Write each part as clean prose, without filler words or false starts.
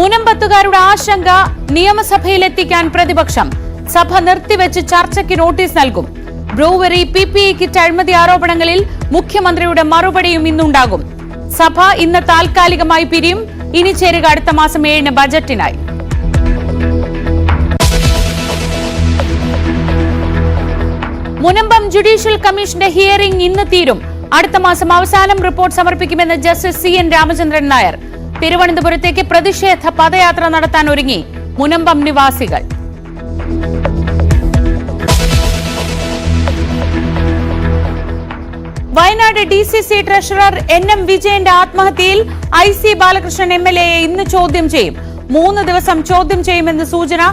മുനമ്പത്തുകാരുടെ ആശങ്ക നിയമസഭയിലെത്തിക്കാൻ പ്രതിപക്ഷം. സഭ നിർത്തിവെച്ച് ചർച്ചയ്ക്ക് നോട്ടീസ് നൽകും. ബ്രൂവറി PPE കിറ്റ് അഴിമതി ആരോപണങ്ങളിൽ മുഖ്യമന്ത്രിയുടെ മറുപടിയും ഇന്നുണ്ടാകും. സഭ ഇന്ന് താൽക്കാലികമായി പിരിയും. ഇനി ചേരുക അടുത്ത മാസം 7-ന് ബജറ്റിനായി. മുനമ്പം ജുഡീഷ്യൽ കമ്മീഷന്റെ ഹിയറിംഗ് ഇന്ന് തീരും. അടുത്ത മാസം അവസാനം റിപ്പോർട്ട് സമർപ്പിക്കുമെന്ന് ജസ്റ്റിസ് CN രാമചന്ദ്രൻ നായർ. തിരുവനന്തപുരത്തേക്ക് പ്രതിഷേധ പദയാത്ര നടത്താൻ ഒരുങ്ങി മുനമ്പം നിവാസികൾ. വയനാട് DCC ട്രഷറർ NM വിജയന്റെ ആത്മഹത്യയിൽ IC ബാലകൃഷ്ണൻ MLA ഇന്ന് ചോദ്യം ചെയ്യും. 3 ദിവസം ചോദ്യം ചെയ്യുമെന്ന് സൂചന.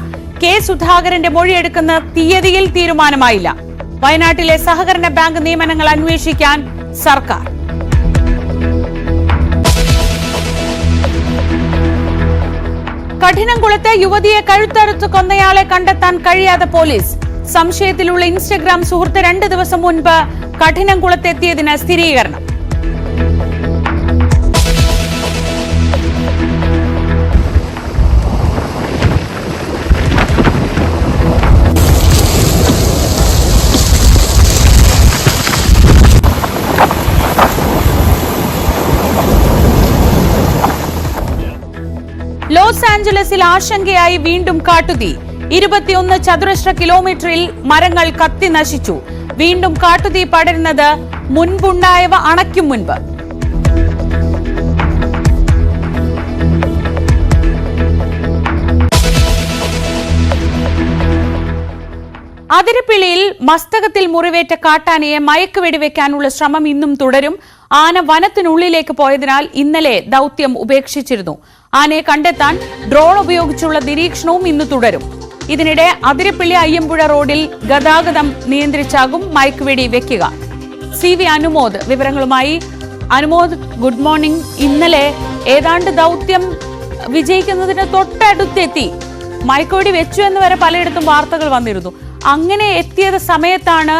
K സുധാകരന്റെ മൊഴിയെടുക്കുന്ന തീയതിയിൽ തീരുമാനമായില്ല. വയനാട്ടിലെ സഹകരണ ബാങ്ക് നിയമനങ്ങൾ അന്വേഷിക്കാൻ സർക്കാർ. കഠിനംകുളത്തെ യുവതിയെ കഴുത്തറുത്ത് കൊന്നയാളെ കണ്ടെത്താൻ കഴിയാതെ പോലീസ്. സംശയത്തിലുള്ള ഇൻസ്റ്റഗ്രാം സുഹൃത്ത് 2 ദിവസം മുൻപ് കഠിനംകുളത്തെത്തിയതിന് സ്ഥിരീകരണം. ലോസ് ആഞ്ചലസിൽ ആശങ്കയായി വീണ്ടും കാട്ടുതീ. 21 ചതുരശ്ര കിലോമീറ്ററിൽ മരങ്ങൾ കത്തി നശിച്ചു. വീണ്ടും കാട്ടുതീ പടരുന്നത് മുൻപുണ്ടായവ അണയ്ക്കും മുൻപ്. അതിരപ്പിള്ളിയിൽ മസ്തകത്തിൽ മുറിവേറ്റ കാട്ടാനയെ മയക്കുവെടിവെക്കാനുള്ള ശ്രമം ഇന്നും തുടരും. ആന വനത്തിനുള്ളിലേക്ക് പോയതിനാൽ ഇന്നലെ ദൌത്യം ഉപേക്ഷിച്ചിരുന്നു. ആനയെ കണ്ടെത്താൻ ഡ്രോൺ ഉപയോഗിച്ചുള്ള നിരീക്ഷണവും ഇന്ന് തുടരും. ഇതിനിടെ അതിരപ്പിള്ളി അയ്യമ്പുഴ റോഡിൽ ഗതാഗതം നിയന്ത്രിച്ചാകും മയക്കുവെടി വെക്കുക. CV അനുമോദ് വിവരങ്ങളുമായി. Anumod, good morning. ഇന്നലെ ഏതാണ്ട് ദൌത്യം വിജയിക്കുന്നതിന് തൊട്ടടുത്തെത്തി. മയക്കുവെടി വെച്ചു എന്ന് വരെ പലയിടത്തും വാർത്തകൾ വന്നിരുന്നു. അങ്ങനെ എത്തിയത് സമയത്താണ്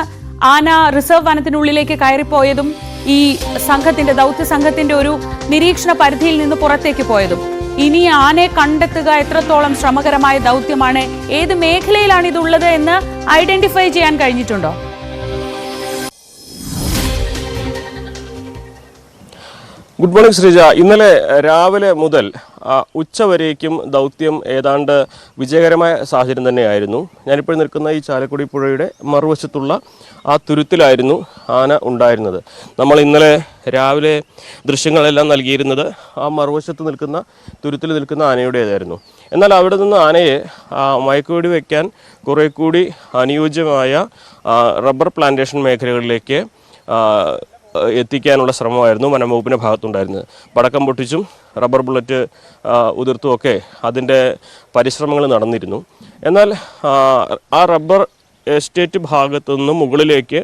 ആന റിസർവ് വനത്തിനുള്ളിലേക്ക് കയറിപ്പോയതും ഈ സംഘത്തിന്റെ ദൌത്യ സംഘത്തിന്റെ ഒരു നിരീക്ഷണ പരിധിയിൽ നിന്ന് പുറത്തേക്ക് പോയതും. ഇനി ആനയെ കണ്ടെത്തുക എത്രത്തോളം ശ്രമകരമായ ദൌത്യമാണ്? ഏത് മേഖലയിലാണ് ഇതുള്ളത് എന്ന് ഐഡന്റിഫൈ ചെയ്യാൻ കഴിഞ്ഞിട്ടുണ്ടോ? Good morning Sreeja. ഇന്നലെ രാവിലെ മുതൽ ഉച്ചവരേക്കും ദൗത്യം ഏതാണ്ട് വിജയകരമായ സാഹചര്യം തന്നെയായിരുന്നു. ഞാനിപ്പോൾ നിൽക്കുന്ന ഈ ചാലക്കുടി പുഴയുടെ മറുവശത്തുള്ള ആ തുരുത്തിലായിരുന്നു ആന ഉണ്ടായിരുന്നത്. നമ്മൾ ഇന്നലെ രാവിലെ ദൃശ്യങ്ങളെല്ലാം നൽകിയിരുന്നത് ആ മറുവശത്ത് നിൽക്കുന്ന തുരുത്തിൽ നിൽക്കുന്ന ആനയുടേതായിരുന്നു. എന്നാൽ അവിടെ നിന്ന് ആനയെ മയക്കുവെടി വയ്ക്കാൻ കുറേ കൂടി അനുയോജ്യമായ റബ്ബർ പ്ലാന്റേഷൻ മേഖലകളിലേക്ക് എത്തിക്കാനുള്ള ശ്രമമായിരുന്നു വനംവകുപ്പിൻ്റെ ഭാഗത്തുണ്ടായിരുന്നത്. പടക്കം പൊട്ടിച്ചും റബ്ബർ ബുള്ളറ്റ് ഉതിർത്തുമൊക്കെ അതിൻ്റെ പരിശ്രമങ്ങൾ നടന്നിരുന്നു. എന്നാൽ ആ റബ്ബർ എസ്റ്റേറ്റ് ഭാഗത്തു നിന്ന് മുകളിലേക്ക്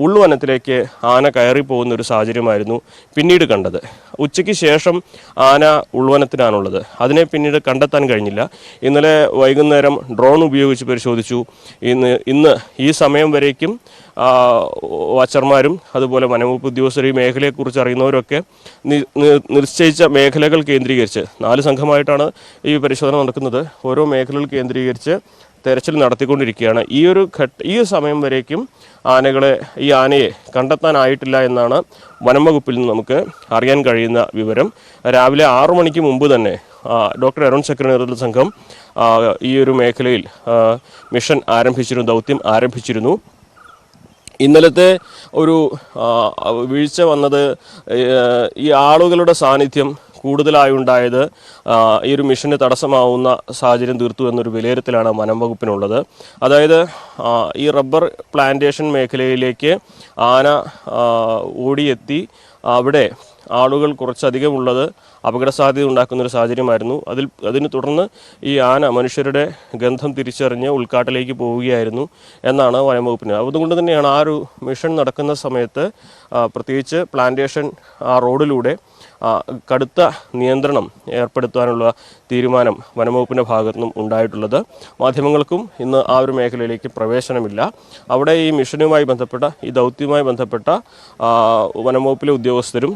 ഉൾവനത്തിലേക്ക് ആന കയറി പോകുന്ന ഒരു സാഹചര്യമായിരുന്നു പിന്നീട് കണ്ടത്. ഉച്ചയ്ക്ക് ശേഷം ആന ഉൾവനത്തിനാണുള്ളത്. അതിനെ പിന്നീട് കണ്ടെത്താൻ കഴിഞ്ഞില്ല. ഇന്നലെ വൈകുന്നേരം ഡ്രോൺ ഉപയോഗിച്ച് പരിശോധിച്ചു. ഇന്ന് ഈ സമയം വരേക്കും വാച്ചർമാരും അതുപോലെ വനംവകുപ്പ് ഉദ്യോഗസ്ഥർ ഈ മേഖലയെക്കുറിച്ച് അറിയുന്നവരൊക്കെ നിശ്ചയിച്ച മേഖലകൾ കേന്ദ്രീകരിച്ച് 4 സംഘമായിട്ടാണ് ഈ പരിശോധന നടക്കുന്നത്. ഓരോ മേഖലകൾ കേന്ദ്രീകരിച്ച് തെരച്ചിൽ നടത്തിക്കൊണ്ടിരിക്കുകയാണ്. ഈ സമയം വരേക്കും ഈ ആനയെ കണ്ടെത്താനായിട്ടില്ല എന്നാണ് വനംവകുപ്പിൽ നിന്ന് നമുക്ക് അറിയാൻ കഴിയുന്ന വിവരം. രാവിലെ 6 മണിക്ക് മുമ്പ് തന്നെ ഡോക്ടർ അരുൺ ചക്ര നേതൃത്വ സംഘം ഈ ഒരു മേഖലയിൽ മിഷൻ ദൗത്യം ആരംഭിച്ചിരുന്നു. ഇന്നലത്തെ ഒരു വീഴ്ച വന്നത് ഈ ആളുകളുടെ സാന്നിധ്യം കൂടുതലായുണ്ടായത് ഈ ഒരു മിഷന് തടസ്സമാവുന്ന സാഹചര്യം തീർത്തു എന്നൊരു വിലയിരുത്തലാണ് വനംവകുപ്പിനുള്ളത്. അതായത് ഈ റബ്ബർ പ്ലാന്റേഷൻ മേഖലയിലേക്ക് ആന ഓടിയെത്തി അവിടെ ആളുകൾ കുറച്ചധികമുള്ളത് അപകട സാധ്യത ഉണ്ടാക്കുന്നൊരു സാഹചര്യമായിരുന്നു. അതിനെ തുടർന്ന് ഈ ആന മനുഷ്യരുടെ ഗന്ധം തിരിച്ചറിഞ്ഞ് ഉൾക്കാട്ടിലേക്ക് പോവുകയായിരുന്നു എന്നാണ് വനംവകുപ്പിന്. അതുകൊണ്ട് തന്നെയാണ് ആ ഒരു മിഷൻ നടക്കുന്ന സമയത്ത് പ്രത്യേകിച്ച് പ്ലാന്റേഷൻ ആ റോഡിലൂടെ കടുത്ത നിയന്ത്രണം ഏർപ്പെടുത്താനുള്ള തീരുമാനം വനംവകുപ്പിൻ്റെ ഭാഗത്തു നിന്നും ഉണ്ടായിട്ടുള്ളത്. മാധ്യമങ്ങൾക്കും ഇന്ന് ആ ഒരു മേഖലയിലേക്ക് പ്രവേശനമില്ല. അവിടെ ഈ മിഷനുമായി ബന്ധപ്പെട്ട ഈ ദൗത്യവുമായി ബന്ധപ്പെട്ട വനംവകുപ്പിലെ ഉദ്യോഗസ്ഥരും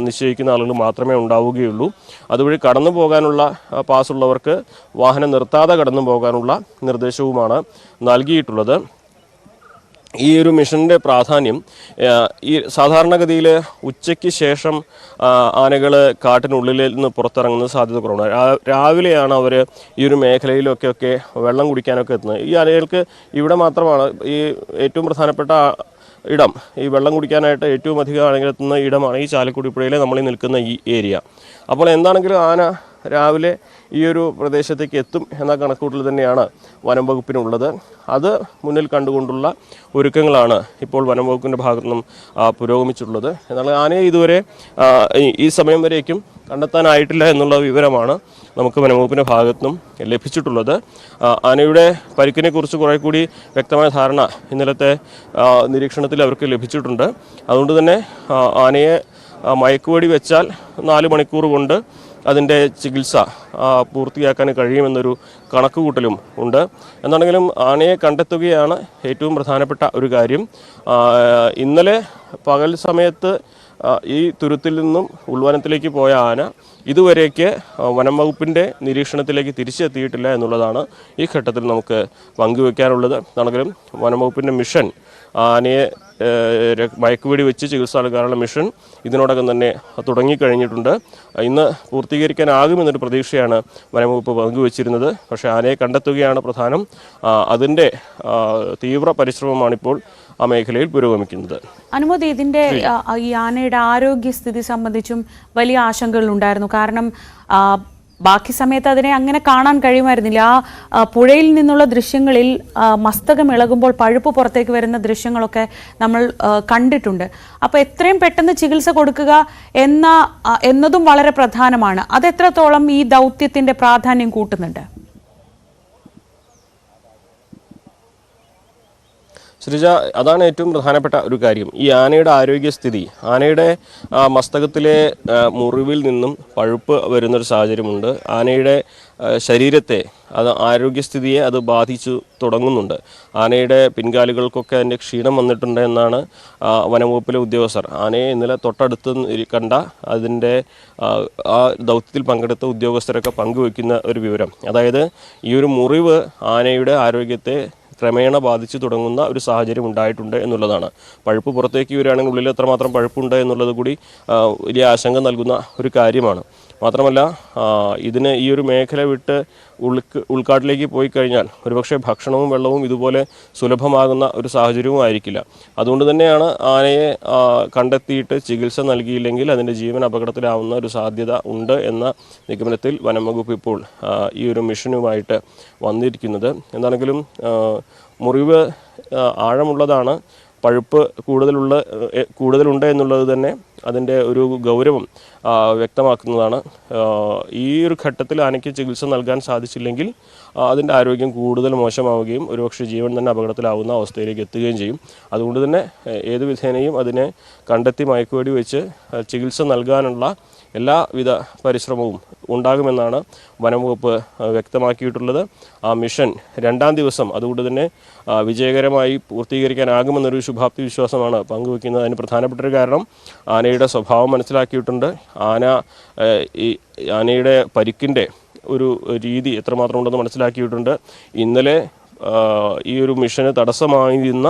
നിശ്ചയിക്കുന്ന ആളുകൾ മാത്രമേ ഉണ്ടാവുകയുള്ളൂ. അതുവഴി കടന്നു പോകാനുള്ള പാസ്സുള്ളവർക്ക് വാഹനം നിർത്താതെ കടന്നു പോകാനുള്ള നിർദ്ദേശവുമാണ് നൽകിയിട്ടുള്ളത്. ഈ ഒരു മിഷൻ്റെ പ്രാധാന്യം ഈ സാധാരണഗതിയിൽ ഉച്ചയ്ക്ക് ശേഷം ആനകൾ കാട്ടിനുള്ളിൽ നിന്ന് പുറത്തിറങ്ങുന്ന സാധ്യത കുറവാണ്. രാവിലെയാണ് അവർ ഈ ഒരു മേഖലയിലൊക്കെ വെള്ളം കുടിക്കാനൊക്കെ എത്തുന്നത്. ഈ ആനകൾക്ക് ഇവിടെ മാത്രമാണ് ഈ ഏറ്റവും പ്രധാനപ്പെട്ട ഇടം, ഈ വെള്ളം കുടിക്കാനായിട്ട് ഏറ്റവും അധികം ആളുകൾ എത്തുന്ന ഇടമാണ് ഈ ചാലക്കുടി പുഴയിലെ നമ്മൾ നിൽക്കുന്ന ഈ ഏരിയ. അപ്പോൾ എന്താണെങ്കിലും ആന രാവിലെ ഈ ഒരു പ്രദേശത്തേക്ക് എത്തും എന്ന കണക്കൂട്ടൽ തന്നെയാണ് വനം വകുപ്പിനുള്ളത്. അത് മുന്നിൽ കണ്ടുകൊണ്ടുള്ള ഒരുക്കങ്ങളാണ് ഇപ്പോൾ വനം വകുപ്പിൻ്റെ ഭാഗത്തു നിന്നും പുരോഗമിച്ചിട്ടുള്ളത്. എന്നാൽ ആനയെ ഇതുവരെ ഈ സമയം വരേക്കും കണ്ടെത്താനായിട്ടില്ല എന്നുള്ള വിവരമാണ് നമുക്ക് വനംവകുപ്പിൻ്റെ ഭാഗത്തു നിന്നും ലഭിച്ചിട്ടുള്ളത്. ആനയുടെ പരിക്കിനെ കുറിച്ച് കുറേ കൂടി വ്യക്തമായ ധാരണ ഇന്നലത്തെ നിരീക്ഷണത്തിൽ അവർക്ക് ലഭിച്ചിട്ടുണ്ട്. അതുകൊണ്ട് തന്നെ ആനയെ മയക്കുവെടി വെച്ചാൽ 4 മണിക്കൂർ കൊണ്ട് അതിൻ്റെ ചികിത്സ പൂർത്തിയാക്കാൻ കഴിയുമെന്നൊരു കണക്കുകൂട്ടലും ഉണ്ട്. എന്നാണെങ്കിലും ആനയെ കണ്ടെത്തുകയാണ് ഏറ്റവും പ്രധാനപ്പെട്ട ഒരു കാര്യം. ഇന്നലെ പകൽ സമയത്ത് ഈ തുരുത്തിൽ നിന്നും ഉൾവനത്തിലേക്ക് പോയ ആന ഇതുവരേക്ക് വനം വകുപ്പിൻ്റെ നിരീക്ഷണത്തിലേക്ക് തിരിച്ചെത്തിയിട്ടില്ല എന്നുള്ളതാണ് ഈ ഘട്ടത്തിൽ നമുക്ക് പങ്കുവെക്കാനുള്ളത്. ആണെങ്കിലും വനം വകുപ്പിൻ്റെ മിഷൻ ആനയെ മയക്കുവെടി വെച്ച് ചികിത്സ നൽകാനുള്ള മിഷൻ ഇതിനോടകം തന്നെ തുടങ്ങിക്കഴിഞ്ഞിട്ടുണ്ട്. ഇന്ന് പൂർത്തീകരിക്കാനാകുമെന്നൊരു പ്രതീക്ഷയാണ് വനംവകുപ്പ് പങ്കുവച്ചിരുന്നത്. പക്ഷേ ആനയെ കണ്ടെത്തുകയാണ് പ്രധാനം. അതിൻ്റെ തീവ്ര പരിശ്രമമാണിപ്പോൾ ആ മേഖലയിൽ പുരോഗമിക്കുന്നത്. അനുമതി, ഇതിൻ്റെ ഈ ആനയുടെ ആരോഗ്യസ്ഥിതി സംബന്ധിച്ചും വലിയ ആശങ്കകൾ ഉണ്ടായിരുന്നു. കാരണം ബാക്കി സമയത്ത് അതിനെ അങ്ങനെ കാണാൻ കഴിയുമായിരുന്നില്ല. ആ പുഴയിൽ നിന്നുള്ള ദൃശ്യങ്ങളിൽ മസ്തകം ഇളകുമ്പോൾ പഴുപ്പ് പുറത്തേക്ക് വരുന്ന ദൃശ്യങ്ങളൊക്കെ നമ്മൾ കണ്ടിട്ടുണ്ട്. അപ്പോൾ എത്രയും പെട്ടെന്ന് ചികിത്സ കൊടുക്കുക എന്നതും വളരെ പ്രധാനമാണ്. അതെത്രത്തോളം ഈ ദൗത്യത്തിൻ്റെ പ്രാധാന്യം കൂട്ടുന്നുണ്ട്? ശ്രീജ, അതാണ് ഏറ്റവും പ്രധാനപ്പെട്ട ഒരു കാര്യം. ഈ ആനയുടെ ആരോഗ്യസ്ഥിതി, ആനയുടെ മസ്തകത്തിലെ മുറിവിൽ നിന്നും പഴുപ്പ് വരുന്നൊരു സാഹചര്യമുണ്ട്. ആനയുടെ ശരീരത്തെ ആരോഗ്യസ്ഥിതിയെ അത് ബാധിച്ചു തുടങ്ങുന്നുണ്ട്. ആനയുടെ പിൻകാലുകൾക്കൊക്കെ അതിൻ്റെ ക്ഷീണം വന്നിട്ടുണ്ട് എന്നാണ് വനംവകുപ്പിലെ ഉദ്യോഗസ്ഥർ ആനയെ ഇന്നലെ തൊട്ടടുത്ത് കണ്ട അതിൻ്റെ ആ ദൗത്യത്തിൽ പങ്കെടുത്ത ഉദ്യോഗസ്ഥരൊക്കെ പങ്കുവയ്ക്കുന്ന ഒരു വിവരം. അതായത് ഈ ഒരു മുറിവ് ആനയുടെ ആരോഗ്യത്തെ ക്രമേണ ബാധിച്ചു തുടങ്ങുന്ന ഒരു സാഹചര്യം ഉണ്ടായിട്ടുണ്ട് എന്നുള്ളതാണ്. പഴുപ്പ് പുറത്തേക്ക് വരികയാണെങ്കിൽ ഉള്ളിൽ എത്രമാത്രം പഴുപ്പുണ്ട് എന്നുള്ളത് കൂടി വലിയ ആശങ്ക നൽകുന്ന ഒരു കാര്യമാണ്. മാത്രമല്ല ഇതിന് ഈ ഒരു മേഖല വിട്ട് ഉൾക്കാട്ടിലേക്ക് പോയി കഴിഞ്ഞാൽ ഒരുപക്ഷെ ഭക്ഷണവും വെള്ളവും ഇതുപോലെ സുലഭമാകുന്ന ഒരു സാഹചര്യവും ആയിരിക്കില്ല. അതുകൊണ്ട് തന്നെയാണ് ആനയെ കണ്ടെത്തിയിട്ട് ചികിത്സ നൽകിയില്ലെങ്കിൽ അതിൻ്റെ ജീവൻ അപകടത്തിലാവുന്ന ഒരു സാധ്യത ഉണ്ട് എന്ന നിഗമനത്തിൽ വനം വകുപ്പ് ഇപ്പോൾ ഈ ഒരു മിഷനുമായിട്ട് വന്നിരിക്കുന്നത്. എന്താണെങ്കിലും മുറിവ് ആഴമുള്ളതാണ്, പഴുപ്പ് കൂടുതലുണ്ട് എന്നുള്ളത് തന്നെ അതിൻ്റെ ഒരു ഗൗരവം വ്യക്തമാക്കുന്നതാണ്. ഈ ഒരു ഘട്ടത്തിൽ ആനയ്ക്ക് ചികിത്സ നൽകാൻ സാധിച്ചില്ലെങ്കിൽ അതിൻ്റെ ആരോഗ്യം കൂടുതൽ മോശമാവുകയും ഒരുപക്ഷെ ജീവൻ തന്നെ അപകടത്തിലാവുന്ന അവസ്ഥയിലേക്ക് എത്തുകയും ചെയ്യും. അതുകൊണ്ട് തന്നെ ഏത് വിധേനയും അതിനെ കണ്ടെത്തി മയക്കുവെടി വെച്ച് ചികിത്സ നൽകാനുള്ള എല്ലാവിധ പരിശ്രമവും ഉണ്ടാകുമെന്നാണ് വനംവകുപ്പ് വ്യക്തമാക്കിയിട്ടുള്ളത്. ആ മിഷൻ 2ാം ദിവസം അതുകൊണ്ട് തന്നെ വിജയകരമായി പൂർത്തീകരിക്കാനാകുമെന്നൊരു ശുഭാപ്തി വിശ്വാസമാണ് പങ്കുവയ്ക്കുന്നത്. അതിന് പ്രധാനപ്പെട്ട ഒരു കാരണം ആനയുടെ സ്വഭാവം മനസ്സിലാക്കിയിട്ടുണ്ട്. ആനയുടെ പരിക്കിൻ്റെ ഒരു രീതി എത്രമാത്രം ഉണ്ടെന്ന് മനസ്സിലാക്കിയിട്ടുണ്ട്. ഇന്നലെ ഈ ഒരു മിഷന് തടസ്സമായിരുന്ന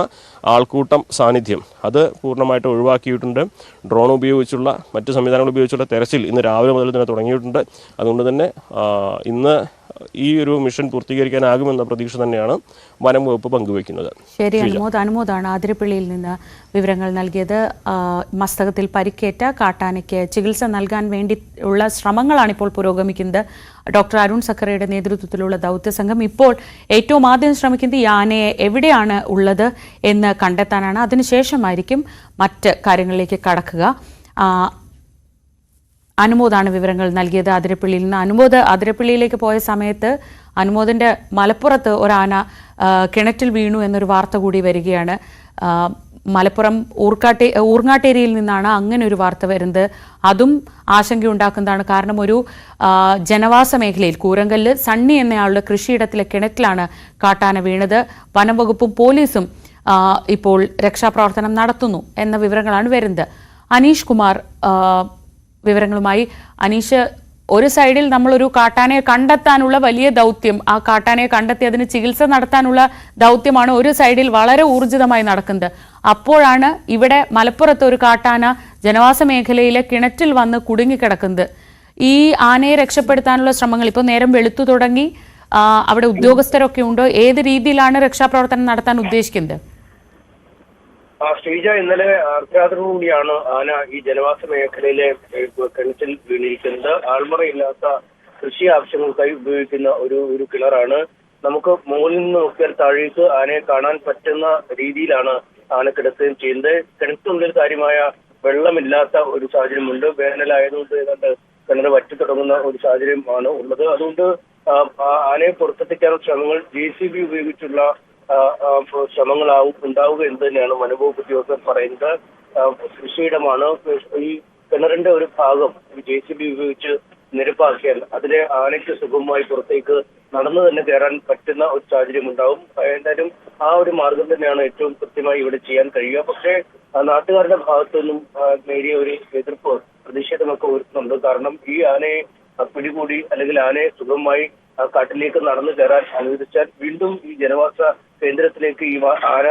ആൾക്കൂട്ടം സാന്നിധ്യം അത് പൂർണ്ണമായിട്ട് ഒഴിവാക്കിയിട്ടുണ്ട്. ഡ്രോൺ ഉപയോഗിച്ചുള്ള മറ്റ് സംവിധാനങ്ങൾ ഉപയോഗിച്ചുള്ള തെരച്ചിൽ ഇന്ന് രാവിലെ മുതൽ തന്നെ തുടങ്ങിയിട്ടുണ്ട്. അതുകൊണ്ട് തന്നെ ഇന്ന് ഈ ഒരു മിഷൻ പൂർത്തീകരിക്കാനാകുമെന്ന പ്രതീക്ഷ തന്നെയാണ് വനം വകുപ്പ് പങ്കുവയ്ക്കുന്നത്. ശരി, അനുമോദാണ് ആതിരപ്പള്ളിയിൽ നിന്ന് വിവരങ്ങൾ നൽകിയത്. മസ്തകത്തിൽ പരിക്കേറ്റ കാട്ടാനയ്ക്ക് ചികിത്സ നൽകാൻ വേണ്ടി ഉള്ള ശ്രമങ്ങളാണ് ഇപ്പോൾ പുരോഗമിക്കുന്നത്. ഡോക്ടർ അരുൺ സക്കറയുടെ നേതൃത്വത്തിലുള്ള ദൗത്യസംഘം ഇപ്പോൾ ഏറ്റവും ആദ്യം ശ്രമിക്കുന്നത് ഈ ആനയെ എവിടെയാണ് ഉള്ളത് എന്ന് കണ്ടെത്താനാണ്. അതിനുശേഷമായിരിക്കും മറ്റ് കാര്യങ്ങളിലേക്ക് കടക്കുക. അനുമോദാണ് വിവരങ്ങൾ നൽകിയത് അതിരപ്പള്ളിയിൽ നിന്ന്. അനുമോദ് അതിരപ്പള്ളിയിലേക്ക് പോയ സമയത്ത് അനുമോദിൻ്റെ മലപ്പുറത്ത് ഒരാന കിണറ്റിൽ വീണു എന്നൊരു വാർത്ത കൂടി വരികയാണ്. മലപ്പുറം ഊർങ്ങാട്ടേരിയിൽ നിന്നാണ് അങ്ങനെ ഒരു വാർത്ത വരുന്നത്. അതും ആശങ്കയുണ്ടാക്കുന്നതാണ്. കാരണം ഒരു ജനവാസ മേഖലയിൽ കൂരങ്കല്ല് സണ്ണി എന്നയാളുടെ കൃഷിയിടത്തിലെ കിണറ്റിലാണ് കാട്ടാന വീണത്. വനംവകുപ്പും പോലീസും ഇപ്പോൾ രക്ഷാപ്രവർത്തനം നടത്തുന്നു എന്ന വിവരങ്ങളാണ് വരുന്നത്. അനീഷ് കുമാർ വിവരങ്ങളുമായി. അനീഷ്, ഒരു സൈഡിൽ നമ്മളൊരു കാട്ടാനയെ കണ്ടെത്താനുള്ള വലിയ ദൗത്യം, ആ കാട്ടാനയെ കണ്ടെത്തി അതിന് ചികിത്സ നടത്താനുള്ള ദൗത്യമാണ് ഒരു സൈഡിൽ വളരെ ഊർജിതമായി നടക്കുന്നത്. അപ്പോഴാണ് ഇവിടെ മലപ്പുറത്ത് ഒരു കാട്ടാന ജനവാസ മേഖലയിലെ കിണറ്റിൽ വന്ന് കുടുങ്ങിക്കിടക്കുന്നത്. ഈ ആനയെ രക്ഷപ്പെടുത്താനുള്ള ശ്രമങ്ങൾ ഇപ്പോൾ നേരം വെളുത്തു തുടങ്ങി. അവിടെ ഉദ്യോഗസ്ഥരൊക്കെ ഉണ്ടോ? ഏത് രീതിയിലാണ് രക്ഷാപ്രവർത്തനം നടത്താൻ ഉദ്ദേശിക്കുന്നത്? ശ്രീജ, ഇന്നലെ അർദ്ധരാത്രിയോടുകൂടിയാണ് ആന ഈ ജനവാസ മേഖലയിലെ കിണറ്റിൽ വീണിരിക്കുന്നത്. ആൾമറയില്ലാത്ത കൃഷി ആവശ്യങ്ങൾക്കായി ഉപയോഗിക്കുന്ന ഒരു കിണറാണ്. നമുക്ക് മുകളിൽ നിന്ന് നോക്കിയാൽ താഴേക്ക് ആനയെ കാണാൻ പറ്റുന്ന രീതിയിലാണ് ആന കിടക്കുകയും ചെയ്യുന്നത്. കിണറ്റിനുള്ളിൽ കാര്യമായ വെള്ളമില്ലാത്ത ഒരു സാഹചര്യമുണ്ട്. വേനലായതുകൊണ്ട് ഏതാണ്ട് കിണർ വറ്റി തുടങ്ങുന്ന ഒരു സാഹചര്യമാണ് ഉള്ളത്. അതുകൊണ്ട് ആനയെ പുറത്തെത്തിക്കാനുള്ള ശ്രമങ്ങൾ JCB ഉപയോഗിച്ചുള്ള ശ്രമങ്ങളാവും ഉണ്ടാവുക എന്ന് തന്നെയാണ് വനംവകുപ്പ് ഉദ്യോഗസ്ഥർ പറയുന്നത്. കൃഷിയിടമാണ്. ഈ കിണറിന്റെ ഒരു ഭാഗം JCB ഉപയോഗിച്ച് നിരപ്പാക്കിയാൽ അതിലെ ആനയ്ക്ക് സുഗമമായി പുറത്തേക്ക് നടന്നു തന്നെ കയറാൻ പറ്റുന്ന ഒരു സാഹചര്യം ഉണ്ടാവും. എന്തായാലും ആ ഒരു മാർഗം തന്നെയാണ് ഏറ്റവും കൃത്യമായി ഇവിടെ ചെയ്യാൻ കഴിയുക. പക്ഷേ നാട്ടുകാരുടെ ഭാഗത്തു നിന്നും നേരിയ ഒരു എതിർപ്പ്, പ്രതിഷേധമൊക്കെ ഉയർത്തുന്നുണ്ട്. കാരണം ഈ ആനയെ പിടികൂടി അല്ലെങ്കിൽ ആനയെ സുഗമമായി കാട്ടിലേക്ക് നടന്നു കയറാൻ അനുവദിച്ചാൽ വീണ്ടും ഈ ജനവാസ കേന്ദ്രത്തിലേക്ക് ഈ ആന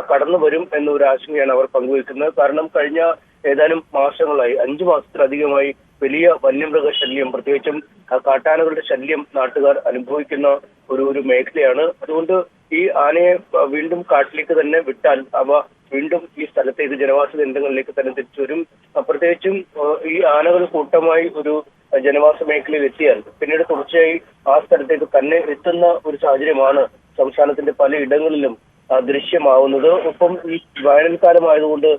കടന്നു വരും എന്നൊരു ആശങ്കയാണ് അവർ പങ്കുവെക്കുന്നത്. കാരണം കഴിഞ്ഞ ഏതാനും മാസങ്ങളായി 5 മാസത്തിലധികമായി വലിയ വന്യമൃഗ ശല്യം, പ്രത്യേകിച്ചും കാട്ടാനകളുടെ ശല്യം നാട്ടുകാർ അനുഭവിക്കുന്ന ഒരു മേഖലയാണ്. അതുകൊണ്ട് ഈ ആനയെ വീണ്ടും കാട്ടിലേക്ക് തന്നെ വിട്ടാൽ അവ വീണ്ടും ഈ സ്ഥലത്തേക്ക് ജനവാസ കേന്ദ്രങ്ങളിലേക്ക് തന്നെ തിരിച്ചു വരും. പ്രത്യേകിച്ചും ഈ ആനകൾ കൂട്ടമായി ഒരു ജനവാസ മേഖലയിൽ എത്തിയാൽ പിന്നീട് തുടർച്ചയായി ആ സ്ഥലത്തേക്ക് തന്നെ എത്തുന്ന ഒരു സാഹചര്യമാണ് സംസ്ഥാനത്തിന്റെ പലയിടങ്ങളിലും ദൃശ്യമാവുന്നത്. ഒപ്പം ഈ വേനൽക്കാലമായതുകൊണ്ട്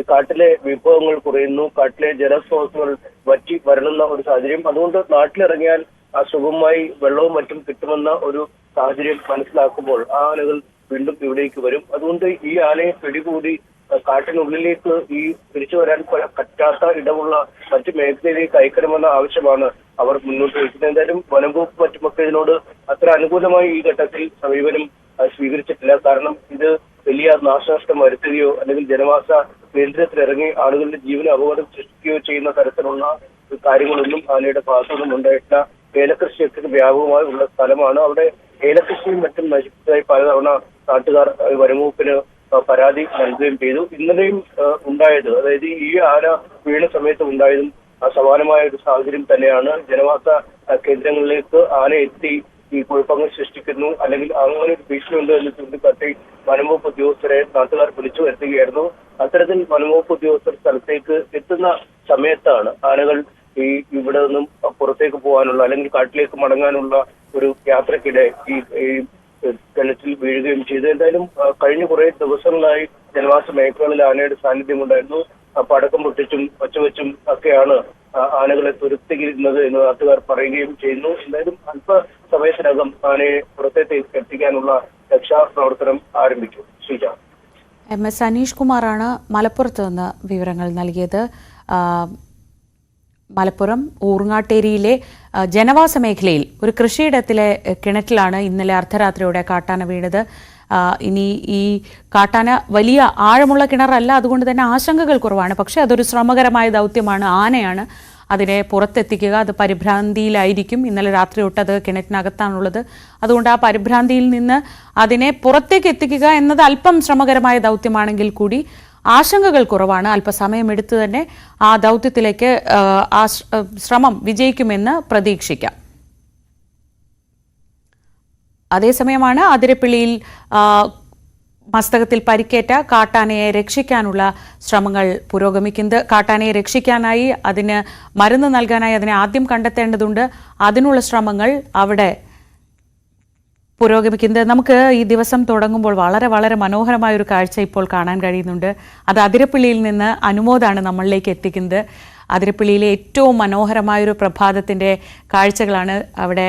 കാട്ടിലെ വിഭവങ്ങൾ കുറയുന്നു, കാട്ടിലെ ജലസ്രോതസ്സുകൾ വറ്റി വരളുന്ന ഒരു സാഹചര്യം. അതുകൊണ്ട് നാട്ടിലിറങ്ങിയാൽ സുഗമമായി വെള്ളവും മറ്റും കിട്ടുമെന്ന ഒരു സാഹചര്യം മനസ്സിലാക്കുമ്പോൾ ആ ആനകൾ വീണ്ടും ഇവിടേക്ക് വരും. അതുകൊണ്ട് ഈ ആനയെ പിടികൂടി കാട്ടിനുള്ളിലേക്ക് ഈ തിരിച്ചു വരാൻ പറ്റാത്ത ഇടമുള്ള മറ്റു മേഖലയിലേക്ക് അയക്കണമെന്ന ആവശ്യമാണ് അവർ മുന്നോട്ട് വയ്ക്കുന്നത്. എന്തായാലും വനംവകുപ്പ് മറ്റുമൊക്കെ ഇതിനോട് അത്ര അനുകൂലമായി ഈ ഘട്ടത്തിൽ സമീപനം സ്വീകരിച്ചിട്ടില്ല. കാരണം ഇത് വലിയ നാശനഷ്ടം വരുത്തുകയോ അല്ലെങ്കിൽ ജനവാസ കേന്ദ്രത്തിലിറങ്ങി ആളുകളുടെ ജീവന് അപകടം സൃഷ്ടിക്കുകയോ ചെയ്യുന്ന തരത്തിലുള്ള കാര്യങ്ങളൊന്നും ആനയുടെ ഭാഗത്തുനിന്നും ഉണ്ടായിട്ടില്ല. ഏലകൃഷിയൊക്കെ വ്യാപകമായി ഉള്ള സ്ഥലമാണ്. അവിടെ ഏലകൃഷിയും മറ്റും നശിച്ചതായി പലതവണ നാട്ടുകാർ വനംവകുപ്പിന് പരാതി നൽകുകയും ചെയ്തു. ഇന്നലെയും ഉണ്ടായത്, അതായത് ഈ ആന വീണ സമയത്ത് ഉണ്ടായതും സമാനമായ ഒരു സാഹചര്യം തന്നെയാണ്. ജനവാസ കേന്ദ്രങ്ങളിലേക്ക് ആന എത്തി ഈ കുഴപ്പങ്ങൾ സൃഷ്ടിക്കുന്നു അല്ലെങ്കിൽ അങ്ങനെ ഒരു ഭീഷണിയുണ്ട് എന്ന് ചൂണ്ടിക്കാട്ടി വനംവകുപ്പ് ഉദ്യോഗസ്ഥരെ നാട്ടുകാർ വിളിച്ചു വരുത്തുകയായിരുന്നു. അത്തരത്തിൽ വനംവകുപ്പ് ഉദ്യോഗസ്ഥർ സ്ഥലത്തേക്ക് എത്തുന്ന സമയത്താണ് ആനകൾ ഇവിടെ നിന്നും പുറത്തേക്ക് പോകാനുള്ള അല്ലെങ്കിൽ കാട്ടിലേക്ക് മടങ്ങാനുള്ള ഒരു യാത്രക്കിടെ ഈ കിണറ്റിൽ വീഴുകയും ചെയ്തു. എന്തായാലും കഴിഞ്ഞ കുറെ ദിവസങ്ങളായി ജനവാസ മേഖലകളിൽ ആനയുടെ സാന്നിധ്യം ഉണ്ടായിരുന്നു. പടക്കം പൊട്ടിച്ചും ഒച്ചവെച്ചും ഒക്കെയാണ് ആനകളെ തുരത്തിയിരുന്നത് എന്ന് നാട്ടുകാർ പറയുകയും ചെയ്യുന്നു. എന്തായാലും അല്പസമയത്തിനകം ആനയെ പുറത്തേക്ക് എത്തിക്കാനുള്ള രക്ഷാപ്രവർത്തനം ആരംഭിക്കും. ശ്രീജ. MS അനീഷ് കുമാറാണ് മലപ്പുറത്ത് നിന്ന് വിവരങ്ങൾ നൽകിയത്. മലപ്പുറം ഊർങ്ങാട്ടേരിയിലെ ജനവാസ മേഖലയിൽ ഒരു കൃഷിയിടത്തിലെ കിണറ്റിലാണ് ഇന്നലെ അർദ്ധരാത്രിയോടെ കാട്ടാന വീണത്. ഇനി ഈ കാട്ടാന വലിയ ആഴമുള്ള കിണറല്ല, അതുകൊണ്ട് തന്നെ ആശങ്കകൾ കുറവാണ്. പക്ഷേ അതൊരു ശ്രമകരമായ ദൗത്യമാണ്. ആനയാണ് അതിനെ പുറത്തെത്തിക്കുക. അത് പരിഭ്രാന്തിയിലായിരിക്കും. ഇന്നലെ രാത്രി തൊട്ട് അത് കിണറ്റിനകത്താണുള്ളത്. അതുകൊണ്ട് ആ പരിഭ്രാന്തിയിൽ നിന്ന് അതിനെ പുറത്തേക്ക് എത്തിക്കുക എന്നത് അല്പം ശ്രമകരമായ ദൗത്യമാണെങ്കിൽ കൂടി ആശങ്കകൾ കുറവാണ്. അല്പസമയമെടുത്ത് തന്നെ ആ ദൗത്യത്തിലേക്ക് ആ ശ്രമം വിജയിക്കുമെന്ന് പ്രതീക്ഷിക്കാം. അതേസമയമാണ് അതിരപ്പിള്ളിയിൽ മസ്തകത്തിൽ പരിക്കേറ്റ കാട്ടാനയെ രക്ഷിക്കാനുള്ള ശ്രമങ്ങൾ പുരോഗമിക്കുന്നത്. കാട്ടാനയെ രക്ഷിക്കാനായി അതിന് മരുന്ന് നൽകാനായി അതിനെ ആദ്യം കണ്ടെത്തേണ്ടതുണ്ട്. അതിനുള്ള ശ്രമങ്ങൾ അവിടെ പുരോഗമിക്കുന്നത്. നമുക്ക് ഈ ദിവസം തുടങ്ങുമ്പോൾ വളരെ വളരെ മനോഹരമായ ഒരു കാഴ്ച ഇപ്പോൾ കാണാൻ കഴിയുന്നുണ്ട്. അത് അതിരപ്പിള്ളിയിൽ നിന്ന് അനുമോദാണ് നമ്മളിലേക്ക് എത്തിക്കുന്നത്. അതിരപ്പിള്ളിയിലെ ഏറ്റവും മനോഹരമായൊരു പ്രഭാതത്തിൻ്റെ കാഴ്ചകളാണ്. അവിടെ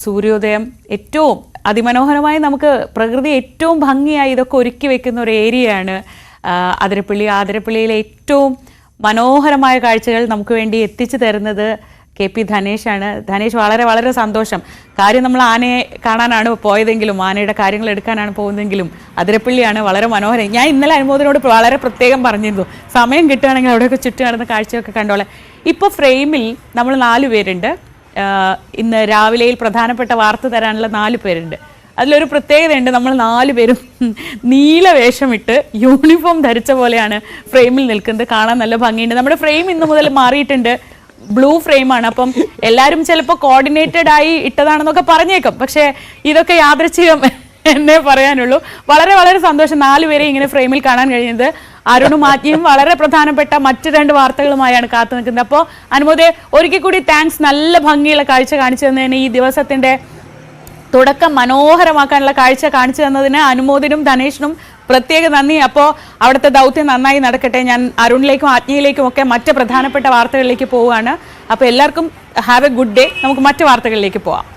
സൂര്യോദയം ഏറ്റവും അതിമനോഹരമായി, നമുക്ക് പ്രകൃതി ഏറ്റവും ഭംഗിയായി ഇതൊക്കെ ഒരുക്കി വെക്കുന്ന ഒരു ഏരിയയാണ് ആതിരപ്പള്ളിയിലെ ഏറ്റവും മനോഹരമായ കാഴ്ചകൾ നമുക്ക് വേണ്ടി എത്തിച്ചു തരുന്നത് KP ധനേഷാണ്. ധനേഷ്, വളരെ വളരെ സന്തോഷം. കാര്യം നമ്മൾ ആനയെ കാണാനാണ് പോയതെങ്കിലും ആനയുടെ കാര്യങ്ങൾ എടുക്കാനാണ് പോകുന്നതെങ്കിലും അതിരപ്പള്ളിയാണ് വളരെ മനോഹരം. ഞാൻ ഇന്നലെ അനുമോദനോട് വളരെ പ്രത്യേകം പറഞ്ഞിരുന്നു, സമയം കിട്ടുകയാണെങ്കിൽ അവിടെയൊക്കെ ചുറ്റും നടന്ന കാഴ്ചയൊക്കെ കണ്ടോളെ. ഇപ്പോൾ ഫ്രെയിമിൽ നമ്മൾ 4 പേരുണ്ട്. ഇന്ന് രാവിലെയിൽ പ്രധാനപ്പെട്ട വാർത്ത തരാനുള്ള 4 പേരുണ്ട്. അതിലൊരു പ്രത്യേകതയുണ്ട്, നമ്മൾ 4 പേരും നീല വേഷമിട്ട് യൂണിഫോം ധരിച്ച പോലെയാണ് ഫ്രെയിമിൽ നിൽക്കുന്നത്. കാണാൻ നല്ല ഭംഗിയുണ്ട്. നമ്മുടെ ഫ്രെയിം ഇന്ന് മുതൽ മാറിയിട്ടുണ്ട്, ബ്ലൂ ഫ്രെയിമാണ്. അപ്പം എല്ലാവരും ചിലപ്പോൾ കോർഡിനേറ്റഡ് ആയി ഇട്ടതാണെന്നൊക്കെ പറഞ്ഞേക്കും, പക്ഷേ ഇതൊക്കെ യാദൃച്ഛികം എന്നേ പറയാനുള്ളൂ. വളരെ വളരെ സന്തോഷം 4 പേരെ ഇങ്ങനെ ഫ്രെയിമിൽ കാണാൻ കഴിയുന്നത്. അരുണും ആജ്ഞയും വളരെ പ്രധാനപ്പെട്ട മറ്റു 2 വാർത്തകളുമായാണ് കാത്തു നിൽക്കുന്നത്. അപ്പോൾ അനുമോദേ, ഒരിക്കൽ കൂടി താങ്ക്സ്. നല്ല ഭംഗിയുള്ള കാഴ്ച കാണിച്ചു തന്നതിന്, ഈ ദിവസത്തിന്റെ തുടക്കം മനോഹരമാക്കാനുള്ള കാഴ്ച കാണിച്ചു തന്നതിന് അനുമോദിനും ധനേഷിനും പ്രത്യേക നന്ദി. അപ്പോൾ അവിടുത്തെ ദൗത്യം നന്നായി നടക്കട്ടെ. ഞാൻ അരുണിലേക്കും ആജ്ഞയിലേക്കും ഒക്കെ മറ്റ് പ്രധാനപ്പെട്ട വാർത്തകളിലേക്ക് പോവുകയാണ്. അപ്പോൾ എല്ലാവർക്കും ഹാവ് എ ഗുഡ് ഡേ. നമുക്ക് മറ്റ് വാർത്തകളിലേക്ക് പോവാം.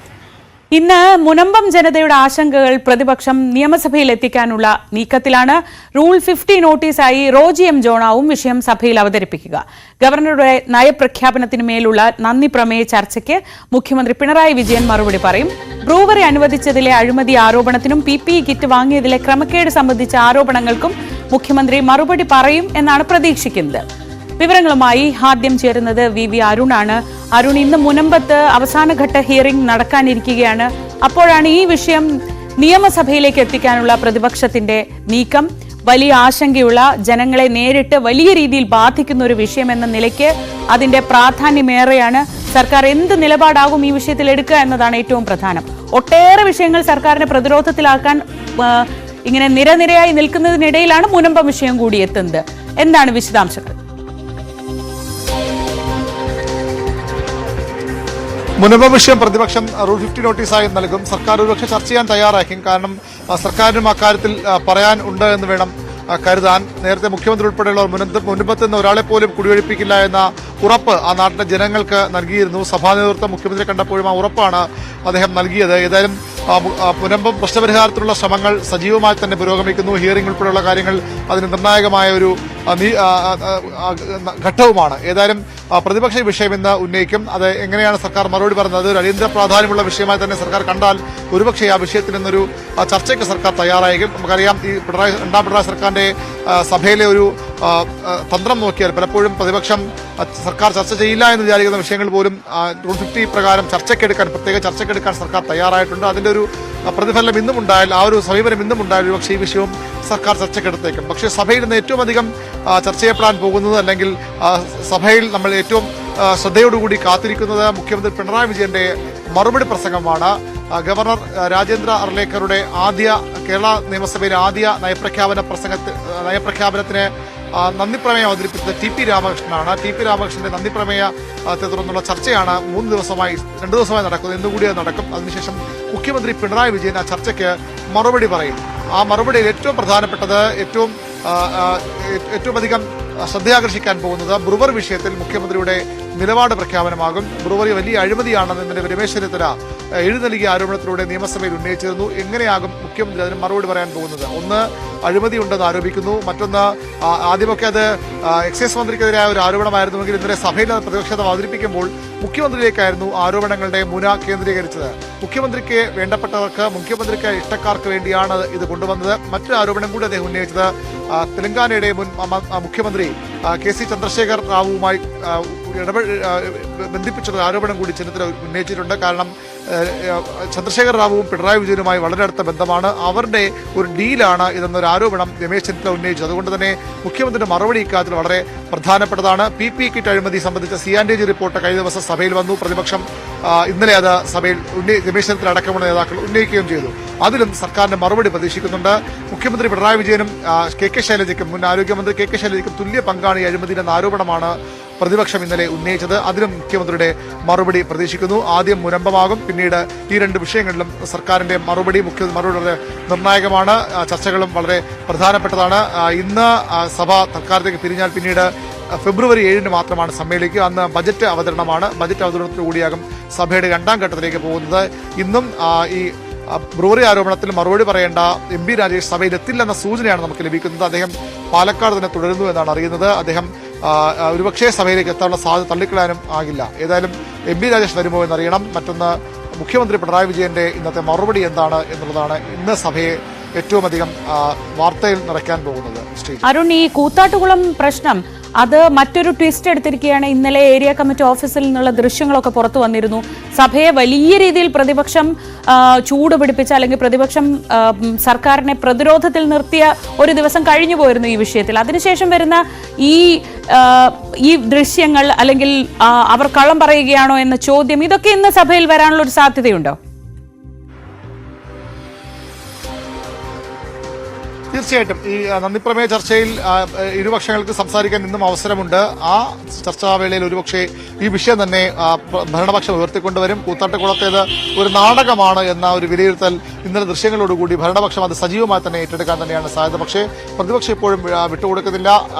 ഇന്ന് മുനമ്പം ജനതയുടെ ആശങ്കകൾ പ്രതിപക്ഷം നിയമസഭയിൽ എത്തിക്കാനുള്ള നീക്കത്തിലാണ്. റൂൾ 50 നോട്ടീസായി റോജി എം ജോണാവും വിഷയം സഭയിൽ അവതരിപ്പിക്കുക. ഗവർണറുടെ നയപ്രഖ്യാപനത്തിന് മേലുള്ള നന്ദി പ്രമേയ ചർച്ചയ്ക്ക് മുഖ്യമന്ത്രി പിണറായി വിജയൻ മറുപടി പറയും. ബ്രൂവറി അനുവദിച്ചതിലെ അഴിമതി ആരോപണത്തിനും PPE കിറ്റ് വാങ്ങിയതിലെ ക്രമക്കേട് സംബന്ധിച്ച ആരോപണങ്ങൾക്കും മുഖ്യമന്ത്രി മറുപടി പറയും എന്നാണ് പ്രതീക്ഷിക്കുന്നത്. വിവരങ്ങളുമായി ആദ്യം ചേരുന്നത് VV അരുണാണ്. അരുൺ, ഇന്ന് മുനമ്പത്ത് അവസാനഘട്ട ഹിയറിംഗ് നടക്കാനിരിക്കുകയാണ്. അപ്പോഴാണ് ഈ വിഷയം നിയമസഭയിലേക്ക് എത്തിക്കാനുള്ള പ്രതിപക്ഷത്തിന്റെ നീക്കം. വലിയ ആശങ്കയുള്ള, ജനങ്ങളെ നേരിട്ട് വലിയ രീതിയിൽ ബാധിക്കുന്ന ഒരു വിഷയം എന്ന നിലയ്ക്ക് അതിന്റെ പ്രാധാന്യമേറെയാണ്. സർക്കാർ എന്ത് നിലപാടാകും ഈ വിഷയത്തിൽ എടുക്കുക എന്നതാണ് ഏറ്റവും പ്രധാനം. ഒട്ടേറെ വിഷയങ്ങൾ സർക്കാരിനെ പ്രതിരോധത്തിലാക്കാൻ ഇങ്ങനെ നിരനിരയായി നിൽക്കുന്നതിനിടയിലാണ് മുനമ്പം വിഷയം കൂടി എത്തുന്നത്. എന്താണ് വിശദാംശങ്ങൾ? മുനമ്പം വിഷയം പ്രതിപക്ഷം റൂൾ 50 നോട്ടീസായി നൽകും. സർക്കാർ ഒരുപക്ഷെ ചർച്ച ചെയ്യാൻ തയ്യാറാക്കും. കാരണം സർക്കാരിനും അക്കാര്യത്തിൽ പറയാൻ ഉണ്ട് എന്ന് വേണം കരുതാൻ. നേരത്തെ മുഖ്യമന്ത്രി ഉൾപ്പെടെയുള്ളവർ മുൻപത്ത് നിന്ന് ഒരാളെ പോലും കുടിയൊഴിപ്പിക്കില്ല എന്ന ഉറപ്പ് ആ നാട്ടിലെ ജനങ്ങൾക്ക് നൽകിയിരുന്നു. സഭാ നേതൃത്വം മുഖ്യമന്ത്രിയെ കണ്ടപ്പോഴും ആ ഉറപ്പാണ് അദ്ദേഹം നൽകിയത്. ഏതായാലും മുനമ്പം പ്രശ്നപരിഹാരത്തിലുള്ള ശ്രമങ്ങൾ സജീവമായി തന്നെ പുരോഗമിക്കുന്നു. ഹിയറിംഗ് ഉൾപ്പെടെയുള്ള കാര്യങ്ങൾ അതിന് നിർണായകമായ ഒരു ഘട്ടവുമാണ്. ഏതായാലും പ്രതിപക്ഷ വിഷയം ഇന്ന് ഉന്നയിക്കും. അത് എങ്ങനെയാണ് സർക്കാർ മറുപടി പറയുന്നത്? അത് ഒരു അടിയന്തര പ്രാധാന്യമുള്ള വിഷയമായി തന്നെ സർക്കാർ കണ്ടാൽ ഒരുപക്ഷെ ആ വിഷയത്തിൽ നിന്നൊരു ചർച്ചയ്ക്ക് സർക്കാർ തയ്യാറായിരിക്കും. നമുക്കറിയാം, ഈ രണ്ടാം പിണറായി സർക്കാരിന്റെ സഭയിലെ ഒരു തന്ത്രം നോക്കിയാൽ പലപ്പോഴും പ്രതിപക്ഷം സർക്കാർ ചർച്ച ചെയ്യില്ല എന്ന് വിചാരിക്കുന്ന വിഷയങ്ങൾ പോലും റൂൾ 50 പ്രകാരം പ്രത്യേക ചർച്ചയ്ക്കെടുക്കാൻ സർക്കാർ തയ്യാറായിട്ടുണ്ട്. അതിന്റെ ഒരു പ്രതിഫലനം ഇന്നും ഉണ്ടായാൽ, ആ ഒരു സമീപനം ഇന്നും ഉണ്ടായാൽ പക്ഷേ ഈ വിഷയവും സർക്കാർ ചർച്ചയ്ക്കെടുത്തേക്കും. പക്ഷേ സഭയിൽ നിന്ന് ഏറ്റവും അധികം ചർച്ച ചെയ്യപ്പെടാൻ പോകുന്നത്, അല്ലെങ്കിൽ സഭയിൽ നമ്മൾ ഏറ്റവും ശ്രദ്ധയോടുകൂടി കാത്തിരിക്കുന്നത് മുഖ്യമന്ത്രി പിണറായി വിജയന്റെ മറുപടി പ്രസംഗമാണ്. ഗവർണർ രാജേന്ദ്ര അർലേക്കറുടെ കേരള നിയമസഭയിലെ ആദ്യ നയപ്രഖ്യാപനത്തിന് നന്ദി പ്രമേയം അവതരിപ്പിച്ചത് TP രാമകൃഷ്ണനാണ്. TP രാമകൃഷ്ണന്റെ നന്ദി പ്രമേയത്തെ തുടർന്നുള്ള ചർച്ചയാണ് 2 ദിവസമായി നടക്കുന്നത്. ഇന്നുകൂടി അത് നടക്കും. അതിനുശേഷം മുഖ്യമന്ത്രി പിണറായി വിജയൻ ആ ചർച്ചയ്ക്ക് മറുപടി പറയും. ആ മറുപടിയിൽ ഏറ്റവും പ്രധാനപ്പെട്ടത്, ഏറ്റവും അധികം ശ്രദ്ധയാകർഷിക്കാൻ പോകുന്നത് ബ്രൂവർ വിഷയത്തിൽ മുഖ്യമന്ത്രിയുടെ നിലപാട് പ്രഖ്യാപനമാകും. ബ്രൂവറി വലിയ അഴിമതിയാണെന്ന് രമേശ് ചെന്നിത്തല നൽകിയ ആരോപണത്തിലൂടെ നിയമസഭയിൽ ഉന്നയിച്ചിരുന്നു. എങ്ങനെയാകും മുഖ്യമന്ത്രി അതിന് മറുപടി പറയാൻ പോകുന്നത്? ഒന്ന്, അഴിമതി ഉണ്ടെന്ന് ആരോപിക്കുന്നു. മറ്റൊന്ന്, ആദ്യമൊക്കെ അത് എക്സൈസ് മന്ത്രിക്കെതിരായ ഒരു ആരോപണമായിരുന്നുവെങ്കിൽ ഇന്നലെ സഭയിൽ പ്രതിപക്ഷത അവതരിപ്പിക്കുമ്പോൾ മുഖ്യമന്ത്രിയിലേക്കായിരുന്നു ആരോപണങ്ങളുടെ മുന കേന്ദ്രീകരിച്ചത്. മുഖ്യമന്ത്രിക്ക് വേണ്ടപ്പെട്ടവർക്ക്, മുഖ്യമന്ത്രിക്ക് ഇഷ്ടക്കാർക്ക് വേണ്ടിയാണ് ഇത് കൊണ്ടുവന്നത്. മറ്റൊരു ആരോപണം കൂടി അദ്ദേഹം ഉന്നയിച്ചത് തെലങ്കാനയുടെ മുൻ മുഖ്യമന്ത്രി KC ചന്ദ്രശേഖർ റാവുവുമായി ബന്ധിപ്പിച്ചൊരു ആരോപണം കൂടി ചെന്നിത്തല ഉന്നയിച്ചിട്ടുണ്ട്. കാരണം ചന്ദ്രശേഖർ റാവുവും പിണറായി വിജയനുമായി വളരെ അടുത്ത ബന്ധമാണ്. അവരുടെ ഒരു ഡീലാണ് ഇതെന്നൊരു ആരോപണം രമേശ് ചെന്നിത്തല ഉന്നയിച്ചു. അതുകൊണ്ട് തന്നെ മുഖ്യമന്ത്രിയുടെ മറുപടി ഇക്കാര്യത്തിൽ വളരെ പ്രധാനപ്പെട്ടതാണ്. PPE കിറ്റ് അഴിമതി സംബന്ധിച്ച CAG റിപ്പോർട്ട് കഴിഞ്ഞ ദിവസം സഭയിൽ വന്നു. പ്രതിപക്ഷം ഇന്നലെ അത് സഭയിൽ രമേശ് ചെന്നിത്തല അടക്കമുള്ള നേതാക്കൾ ഉന്നയിക്കുകയും ചെയ്തു. അതിലും സർക്കാരിന്റെ മറുപടി പ്രതീക്ഷിക്കുന്നുണ്ട്. മുഖ്യമന്ത്രി പിണറായി വിജയനും KK ശൈലജയ്ക്കും, മുൻ ആരോഗ്യമന്ത്രി KK ശൈലജയ്ക്കും തുല്യ പങ്കാണ് ഈ അഴിമതിയുടെ എന്ന ആരോപണമാണ് പ്രതിപക്ഷം ഇന്നലെ ഉന്നയിച്ചത്. അതിലും മുഖ്യമന്ത്രിയുടെ മറുപടി പ്രതീക്ഷിക്കുന്നു. ആദ്യം മുനമ്പമാകും, പിന്നീട് ഈ 2 വിഷയങ്ങളിലും സർക്കാരിന്റെ മറുപടി, മുഖ്യമന്ത്രി വളരെ നിർണായകമാണ്. ചർച്ചകളും വളരെ പ്രധാനപ്പെട്ടതാണ്. ഇന്ന് സഭ തൽക്കാലത്തേക്ക് പിരിഞ്ഞാൽ പിന്നീട് ഫെബ്രുവരി 7 മാത്രമാണ് സമ്മേളിക്കുക. അന്ന് ബജറ്റ് അവതരണമാണ്. ബജറ്റ് അവതരണത്തിലൂടെയാകും സഭയുടെ 2ാം ഘട്ടത്തിലേക്ക് പോകുന്നത്. ഇന്നും ഈ ബ്രൂവറി ആരോപണത്തിൽ മറുപടി പറയേണ്ട MP രാജേഷ് സഭയിലെത്തില്ലെന്ന സൂചനയാണ് നമുക്ക് ലഭിക്കുന്നത്. അദ്ദേഹം പാലക്കാട് തന്നെ തുടരുന്നു എന്നാണ് അറിയുന്നത്. അദ്ദേഹം ഒരുപക്ഷേ സഭയിലേക്ക് എത്താനുള്ള സാധ്യത തള്ളിക്കളയാനും ആകില്ല. ഏതായാലും എം പി രാജേഷ് വരുമോ എന്നറിയണം. മറ്റൊന്ന്, മുഖ്യമന്ത്രി പിണറായി വിജയന്റെ ഇന്നത്തെ മറുപടി എന്താണ് എന്നുള്ളതാണ് ഇന്ന് സഭയെ ഏറ്റവും അധികം വാർത്തയിൽ നിറയ്ക്കാൻ പോകുന്നത്. അരുൺ, ഈ കൂത്താട്ടുകുളം പ്രശ്നം അത് മറ്റൊരു ട്വിസ്റ്റ് എടുത്തിരിക്കുകയാണ്. ഇന്നലെ ഏരിയ കമ്മിറ്റി ഓഫീസിൽ നിന്നുള്ള ദൃശ്യങ്ങളൊക്കെ പുറത്തു വന്നിരുന്നു. സഭയെ വലിയ രീതിയിൽ പ്രതിപക്ഷം ചൂടുപിടിപ്പിച്ച, അല്ലെങ്കിൽ പ്രതിപക്ഷം സർക്കാരിനെ പ്രതിരോധത്തിൽ നിർത്തിയ ഒരു ദിവസം കഴിഞ്ഞു പോയിരുന്നു ഈ വിഷയത്തിൽ. അതിനുശേഷം വരുന്ന ഈ ദൃശ്യങ്ങൾ, അല്ലെങ്കിൽ അവർ കള്ളം പറയുകയാണോ എന്ന ചോദ്യം, ഇതൊക്കെ ഇന്ന് സഭയിൽ വരാനുള്ള ഒരു സാധ്യതയുണ്ടോ? തീർച്ചയായിട്ടും ഈ നന്ദിപ്രമേയ ചർച്ചയിൽ ഇരുപക്ഷങ്ങൾക്ക് സംസാരിക്കാൻ ഇന്നും അവസരമുണ്ട്. ആ ചർച്ചാവേളയിൽ ഒരുപക്ഷെ ഈ വിഷയം തന്നെ ഭരണപക്ഷം ഉയർത്തിക്കൊണ്ടുവരും. കൂത്താട്ടുകുളത്തേത് ഒരു നാടകമാണ് എന്ന ഒരു വിലയിരുത്തൽ ഇന്നലെ ദൃശ്യങ്ങളോടുകൂടി ഭരണപക്ഷം അത് സജീവമായി തന്നെ ഏറ്റെടുക്കാൻ തന്നെയാണ് സാധ്യത. പക്ഷേ പ്രതിപക്ഷം ഇപ്പോഴും വിട്ടുകൊടുക്കുന്നില്ല.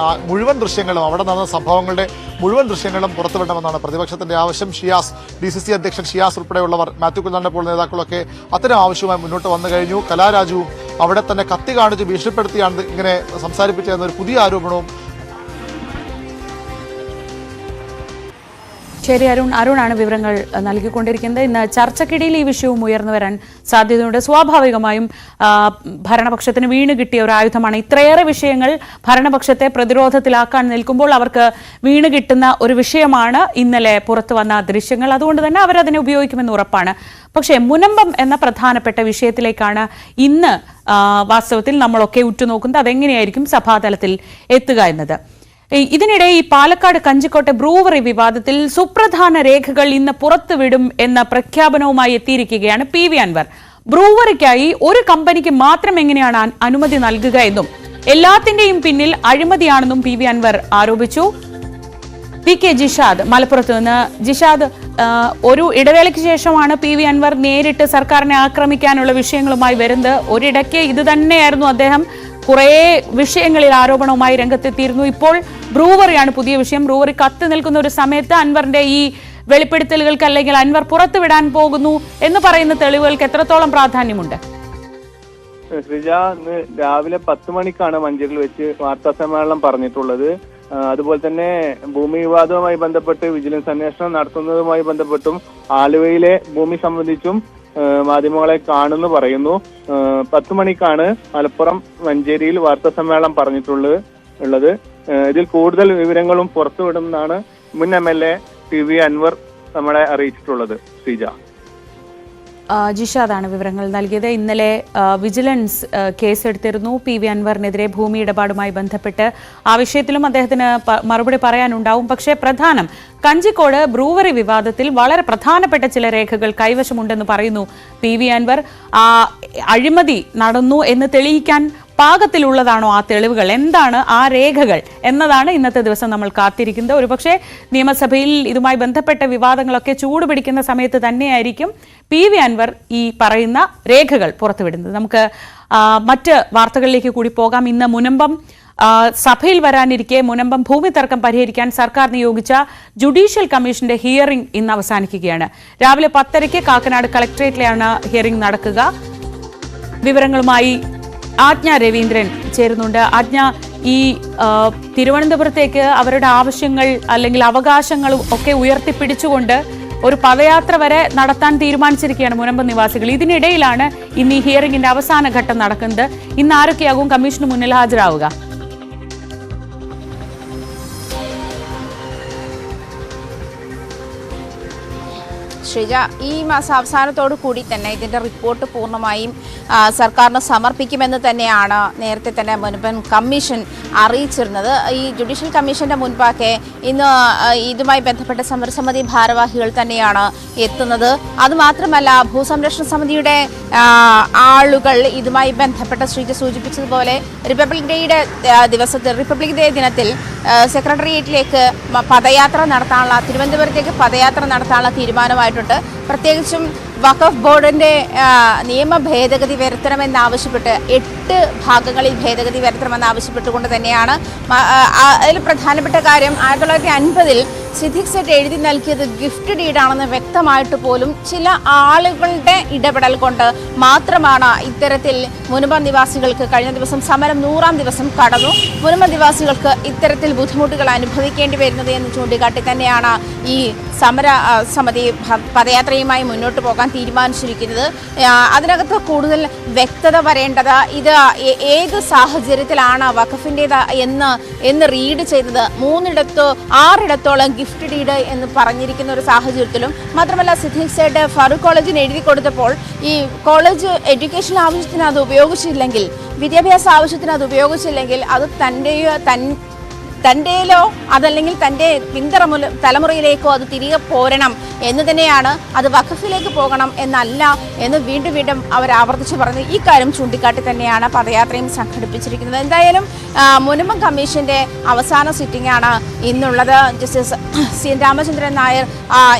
മുഴുവൻ ദൃശ്യങ്ങളും, അവിടെ നടന്ന സംഭവങ്ങളുടെ മുഴുവൻ ദൃശ്യങ്ങളും പുറത്തുവിടണമെന്നാണ് പ്രതിപക്ഷത്തിന്റെ ആവശ്യം. ഷിയാസ്, DCC അധ്യക്ഷൻ ഷിയാസ് ഉൾപ്പെടെയുള്ളവർ, മാത്യു കുഞ്ഞാലിനെ പോലുള്ള നേതാക്കളൊക്കെ അത്തരം ആവശ്യവുമായി മുന്നോട്ട് വന്നു കഴിഞ്ഞു. കലാരാജുവും അവിടെ തന്നെ കത്തി കാണിച്ച് ഭീഷണിപ്പെടുത്തിയാണ് ഇങ്ങനെ സംസാരിപ്പിച്ചതെന്നൊരു പുതിയ ആരോപണവും. ശരി, അരുണാണ് വിവരങ്ങൾ നൽകിക്കൊണ്ടിരിക്കുന്നത്. ഇന്ന് ചർച്ചയ്ക്കിടയിൽ ഈ വിഷയവും ഉയർന്നു വരാൻ സാധ്യതയുണ്ട്. സ്വാഭാവികമായും ഭരണപക്ഷത്തിന് വീണ് കിട്ടിയ ഒരു ആയുധമാണ്. ഇത്രയേറെ വിഷയങ്ങൾ ഭരണപക്ഷത്തെ പ്രതിരോധത്തിലാക്കാൻ നിൽക്കുമ്പോൾ അവർക്ക് വീണ് കിട്ടുന്ന ഒരു വിഷയമാണ് ഇന്നലെ പുറത്തു വന്ന ദൃശ്യങ്ങൾ. അതുകൊണ്ട് തന്നെ അവരതിനെ ഉപയോഗിക്കുമെന്ന് ഉറപ്പാണ്. പക്ഷേ മുനമ്പം എന്ന പ്രധാനപ്പെട്ട വിഷയത്തിലേക്കാണ് ഇന്ന് വാസ്തവത്തിൽ നമ്മളൊക്കെ ഉറ്റുനോക്കുന്നത്. അതെങ്ങനെയായിരിക്കും സഭാതലത്തിൽ എത്തുക എന്നത്. ഇതിനിടെ ഈ പാലക്കാട് കഞ്ചിക്കോട്ടെ ബ്രൂവറി വിവാദത്തിൽ സുപ്രധാന രേഖകൾ ഇന്ന് പുറത്തുവിടും എന്ന പ്രഖ്യാപനവുമായി എത്തിയിരിക്കുകയാണ് PV അൻവർ. ബ്രൂവറിക്കായി ഒരു കമ്പനിക്ക് മാത്രം എങ്ങനെയാണ് അനുമതി നൽകുക എന്നും എല്ലാത്തിന്റെയും പിന്നിൽ അഴിമതിയാണെന്നും PV അൻവർ ആരോപിച്ചു. PK ജിഷാദ് മലപ്പുറത്ത് നിന്ന്. ജിഷാദ്, ഒരു ഇടവേളയ്ക്ക് ശേഷമാണ് PV അൻവർ നേരിട്ട് സർക്കാരിനെ ആക്രമിക്കാനുള്ള വിഷയങ്ങളുമായി വരുന്നത്. ഒരിടയ്ക്ക് ഇത് തന്നെയായിരുന്നു അദ്ദേഹം കുറേ വിഷയങ്ങളിൽ ആരോപണവുമായി രംഗത്തെത്തിയിരുന്നു. ഇപ്പോൾ ബ്രൂവറിയാണ് പുതിയ വിഷയം. ബ്രൂവറി കത്ത് നിൽക്കുന്ന ഒരു സമയത്ത് അൻവറിന്റെ ഈ വെളിപ്പെടുത്തലുകൾക്ക്, അല്ലെങ്കിൽ അൻവർ പുറത്തുവിടാൻ പോകുന്നു എന്ന് പറയുന്ന തെളിവുകൾക്ക് എത്രത്തോളം പ്രാധാന്യമുണ്ട്? ശ്രീജ, ഇന്ന് രാവിലെ 10 മണിക്കാണ് മഞ്ചേരിയിൽ വെച്ച് വാർത്താ സമ്മേളനം പറഞ്ഞിട്ടുള്ളത്. അതുപോലെ തന്നെ ഭൂമി വിവാദവുമായി ബന്ധപ്പെട്ട് വിജിലൻസ് അന്വേഷണം നടത്തുന്നതുമായി ബന്ധപ്പെട്ടും ആലുവയിലെ ഭൂമി സംബന്ധിച്ചും മാധ്യമങ്ങളെ കാണുന്നു പറയുന്നു. 10 മണിക്കാണ് മലപ്പുറം മഞ്ചേരിയിൽ വാർത്താ സമ്മേളനം പറഞ്ഞിട്ടുള്ളത്. ഇതിൽ കൂടുതൽ വിവരങ്ങളും പുറത്തുവിടുമെന്നാണ് മുൻ MLA PV അൻവർ നമ്മളെ അറിയിച്ചിട്ടുള്ളത്. ശ്രീജ, ജിഷാദാണ് വിവരങ്ങൾ നൽകിയത്. ഇന്നലെ വിജിലൻസ് കേസെടുത്തിരുന്നു PV അൻവറിനെതിരെ ഭൂമി ഇടപാടുമായി ബന്ധപ്പെട്ട്. ആ വിഷയത്തിലും അദ്ദേഹത്തിന് മറുപടി പറയാനുണ്ടാവും. പക്ഷേ പ്രധാനം കഞ്ചിക്കോട് ബ്രൂവറി വിവാദത്തിൽ വളരെ പ്രധാനപ്പെട്ട ചില രേഖകൾ കൈവശമുണ്ടെന്ന് പറയുന്നു PV അൻവർ. അഴിമതി നടന്നു എന്ന് തെളിയിക്കാൻ പാകത്തിലുള്ളതാണോ ആ തെളിവുകൾ, എന്താണ് ആ രേഖകൾ എന്നതാണ് ഇന്നത്തെ ദിവസം നമ്മൾ കാത്തിരിക്കുന്നത്. ഒരുപക്ഷെ നിയമസഭയിൽ ഇതുമായി ബന്ധപ്പെട്ട വിവാദങ്ങളൊക്കെ ചൂടുപിടിക്കുന്ന സമയത്ത് തന്നെയായിരിക്കും PV അൻവർ ഈ പറയുന്ന രേഖകൾ പുറത്തുവിടുന്നത്. നമുക്ക് മറ്റ് വാർത്തകളിലേക്ക് കൂടി പോകാം. ഇന്ന് മുനമ്പം സഭയിൽ വരാനിരിക്കെ മുനമ്പം ഭൂമി തർക്കം പരിഹരിക്കാൻ സർക്കാർ നിയോഗിച്ച ജുഡീഷ്യൽ കമ്മീഷന്റെ ഹിയറിംഗ് ഇന്ന് അവസാനിക്കുകയാണ്. രാവിലെ 10:30 കാക്കനാട് കളക്ടറേറ്റിലാണ് ഹിയറിംഗ് നടക്കുക. വിവരങ്ങളുമായി ആജ്ഞ രവീന്ദ്രൻ ചേരുന്നുണ്ട്. ആജ്ഞ, ഈ തിരുവനന്തപുരത്തേക്ക് അവരുടെ ആവശ്യങ്ങൾ അല്ലെങ്കിൽ അവകാശങ്ങളും ഒക്കെ ഉയർത്തിപ്പിടിച്ചുകൊണ്ട് ഒരു പദയാത്ര വരെ നടത്താൻ തീരുമാനിച്ചിരിക്കുകയാണ് മുനമ്പം നിവാസികൾ. ഇതിനിടയിലാണ് ഇന്ന് ഈ ഹിയറിംഗിന്റെ അവസാന ഘട്ടം നടക്കുന്നത്. ഇന്ന് ആരൊക്കെയാകും കമ്മീഷന് മുന്നിൽ ഹാജരാവുക? ശ്രീജ, ഈ മാസം അവസാനത്തോടു കൂടി തന്നെ ഇതിൻ്റെ റിപ്പോർട്ട് പൂർണ്ണമായും സർക്കാരിന് സമർപ്പിക്കുമെന്ന് തന്നെയാണ് നേരത്തെ തന്നെ മുൻപൻ കമ്മീഷൻ അറിയിച്ചിരുന്നത്. ഈ ജുഡീഷ്യൽ കമ്മീഷന്റെ മുൻപാകെ ഇന്ന് ഇതുമായി ബന്ധപ്പെട്ട സമരസമിതി ഭാരവാഹികൾ തന്നെയാണ് എത്തുന്നത്. അതുമാത്രമല്ല, ഭൂസംരക്ഷണ സമിതിയുടെ ആളുകൾ ഇതുമായി ബന്ധപ്പെട്ട ശ്രീജ സൂചിപ്പിച്ചതുപോലെ റിപ്പബ്ലിക് ഡേ ദിനത്തിൽ സെക്രട്ടേറിയറ്റിലേക്ക് പദയാത്ര നടത്താനുള്ള, തിരുവനന്തപുരത്തേക്ക് പദയാത്ര നടത്താനുള്ള തീരുമാനമായിട്ടുണ്ട്. പ്രത്യേകിച്ചും വഖഫ് ബോർഡിന്റെ നിയമ ഭേദഗതി വരുത്തണമെന്നാവശ്യപ്പെട്ട് 8 ഭാഗങ്ങളിൽ ഭേദഗതി വരുത്തണമെന്നാവശ്യപ്പെട്ടുകൊണ്ട് തന്നെയാണ്. അതിൽ പ്രധാനപ്പെട്ട കാര്യം 1950 സിദ്ദിഖ് സേഠ് എഴുതി നൽകിയത് ഗിഫ്റ്റ് ഡീഡാണെന്ന് വ്യക്തമായിട്ട് പോലും ചില ആളുകളുടെ ഇടപെടൽ കൊണ്ട് മാത്രമാണ് ഇത്തരത്തിൽ മുനമ്പം നിവാസികൾക്ക് കഴിഞ്ഞ ദിവസം സമരം 100ാം ദിവസം കടന്നു. മുനമ്പം നിവാസികൾക്ക് ഇത്തരത്തിൽ ബുദ്ധിമുട്ടുകൾ അനുഭവിക്കേണ്ടി വരുന്നത് എന്ന് ചൂണ്ടിക്കാട്ടി തന്നെയാണ് ഈ സമരസമിതി പദയാത്രയുമായി മുന്നോട്ട് പോകാൻ തീരുമാനിച്ചിരിക്കുന്നത്. അതിനകത്ത് കൂടുതൽ വ്യക്തത വരേണ്ടത് ഇത് ഏത് സാഹചര്യത്തിലാണ് വഖഫിൻ്റേത് എന്ന് റീഡ് ചെയ്തത്. 6 ഗിഫ്റ്റ് ഡീഡ് എന്ന് പറഞ്ഞിരിക്കുന്ന ഒരു സാഹചര്യത്തിലും മാത്രമല്ല സിദ്ദിഖ് സേഠ് ഫറൂഖ് കോളേജിന് എഴുതി കൊടുത്തപ്പോൾ ഈ കോളേജ് എഡ്യൂക്കേഷൻ ആവശ്യത്തിന് അത് ഉപയോഗിച്ചില്ലെങ്കിൽ, വിദ്യാഭ്യാസ ആവശ്യത്തിന് അത് ഉപയോഗിച്ചില്ലെങ്കിൽ അത് തൻ്റെയിലോ അതല്ലെങ്കിൽ തൻ്റെ തലമുറയിലേക്കോ അത് തിരികെ പോരണം എന്ന് തന്നെയാണ്, അത് വഖഫിലേക്ക് പോകണം എന്നല്ല എന്ന് വീണ്ടും അവർ ആവർത്തിച്ച് പറഞ്ഞു. ഈ കാര്യം ചൂണ്ടിക്കാട്ടി തന്നെയാണ് പദയാത്രയും സംഘടിപ്പിച്ചിരിക്കുന്നത്. എന്തായാലും മുനമ്പം കമ്മീഷന്റെ അവസാന സിറ്റിംഗ് ആണ് ഇന്നുള്ളത്. ജസ്റ്റിസ് സി രാമചന്ദ്രൻ നായർ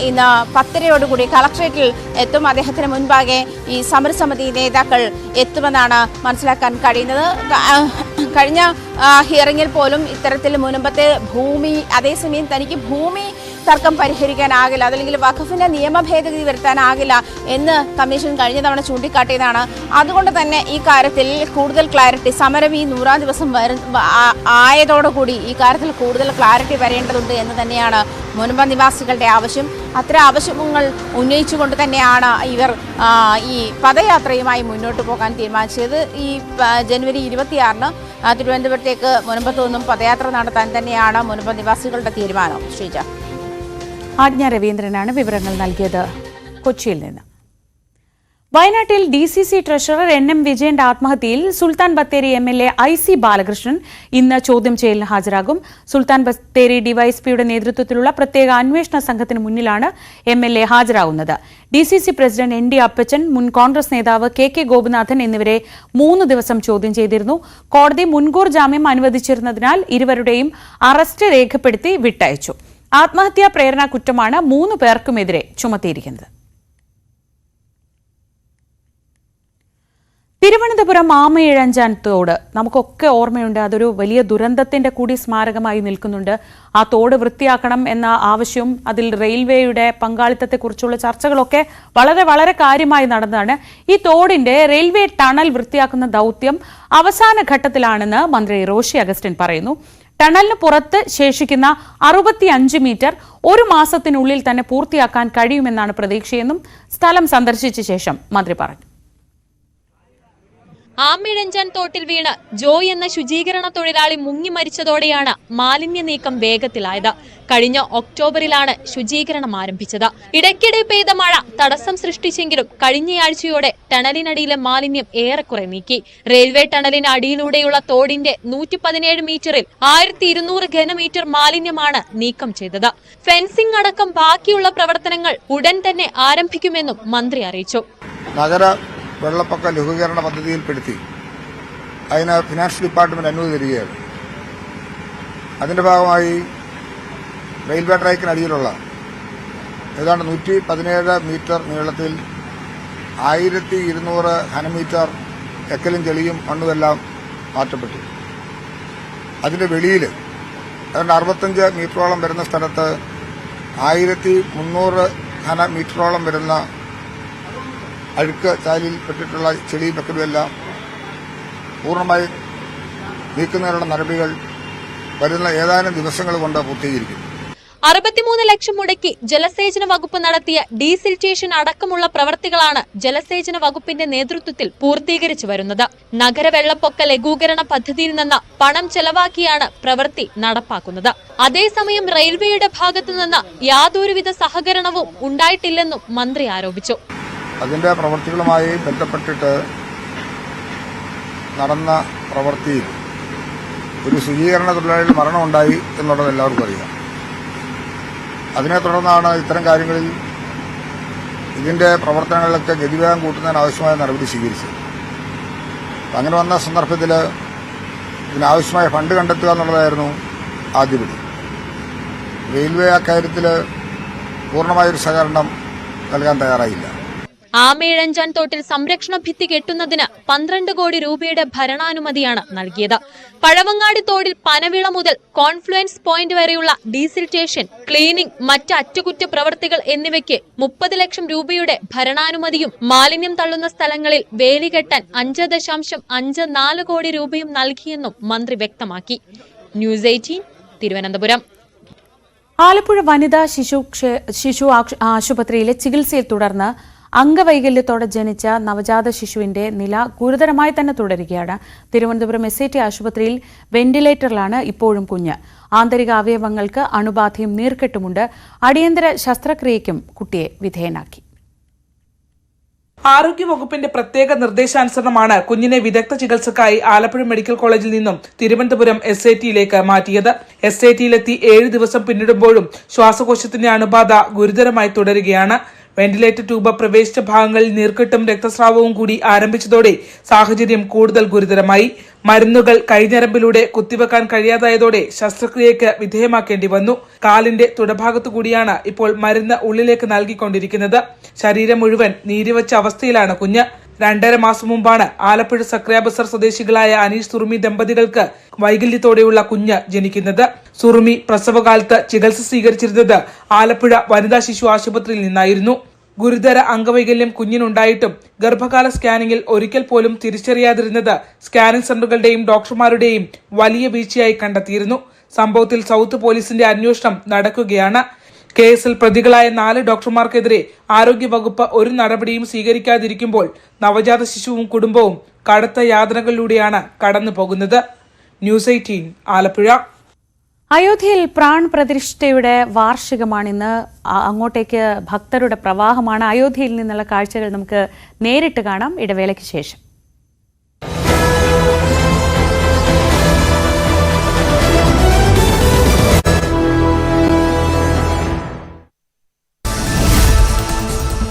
ഇന്ന് 10:30 കളക്ട്രേറ്റിൽ എത്തും. അദ്ദേഹത്തിന് മുൻപാകെ ഈ സമരസമിതി നേതാക്കൾ എത്തുമെന്നാണ് മനസ്സിലാക്കാൻ കഴിയുന്നത്. കഴിഞ്ഞ ഹിയറിംഗിൽ പോലും ഇത്തരത്തിൽ മുനമ്പത്തെ ഭൂമി, അതേസമയം തനിക്ക് ഭൂമി തർക്കം പരിഹരിക്കാനാകില്ല, അതല്ലെങ്കിൽ വഖഫിന്റെ നിയമ ഭേദഗതി വരുത്താനാകില്ല എന്ന് കമ്മീഷൻ കഴിഞ്ഞ തവണ ചൂണ്ടിക്കാട്ടിയതാണ്. അതുകൊണ്ട് തന്നെ ഈ കാര്യത്തിൽ കൂടുതൽ ക്ലാരിറ്റി, സമരം ഈ 100ാം ദിവസം ആയതോടുകൂടി ഈ കാര്യത്തിൽ കൂടുതൽ ക്ലാരിറ്റി വരേണ്ടതുണ്ട് എന്ന് തന്നെയാണ് മുനമ്പം നിവാസികളുടെ ആവശ്യം. അത്തരം ആവശ്യങ്ങൾ ഉന്നയിച്ചുകൊണ്ട് തന്നെയാണ് ഇവർ ഈ പദയാത്രയുമായി മുന്നോട്ട് പോകാൻ തീരുമാനിച്ചത്. ഈ ജനുവരി 26-ന് തിരുവനന്തപുരത്തേക്ക് മുനമ്പത്തു നിന്നും പദയാത്ര നടത്താൻ തന്നെയാണ് മുനമ്പം നിവാസികളുടെ തീരുമാനം. ശ്രീജ. ആജ്ഞ രവീന്ദ്രനാണ് വിവരങ്ങൾ നൽകിയത് കൊച്ചിയിൽ നിന്ന്. വയനാട്ടിൽ DCC ട്രഷറർ NM വിജയന്റെ ആത്മഹത്യയിൽ സുൽത്താൻ ബത്തേരി MLA IC ബാലകൃഷ്ണൻ ഇന്ന് ചോദ്യം ചെയ്യലിന് ഹാജരാകും. സുൽത്താൻ ബത്തേരി ഡിവൈഎസ്പിയുടെ നേതൃത്വത്തിലുള്ള പ്രത്യേക അന്വേഷണ സംഘത്തിന് മുന്നിലാണ് MLA ഹാജരാകുന്നത്. DCC പ്രസിഡന്റ് ND അപ്പച്ചൻ, മുൻ കോൺഗ്രസ് നേതാവ് KK ഗോപിനാഥൻ എന്നിവരെ 3 ദിവസം ചോദ്യം ചെയ്തിരുന്നു. കോടതി മുൻകൂർ ജാമ്യം അനുവദിച്ചിരുന്നതിനാൽ ഇരുവരുടെയും അറസ്റ്റ് രേഖപ്പെടുത്തി വിട്ടയച്ചു. ആത്മഹത്യാ പ്രേരണ കുറ്റമാണ് 3 പേർക്കുമെതിരെ ചുമത്തിയിരിക്കുന്നത്. തിരുവനന്തപുരം ആമയിഴഞ്ചാൻ തോട് നമുക്കൊക്കെ ഓർമ്മയുണ്ട്. അതൊരു വലിയ ദുരന്തത്തിന്റെ കൂടി സ്മാരകമായി നിൽക്കുന്നുണ്ട്. ആ തോട് വൃത്തിയാക്കണം എന്ന ആവശ്യവും അതിൽ റെയിൽവേയുടെ പങ്കാളിത്തത്തെക്കുറിച്ചുള്ള ചർച്ചകളൊക്കെ വളരെ കാര്യമായി നടന്നതാണ്. ഈ തോടിന്റെ റെയിൽവേ ടണൽ വൃത്തിയാക്കുന്ന ദൗത്യം അവസാന ഘട്ടത്തിലാണെന്ന് മന്ത്രി റോഷി അഗസ്റ്റിൻ പറയുന്നു. ടണലിന് പുറത്ത് ശേഷിക്കുന്ന 65 മീറ്റർ 1 മാസത്തിനുള്ളിൽ തന്നെ പൂർത്തിയാക്കാൻ കഴിയുമെന്നാണ് പ്രതീക്ഷയെന്നും സ്ഥലം സന്ദർശിച്ച ശേഷം മന്ത്രി പറഞ്ഞു. ആമിഴഞ്ചാൻ തോട്ടിൽ വീണ് ജോയ് എന്ന ശുചീകരണ തൊഴിലാളി മുങ്ങി മരിച്ചതോടെയാണ് മാലിന്യ നീക്കം വേഗത്തിലായത്. കഴിഞ്ഞ ഒക്ടോബറിലാണ് ശുചീകരണം ആരംഭിച്ചത്. ഇടയ്ക്കിടെ പെയ്ത മഴ തടസ്സം സൃഷ്ടിച്ചെങ്കിലും കഴിഞ്ഞയാഴ്ചയോടെ ടണലിനടിയിലെ മാലിന്യം ഏറെക്കുറെ നീക്കി. റെയിൽവേ ടണലിന് അടിയിലൂടെയുള്ള തോടിന്റെ 117 മീറ്ററിൽ 1200 ഘനമീറ്റർ മാലിന്യമാണ് നീക്കം ചെയ്തത്. ഫെൻസിംഗ് അടക്കം ബാക്കിയുള്ള പ്രവർത്തനങ്ങൾ ഉടൻ തന്നെ ആരംഭിക്കുമെന്നും മന്ത്രി അറിയിച്ചു. വെള്ളപ്പൊക്ക ലഘൂകരണ പദ്ധതിയിൽപ്പെടുത്തി അതിന് ഫിനാൻസ് ഡിപ്പാർട്ട്മെന്റ് അനുമതി തരികയാണ്. അതിന്റെ ഭാഗമായി റെയിൽവേ ട്രാക്കിനടിയിലുള്ള ഏതാണ്ട് 117 മീറ്റർ നീളത്തിൽ 1200 ഘനമീറ്റർ എക്കലും ചെളിയും മണ്ണുമെല്ലാം മാറ്റപ്പെട്ടു. അതിന്റെ വെളിയിൽ ഏതാണ്ട് 65 മീറ്ററോളം വരുന്ന സ്ഥലത്ത് 1300 ഘനമീറ്ററോളം വരുന്ന അഴുക്ക് ചാലിൽ പെട്ടിട്ടുള്ള ചെളിയും വെക്കലുമെല്ലാം പൂർണ്ണമായി നീക്കുന്നതിനുള്ള നടപടികൾ വരുന്ന ഏതാനും ദിവസങ്ങൾ കൊണ്ട് പൂർത്തീകരിക്കും. 63 ലക്ഷം മുടക്കി ജലസേചന വകുപ്പ് നടത്തിയ ഡീസിൽറ്റേഷൻ അടക്കമുള്ള പ്രവർത്തികളാണ് ജലസേചന വകുപ്പിന്റെ നേതൃത്വത്തിൽ പൂർത്തീകരിച്ചു വരുന്നത്. നഗര വെള്ളപ്പൊക്ക ലഘൂകരണ പദ്ധതിയിൽ നിന്ന് പണം ചെലവാക്കിയാണ് പ്രവൃത്തി നടപ്പാക്കുന്നത്. അതേസമയം റെയിൽവേയുടെ ഭാഗത്തുനിന്ന് യാതൊരുവിധ സഹകരണവും ഉണ്ടായിട്ടില്ലെന്നും മന്ത്രി ആരോപിച്ചു. അതിന്റെ പ്രവർത്തികളുമായി ബന്ധപ്പെട്ടിട്ട് നടന്ന പ്രവൃത്തിയിൽ ഒരു ശുചീകരണ തൊഴിലാളിയുടെ മരണമുണ്ടായി എന്നുള്ളത് എല്ലാവർക്കും അറിയാം. അതിനെ തുടർന്നാണ് ഇത്തരം കാര്യങ്ങളിൽ ഇതിന്റെ പ്രവർത്തനങ്ങളിലൊക്കെ ഗതിവേഗം കൂട്ടുന്നതിന് ആവശ്യമായ നടപടി സ്വീകരിച്ചത്. അങ്ങനെ വന്ന സന്ദർഭത്തിൽ ഇതിനാവശ്യമായ ഫണ്ട് കണ്ടെത്തുക എന്നുള്ളതായിരുന്നു ആദ്യപടി. റെയിൽവേ അക്കാര്യത്തിൽ പൂർണ്ണമായൊരു സഹകരണം നൽകാൻ തയ്യാറായില്ല. ആമയിഴഞ്ചാൻ തോട്ടിൽ സംരക്ഷണ ഭിത്തി കെട്ടുന്നതിന് 12 കോടി രൂപയുടെ ഭരണാനുമതിയാണ് നൽകിയത്. പഴവങ്ങാടി തോടിൽ പനവിള മുതൽ കോൺഫ്ലുവൻസ് പോയിന്റ് വരെയുള്ള ഡീസിൽറ്റേഷൻ, ക്ലീനിംഗ്, മറ്റ് അറ്റകുറ്റപ്രവൃത്തികൾ എന്നിവയ്ക്ക് 30 ലക്ഷം രൂപയുടെ ഭരണാനുമതിയും മാലിന്യം തള്ളുന്ന സ്ഥലങ്ങളിൽ വേലി കെട്ടാൻ 5.54 കോടി രൂപയും നൽകിയെന്നും മന്ത്രി വ്യക്തമാക്കി. ന്യൂസ് 18 തിരുവനന്തപുരം. ആലപ്പുഴ വനിതാ ശിശു ആശുപത്രിയിലെ ചികിത്സയിൽ തുടർന്ന് അംഗവൈകല്യത്തോടെ ജനിച്ച നവജാത ശിശുവിന്റെ നില ഗുരുതരമായി തന്നെ തുടരുകയാണ്. തിരുവനന്തപുരം SAT ആശുപത്രിയിൽ വെന്റിലേറ്ററിലാണ് ഇപ്പോഴും കുഞ്ഞ്. ആന്തരിക അവയവങ്ങൾക്ക് അണുബാധയും നീർക്കെട്ടുമുണ്ട്. അടിയന്തര ശസ്ത്രക്രിയയ്ക്കും കുട്ടിയെ വിധേയനാക്കി. ആരോഗ്യവകുപ്പിന്റെ പ്രത്യേക നിർദ്ദേശാനുസരണമാണ് കുഞ്ഞിനെ വിദഗ്ധ ചികിത്സക്കായി ആലപ്പുഴ മെഡിക്കൽ കോളേജിൽ നിന്നും തിരുവനന്തപുരം SATയിലേക്ക് മാറ്റിയത്. SATയിലെത്തി 7 ദിവസം പിന്നിടുമ്പോഴും ശ്വാസകോശത്തിന്റെ അണുബാധ ഗുരുതരമായി തുടരുകയാണ്. വെന്റിലേറ്റർ ട്യൂബ് പ്രവേശിച്ച ഭാഗങ്ങളിൽ നീർക്കെട്ടും രക്തസ്രാവവും കൂടി ആരംഭിച്ചതോടെ സാഹചര്യം കൂടുതൽ ഗുരുതരമായി. മരുന്നുകൾ കൈഞ്ഞരമ്പിലൂടെ കുത്തിവെക്കാൻ കഴിയാതായതോടെ ശസ്ത്രക്രിയയ്ക്ക് വിധേയമാക്കേണ്ടി വന്നു. കാലിന്റെ തുടഭാഗത്തു കൂടിയാണ് ഇപ്പോൾ മരുന്ന് ഉള്ളിലേക്ക് നൽകിക്കൊണ്ടിരിക്കുന്നത്. ശരീരം മുഴുവൻ നീരിവച്ച അവസ്ഥയിലാണ് കുഞ്ഞ്. 2.5 മാസം മുമ്പാണ് ആലപ്പുഴ സക്രിയാബസർ സ്വദേശികളായ അനീഷ് സുറുമി ദമ്പതികൾക്ക് വൈകല്യത്തോടെയുള്ള കുഞ്ഞ് ജനിക്കുന്നത്. സുറുമി പ്രസവകാലത്ത് ചികിത്സ സ്വീകരിച്ചിരുന്നത് ആലപ്പുഴ വനിതാ ശിശു ആശുപത്രിയിൽ നിന്നായിരുന്നു. ഗുരുതര അംഗവൈകല്യം കുഞ്ഞിനുണ്ടായിട്ടും ഗർഭകാല സ്കാനിംഗിൽ ഒരിക്കൽ പോലും തിരിച്ചറിയാതിരുന്നത് സ്കാനിംഗ് സെന്ററുകളുടെയും ഡോക്ടർമാരുടെയും വലിയ വീഴ്ചയായി കണ്ടെത്തിയിരുന്നു. സംഭവത്തിൽ സൗത്ത് പോലീസിന്റെ അന്വേഷണം നടക്കുകയാണ്. കേസിൽ പ്രതികളായ 4 ഡോക്ടർമാർക്കെതിരെ ആരോഗ്യവകുപ്പ് ഒരു നടപടിയും സ്വീകരിക്കാതിരിക്കുമ്പോൾ നവജാത ശിശുവും കുടുംബവും കടുത്ത യാതനകളിലൂടെയാണ് കടന്നു പോകുന്നത്. ന്യൂസ് 18 ആലപ്പുഴ. അയോധ്യയിൽ പ്രാൺ പ്രതിഷ്ഠയുടെ വാർഷികമാണിന്ന്. അങ്ങോട്ടേക്ക് ഭക്തരുടെ പ്രവാഹമാണ്. അയോധ്യയിൽ നിന്നുള്ള കാഴ്ചകൾ നമുക്ക് നേരിട്ട് കാണാം ഇടവേളയ്ക്ക് ശേഷം.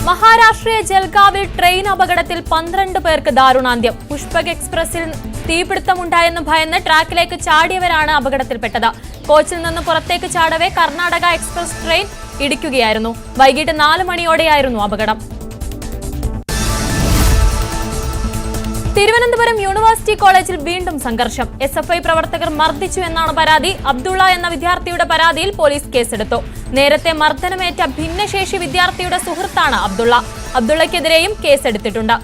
മഹാരാഷ്ട്രയിലെ ജൽഗാവിൽ ട്രെയിൻ അപകടത്തിൽ 12 പേർക്ക് ദാരുണാന്ത്യം. പുഷ്പക് എക്സ്പ്രസിൽ തീപിടുത്തമുണ്ടായെന്ന് ഭയന്ന് ട്രാക്കിലേക്ക് ചാടിയവരാണ് അപകടത്തിൽപ്പെട്ടത്. കോച്ചിൽ നിന്ന് പുറത്തേക്ക് ചാടവേ കർണാടക എക്സ്പ്രസ് ട്രെയിൻ ഇടിക്കുകയായിരുന്നു. വൈകിട്ട് 4 മണിയോടെയായിരുന്നു അപകടം. തിരുവനന്തപുരം യൂണിവേഴ്സിറ്റി കോളേജിൽ വീണ്ടും സംഘർഷം. SFI പ്രവർത്തകർ മർദ്ദിച്ചു എന്നാണ് പരാതി. അബ്ദുള്ള എന്ന വിദ്യാർത്ഥിയുടെ പരാതിയിൽ പോലീസ് കേസെടുത്തു. നേരത്തെ മർദ്ദനമേറ്റ ഭിന്നശേഷി വിദ്യാർത്ഥിയുടെ സുഹൃത്താണ് അബ്ദുള്ള. അബ്ദുള്ളയ്ക്കെതിരെയും കേസെടുത്തിട്ടുണ്ട്.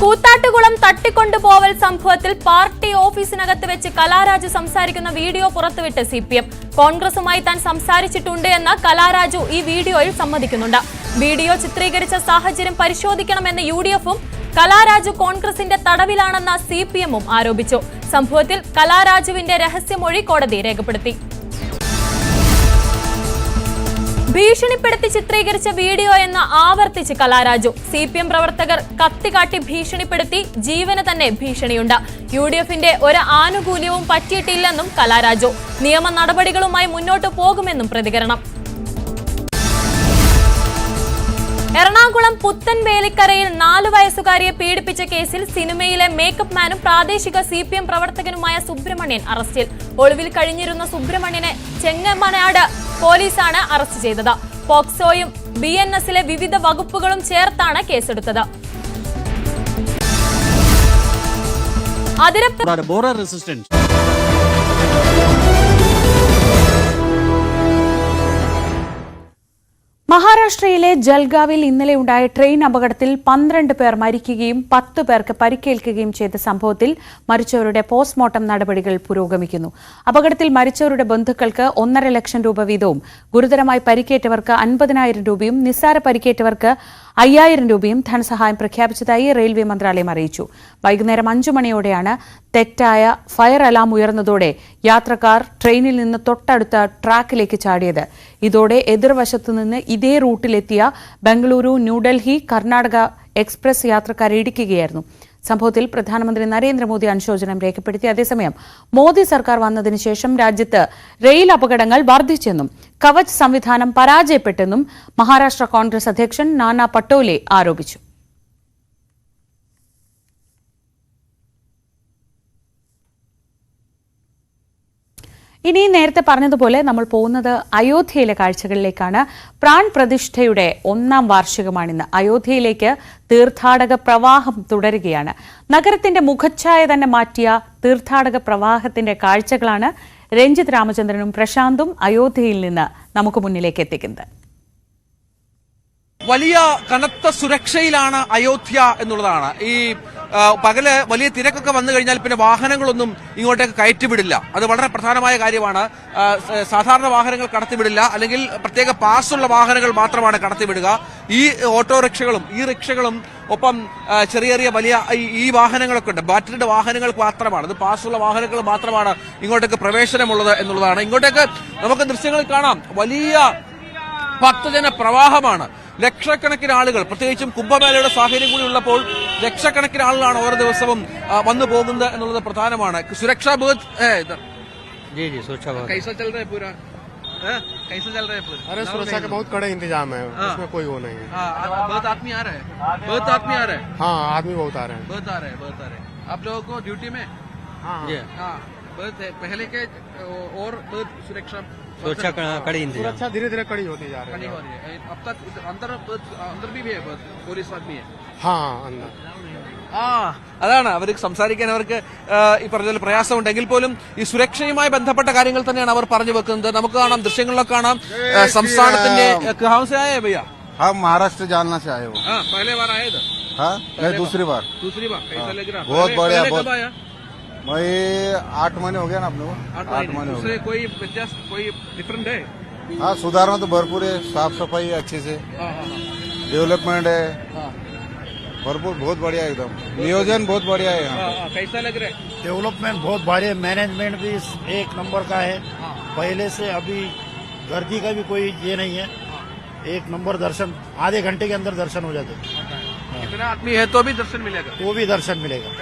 കൂത്താട്ടുകുളം തട്ടിക്കൊണ്ടുപോവൽ സംഭവത്തിൽ പാർട്ടി ഓഫീസിനകത്ത് വെച്ച് കലാരാജു സംസാരിക്കുന്ന വീഡിയോ പുറത്തുവിട്ട് CPM. കോൺഗ്രസുമായി താൻ സംസാരിച്ചിട്ടുണ്ട് എന്ന് കലാരാജു ഈ വീഡിയോയിൽ സമ്മതിക്കുന്നുണ്ട്. വീഡിയോ ചിത്രീകരിച്ച സാഹചര്യം പരിശോധിക്കണമെന്ന് UDFും കലാരാജു കോൺഗ്രസിന്റെ തടവിലാണെന്ന് CPMും ആരോപിച്ചു. സംഭവത്തിൽ കലാരാജുവിന്റെ രഹസ്യമൊഴി കോടതി രേഖപ്പെടുത്തി. ഭീഷണിപ്പെടുത്തി ചിത്രീകരിച്ച വീഡിയോ എന്ന് ആവർത്തിച്ച് കലാരാജു. CPM പ്രവർത്തകർ കത്തികാട്ടി ഭീഷണിപ്പെടുത്തി, ജീവന് തന്നെ ഭീഷണിയുണ്ട്. UDFന്റെ ഒരു ആനുകൂല്യവും പറ്റിയിട്ടില്ലെന്നും കലാരാജു. നിയമ നടപടികളുമായി മുന്നോട്ടു പോകുമെന്നും പ്രതികരണം. എറണാകുളം പുത്തൻവേലിക്കരയിൽ 4 വയസ്സുകാരിയെ പീഡിപ്പിച്ച കേസിൽ സിനിമയിലെ മേക്കപ്പ് മാനും പ്രാദേശിക CPM പ്രവർത്തകനുമായ സുബ്രഹ്മണ്യൻ അറസ്റ്റിൽ. ഒളിവിൽ കഴിഞ്ഞിരുന്ന സുബ്രഹ്മണ്യനെ ചെങ്ങമനാട് പോലീസാണ് അറസ്റ്റ് ചെയ്തത്. പോക്സോയും BNSലെ വിവിധ വകുപ്പുകളും ചേർത്താണ് കേസെടുത്തത്. മഹാരാഷ്ട്രയിലെ ജൽഗാവിൽ ഇന്നലെയുണ്ടായ ട്രെയിൻ അപകടത്തിൽ 12 പേർ മരിക്കുകയും 10 പേർക്ക് പരിക്കേൽക്കുകയും ചെയ്ത സംഭവത്തിൽ മരിച്ചവരുടെ പോസ്റ്റ്മോർട്ടം നടപടികൾ പുരോഗമിക്കുന്നു. അപകടത്തിൽ മരിച്ചവരുടെ ബന്ധുക്കൾക്ക് 1.5 ലക്ഷം രൂപ വീതവും ഗുരുതരമായി പരിക്കേറ്റവർക്ക് 50,000 രൂപയും നിസ്സാര പരിക്കേറ്റവർക്ക് 5,000 രൂപയും ധനസഹായം പ്രഖ്യാപിച്ചതായി റെയിൽവേ മന്ത്രാലയം അറിയിച്ചു. വൈകുന്നേരം 5 മണിയോടെയാണ് തെറ്റായ ഫയർ അലാം ഉയർന്നതോടെ യാത്രക്കാർ ട്രെയിനിൽ നിന്ന് തൊട്ടടുത്ത ട്രാക്കിലേക്ക് ചാടിയത്. ഇതോടെ എതിർവശത്തുനിന്ന് ഇതേ റൂട്ടിലെത്തിയ ബംഗളൂരു ന്യൂഡൽഹി കർണാടക എക്സ്പ്രസ് യാത്രക്കാരെ ഇടിക്കുകയായിരുന്നു. സംഭവത്തിൽ പ്രധാനമന്ത്രി നരേന്ദ്രമോദി അനുശോചനം രേഖപ്പെടുത്തി. അതേസമയം മോദി സർക്കാർ വന്നതിന് ശേഷം രാജ്യത്ത് റെയിൽ അപകടങ്ങൾ വർദ്ധിച്ചെന്നും കവച് സംവിധാനം പരാജയപ്പെട്ടെന്നും മഹാരാഷ്ട്ര കോൺഗ്രസ് അധ്യക്ഷൻ നാനാ പട്ടോലെ ആരോപിച്ചു. ഇനി നേരത്തെ പറഞ്ഞതുപോലെ നമ്മൾ പോകുന്നത് അയോധ്യയിലെ കാഴ്ചകളിലേക്കാണ്. പ്രാൺ പ്രതിഷ്ഠയുടെ 1-ാം വാർഷികമാണിന്ന്. അയോധ്യയിലേക്ക് തീർത്ഥാടക പ്രവാഹം തുടരുകയാണ്. നഗരത്തിന്റെ മുഖച്ഛായ തന്നെ മാറ്റിയ തീർത്ഥാടക പ്രവാഹത്തിന്റെ കാഴ്ചകളാണ് രഞ്ജിത്ത് രാമചന്ദ്രനും പ്രശാന്തും അയോധ്യയിൽ നിന്ന് നമുക്ക് മുന്നിലേക്ക് എത്തിക്കുന്നത്. വലിയ കനത്ത സുരക്ഷയിലാണ് അയോധ്യ എന്നുള്ളതാണ്. ഈ പകല് വലിയ തിരക്കൊക്കെ വന്നു കഴിഞ്ഞാൽ പിന്നെ വാഹനങ്ങളൊന്നും ഇങ്ങോട്ടേക്ക് കയറ്റിവിടില്ല. അത് വളരെ പ്രധാനമായ കാര്യമാണ്. സാധാരണ വാഹനങ്ങൾ കടത്തിവിടില്ല, അല്ലെങ്കിൽ പ്രത്യേക പാസുള്ള വാഹനങ്ങൾ മാത്രമാണ് കടത്തിവിടുക. ഈ ഓട്ടോറിക്ഷകളും ഈ റിക്ഷകളും ഒപ്പം ചെറിയ ചെറിയ വലിയ ഈ വാഹനങ്ങളൊക്കെ ഉണ്ട്. ബാറ്ററിയുടെ വാഹനങ്ങൾ മാത്രമാണ്, അത് പാസുള്ള വാഹനങ്ങൾ മാത്രമാണ് ഇങ്ങോട്ടേക്ക് പ്രവേശനമുള്ളത് എന്നുള്ളതാണ്. ഇങ്ങോട്ടേക്ക് നമുക്ക് ദൃശ്യങ്ങൾ കാണാം. വലിയ ഭക്തജന പ്രവാഹമാണ്. ലക്ഷക്കണക്കിന് ആളുകൾ, പ്രത്യേകിച്ചും കുംഭമേളയുടെ സാഹചര്യം കൂടി ഉള്ളപ്പോൾ ലക്ഷക്കണക്കിന് ആളുകളാണ് ഓരോ ദിവസവും വന്നു പോകുന്നത് എന്നുള്ളത് പ്രധാനമാണ്. സുരക്ഷാ ബൂത്ത് कैसा चल रहा है पूरा? कैसा चल रहा है पूरा? अरे सुरक्षा का बहुत कड़े इंतजाम है, उसमें कोई वो नहीं है. बहुत आदमी आ रहे हैं, बहुत आदमी आ रहे हैं. हाँ, आदमी बहुत आ रहे हैं, बहुत आ रहे हैं, बहुत आ रहे हैं. आप लोगों को ड्यूटी में बहुत पहले के और बहुत सुरक्षा कड़ी सुरक्षा धीरे धीरे कड़ी होती जा रही है. अब तक अंदर भी है പോലീസ് ആദ്മി है. हाँ, अंदर അതാണ് അവർക്ക് സംസാരിക്കാൻ അവർക്ക് ഈ പറഞ്ഞ പ്രയാസമുണ്ടെങ്കിൽ പോലും ഈ സുരക്ഷയുമായി ബന്ധപ്പെട്ട കാര്യങ്ങൾ തന്നെയാണ് അവർ പറഞ്ഞു വെക്കുന്നത്. നമുക്ക് കാണാം, ദൃശ്യങ്ങളിലൊക്കെ കാണാം. സംസ്ഥാനത്തിന്റെ कहाँ से आए भैया? हम महाराष्ट्र जालना से आए हो. पहले बार आए इधर? हाँ, नहीं, दूसरी बार. कैसा लग रहा? बहुत बढ़िया. कब आया? मैं 8 महीने हो गया ना अपने को. 8 महीने हो गए. कोई व्यत्यास, कोई डिफरेंट है? हाँ, सुधारना तो भरपूर है. साफ सफाई अच्छे से, डेवलपमेंट है भरपूर, बहुत बढ़िया एकदम. नियोजन बहुत बढ़िया है यहाँ. कैसा लग रहा है? डेवलपमेंट बहुत बढ़िया, मैनेजमेंट भी 1 नंबर का है. पहले से अभी गर्दी का भी कोई ये नहीं है. 1 नंबर दर्शन, आधे घंटे के अंदर दर्शन हो जाते. इतना आदमी है तो भी दर्शन मिलेगा? तो भी दर्शन मिलेगा.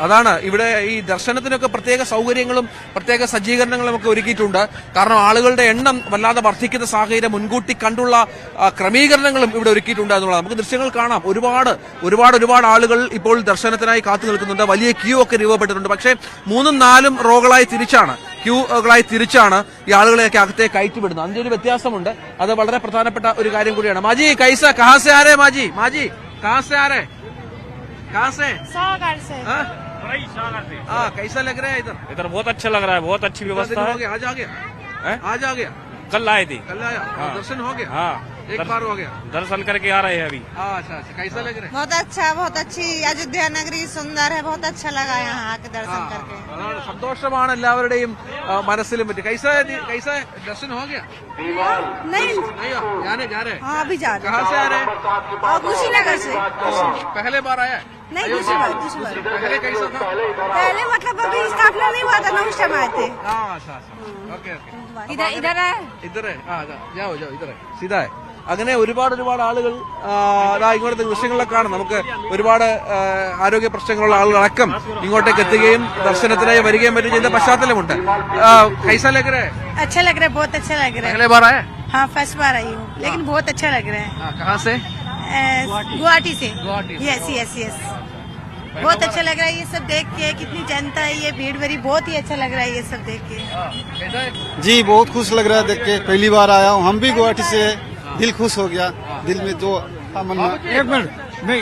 അതാണ് ഇവിടെ ഈ ദർശനത്തിനൊക്കെ പ്രത്യേക സൗകര്യങ്ങളും പ്രത്യേക സജ്ജീകരണങ്ങളും ഒക്കെ ഒരുക്കിയിട്ടുണ്ട്. കാരണം ആളുകളുടെ എണ്ണം വല്ലാതെ വർദ്ധിക്കുന്ന സാഹചര്യം മുൻകൂട്ടി കണ്ടുള്ള ക്രമീകരണങ്ങളും ഇവിടെ ഒരുക്കിയിട്ടുണ്ട് എന്നുള്ളത് നമുക്ക് ദൃശ്യങ്ങൾ കാണാം. ഒരുപാട് ആളുകൾ ഇപ്പോൾ ദർശനത്തിനായി കാത്തു നിൽക്കുന്നുണ്ട്. വലിയ ക്യൂ ഒക്കെ രൂപപ്പെട്ടിട്ടുണ്ട്. പക്ഷേ 3-4 റോകളായി തിരിച്ചാണ് ഈ ആളുകളെയൊക്കെ അകത്തേക്ക് കയറ്റിവിടുന്നത്. അതിന്റെ ഒരു വ്യത്യാസമുണ്ട്. അത് വളരെ പ്രധാനപ്പെട്ട ഒരു കാര്യം കൂടിയാണ്. മാജി കൈസ കഹാ സെ ആ രേ? മാജി കഹാ സെ ആ രേ? कहाँ से? सागर से. कैसा लग रहा है इधर? इधर बहुत अच्छा लग रहा है, बहुत अच्छी व्यवस्था है. आज आ गया कल आए थे. कल आया. दर्शन हो गया? हाँ, एक बार हो गया. दर्शन करके आ रहे हैं अभी. अच्छा, कैसा लग रहा है? बहुत अच्छा, बहुत अच्छी अयोध्या नगरी सुंदर है. बहुत अच्छा लगा यहाँ आके दर्शन करके. സന്തോഷമാണ് എല്ലാവരുടെയും മനസ്സിലും പറ്റി. कैसा दर्शन हो गया? नहीं, जाने हाँ अभी जा रहे. कहाँ से आ रहे हैं? कुशीनगर से. पहले बार आया? नहीं, दूसरी बार. पहले कैसा था? पहले मतलब अभी स्थापना नहीं हुआ था ना, उस टाइम आए थे. अच्छा, ओके. इधर है. इधर है. जाओ इधर है, सीधा है. അങ്ങനെ ഒരുപാട് ആളുകൾ ഇങ്ങോട്ടത്തെ ദൃശ്യങ്ങളിലൊക്കെ കാണും. നമുക്ക് ഒരുപാട് ആരോഗ്യ പ്രശ്നങ്ങളുള്ള ആളുകളടക്കം ഇങ്ങോട്ടേക്ക് എത്തുകയും ദർശനത്തിനായി വരികയും പറ്റും ചെയ്യുന്ന പശ്ചാത്തലമുണ്ട്. कैसा लग रहा है? अच्छा लग रहा है, बहुत अच्छा लग रहा है. पहले बार आया? हाँ, फर्स्ट बार आई हूँ, लेकिन बहुत अच्छा लग रहा है. कहाँ से? गुवाहाटी से. यस. बहुत अच्छा लग रहा है ये सब देख के. कितनी जनता है, ये भीड़ भरी, बहुत ही अच्छा लग रहा है ये सब देख के. जी, बहुत खुश लग रहा है देख के. पहली बार आया हूँ. हम भी गुवाहाटी से, दिल खुश हो गया. दिल में जो मन. 1 मिनट, मैं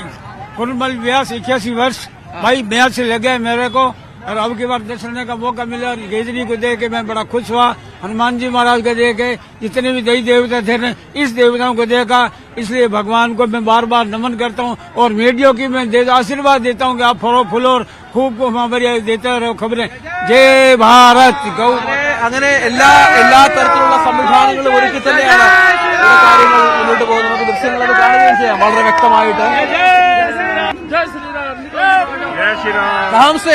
कुर्बल व्यास 81 वर्ष. भाई ब्याह से लगे मेरे को, और अब की बार दर्शन का मौका मिला. गेजरी को देख के मैं बड़ा खुश हुआ. हनुमान जी महाराज को देख के, जितने भी देवी देवता थे इस देवताओं को देखा. इसलिए भगवान को मैं बार नमन करता हूँ. और मीडिया की मैं आशीर्वाद देता हूँ कि आप फलो और खूब हमारे देते रहो खबरें. जय भारत गौ. അങ്ങനെ എല്ലാ തരത്തിലുള്ള സംവിധാനങ്ങളും ഒരുക്കി തന്നെയാണ് കാര്യങ്ങൾ മുന്നോട്ട് പോകുന്നത്. നമുക്ക് ദൃശ്യങ്ങളത് കാണുകയും ചെയ്യാം വളരെ വ്യക്തമായിട്ട്.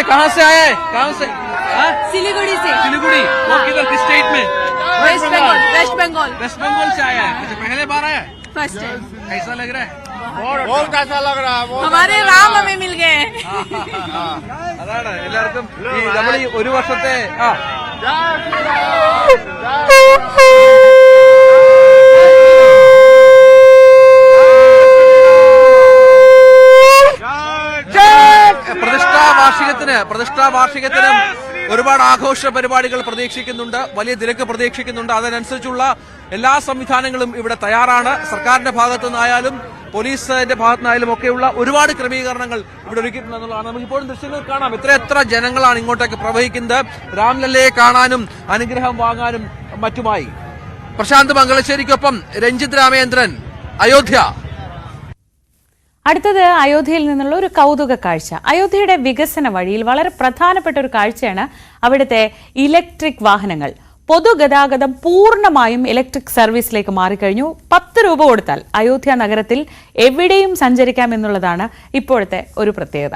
कहाँ से आया है? कहाँ से? सिलीगुड़ी से. सिलीगुड़ी. वो किधर, किस स्टेट में? वेस्ट बंगाल. वेस्ट बंगाल से आया है. अच्छा, पहले बार आया? First time. कैसा लग रहा है? बहुत अच्छा लग रहा है. हमारे राम हमें मिल गए. അതാണ് എല്ലാവർക്കും നമ്മൾ ഈ ഒരു വർഷത്തെ പ്രതിഷ്ഠാ വാർഷികത്തിനും ഒരുപാട് ആഘോഷ പരിപാടികൾ പ്രതീക്ഷിക്കുന്നുണ്ട്, വലിയ തിരക്ക് പ്രതീക്ഷിക്കുന്നുണ്ട്. അതിനനുസരിച്ചുള്ള എല്ലാ സംവിധാനങ്ങളും ഇവിടെ തയ്യാറാണ്. സർക്കാരിന്റെ ഭാഗത്തു നിന്നായാലും പോലീസിന്റെ ഭാഗത്തു നിന്നായാലും ഒക്കെയുള്ള ഒരുപാട് ക്രമീകരണങ്ങൾ ഇവിടെ ഒരുക്കിയിട്ടുണ്ടെന്നുള്ളതാണ്. നമുക്കിപ്പോഴും ദൃശ്യങ്ങൾ കാണാം. എത്ര ജനങ്ങളാണ് ഇങ്ങോട്ടേക്ക് പ്രവഹിക്കുന്നത്, രാംലല്ലയെ കാണാനും അനുഗ്രഹം വാങ്ങാനും മറ്റുമായി. പ്രശാന്ത് മംഗലശ്ശേരിക്കൊപ്പം രഞ്ജിത് രാമേന്ദ്രൻ, അയോധ്യ. അടുത്തത് അയോധ്യയിൽ നിന്നുള്ള ഒരു കൗതുക കാഴ്ച. അയോധ്യയുടെ വികസന വഴിയിൽ വളരെ പ്രധാനപ്പെട്ട ഒരു കാഴ്ചയാണ് അവിടുത്തെ ഇലക്ട്രിക് വാഹനങ്ങൾ. പൊതുഗതാഗതം പൂർണ്ണമായും ഇലക്ട്രിക് സർവീസിലേക്ക് മാറിക്കഴിഞ്ഞു. 10 രൂപ കൊടുത്താൽ അയോധ്യ നഗരത്തിൽ എവിടെയും സഞ്ചരിക്കാം എന്നുള്ളതാണ് ഇപ്പോഴത്തെ ഒരു പ്രത്യേകത.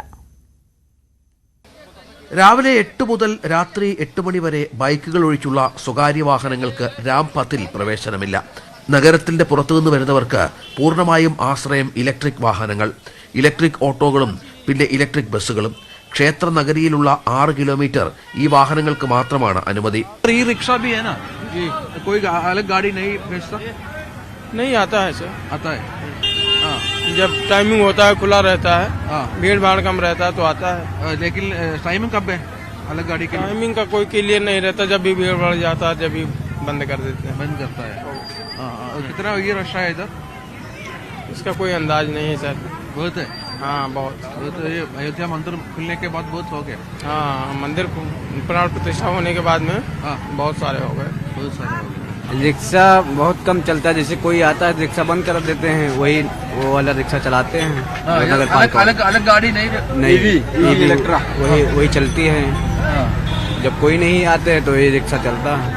രാവിലെ 8 മുതൽ രാത്രി 8 മണി വരെ ബൈക്കുകൾ ഒഴിച്ചുള്ള സ്വകാര്യ വാഹനങ്ങൾക്ക് രാംപത്തിൽ പ്രവേശനമില്ല. നഗരത്തിന്റെ പുറത്തുനിന്ന് വരുന്നവർക്ക് പൂർണ്ണമായും ആശ്രയം ഇലക്ട്രിക് വാഹനങ്ങൾ, ഇലക്ട്രിക് ഓട്ടോകളും പിന്നെ ഇലക്ട്രിക് ബസ്സുകളും. ക്ഷേത്ര നഗരിയിലുള്ള 6 കിലോമീറ്റർ ഈ വാഹനങ്ങൾക്ക് മാത്രമാണ് അനുമതി. ഈ റിക്ഷ भी है ना, कोई अलग गाड़ी नहीं आता है सर, आता है जब टाइमिंग होता है खुला रहता है, भीड़ भाड़ कम रहता है तो आता है. लेकिन टाइमिंग कब है अलग गाड़ी के? टाइमिंग का कोई क्लियर नहीं रहता, जब भी भीड़ बढ़ जाता है जब भी बंद कर देते हैं. बंद करता है. कितना ये रश है इधर? इसका कोई अंदाज नहीं है सर. बहुत है. हाँ बहुत. तो ये अयोध्या मंदिर खुलने के बाद बहुत हो गए. हाँ मंदिर प्राण प्रतिष्ठा होने के बाद में बहुत सारे हो गए. बहुत सारे हो गए. रिक्शा बहुत कम चलता है, जैसे कोई आता है रिक्शा बंद कर देते हैं, वही वो वाला रिक्शा चलाते हैं. अलग गाड़ी नहीं इलेक्ट्रा वही चलती है. जब कोई नहीं आते तो ये रिक्शा चलता है.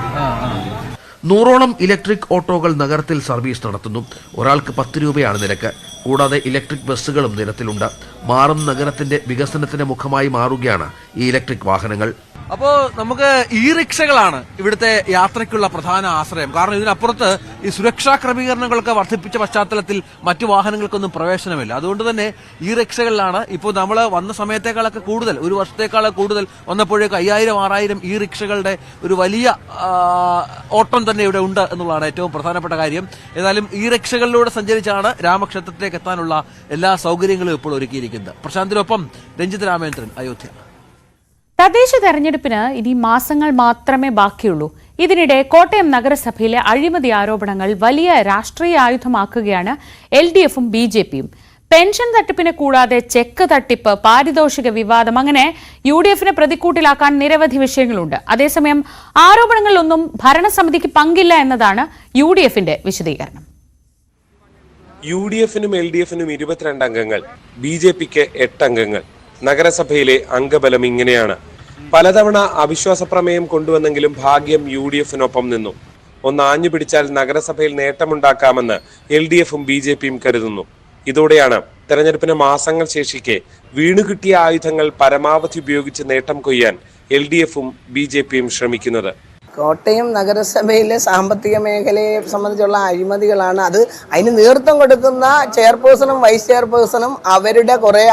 100ഓളം ഇലക്ട്രിക് ഓട്ടോകൾ നഗരത്തിൽ സർവീസ് നടത്തുന്നു. ഒരാൾക്ക് 10 രൂപയാണ് നിരക്ക്. കൂടാതെ ഇലക്ട്രിക് ബസ്സുകളും നിരത്തിലുണ്ട്. മാറും നഗരത്തിന്റെ വികസനത്തിന്റെ മുഖമായി മാറുകയാണ് ഈ ഇലക്ട്രിക് വാഹനങ്ങൾ. അപ്പോൾ നമുക്ക് ഈ റിക്ഷകളാണ് ഇവിടുത്തെ യാത്രയ്ക്കുള്ള പ്രധാന ആശ്രയം. കാരണം ഇതിനപ്പുറത്ത് ഈ സുരക്ഷാ ക്രമീകരണങ്ങളൊക്കെ വർദ്ധിപ്പിച്ച പശ്ചാത്തലത്തിൽ മറ്റു വാഹനങ്ങൾക്കൊന്നും പ്രവേശനമില്ല. അതുകൊണ്ട് തന്നെ ഈ റിക്ഷകളിലാണ് ഇപ്പോൾ നമ്മൾ വന്ന സമയത്തേക്കാളൊക്കെ കൂടുതൽ, ഒരു വർഷത്തേക്കാൾ കൂടുതൽ വന്നപ്പോഴേക്ക് 5000-6000 ഈ റിക്ഷകളുടെ ഒരു വലിയ ഓട്ടം തന്നെ ഇവിടെ ഉണ്ട് എന്നുള്ളതാണ് ഏറ്റവും പ്രധാനപ്പെട്ട കാര്യം. ഏതായാലും ഈ റിക്ഷകളിലൂടെ സഞ്ചരിച്ചാണ് രാമക്ഷേത്രത്തിലേക്ക് എത്താനുള്ള എല്ലാ സൗകര്യങ്ങളും ഇപ്പോൾ ഒരുക്കിയിരിക്കുന്നത്. പ്രശാന്തിനൊപ്പം രഞ്ജിത് രാമേന്ദ്രൻ, അയോധ്യ. തദ്ദേശ തെരഞ്ഞെടുപ്പിന് ഇനി മാസങ്ങൾ മാത്രമേ ബാക്കിയുള്ളൂ. ഇതിനിടെ കോട്ടയം നഗരസഭയിലെ അഴിമതി ആരോപണങ്ങൾ വലിയ രാഷ്ട്രീയ ആയുധമാക്കുകയാണ് LDFും BJPയും. പെൻഷൻ തട്ടിപ്പിനെ കൂടാതെ ചെക്ക് തട്ടിപ്പ്, പാരിതോഷിക വിവാദം, അങ്ങനെ UDFനെ പ്രതിക്കൂട്ടിലാക്കാൻ നിരവധി വിഷയങ്ങളുണ്ട്. അതേസമയം ആരോപണങ്ങളിലൊന്നും ഭരണസമിതിക്ക് പങ്കില്ല എന്നതാണ് UDFന്റെ വിശദീകരണം. UDFനും LDFനും 22 അംഗങ്ങൾ, BJPക്ക് 8 അംഗങ്ങൾ. നഗരസഭയിലെ അംഗബലം ഇങ്ങനെയാണ്. പലതവണ അവിശ്വാസ പ്രമേയം കൊണ്ടുവന്നെങ്കിലും ഭാഗ്യം UDFനൊപ്പം നിന്നു. ഒന്ന് ആഞ്ഞു പിടിച്ചാൽ നഗരസഭയിൽ നേട്ടമുണ്ടാക്കാമെന്ന് LDFും BJPയും കരുതുന്നു. ഇതോടെയാണ് തെരഞ്ഞെടുപ്പിന് മാസങ്ങൾ ശേഷിക്കെ വീണുകിട്ടിയ ആയുധങ്ങൾ പരമാവധി ഉപയോഗിച്ച് നേട്ടം കൊയ്യാൻ LDFും BJPയും ശ്രമിക്കുന്നത്. കോട്ടയം നഗരസഭയിലെ സാമ്പത്തിക മേഖലയെ സംബന്ധിച്ചുള്ള അഴിമതികളാണ്. അതിന് നേതൃത്വം കൊടുക്കുന്ന ചെയർപേഴ്സണും വൈസ് ചെയർപേഴ്സണും അവരുടെ കുറേ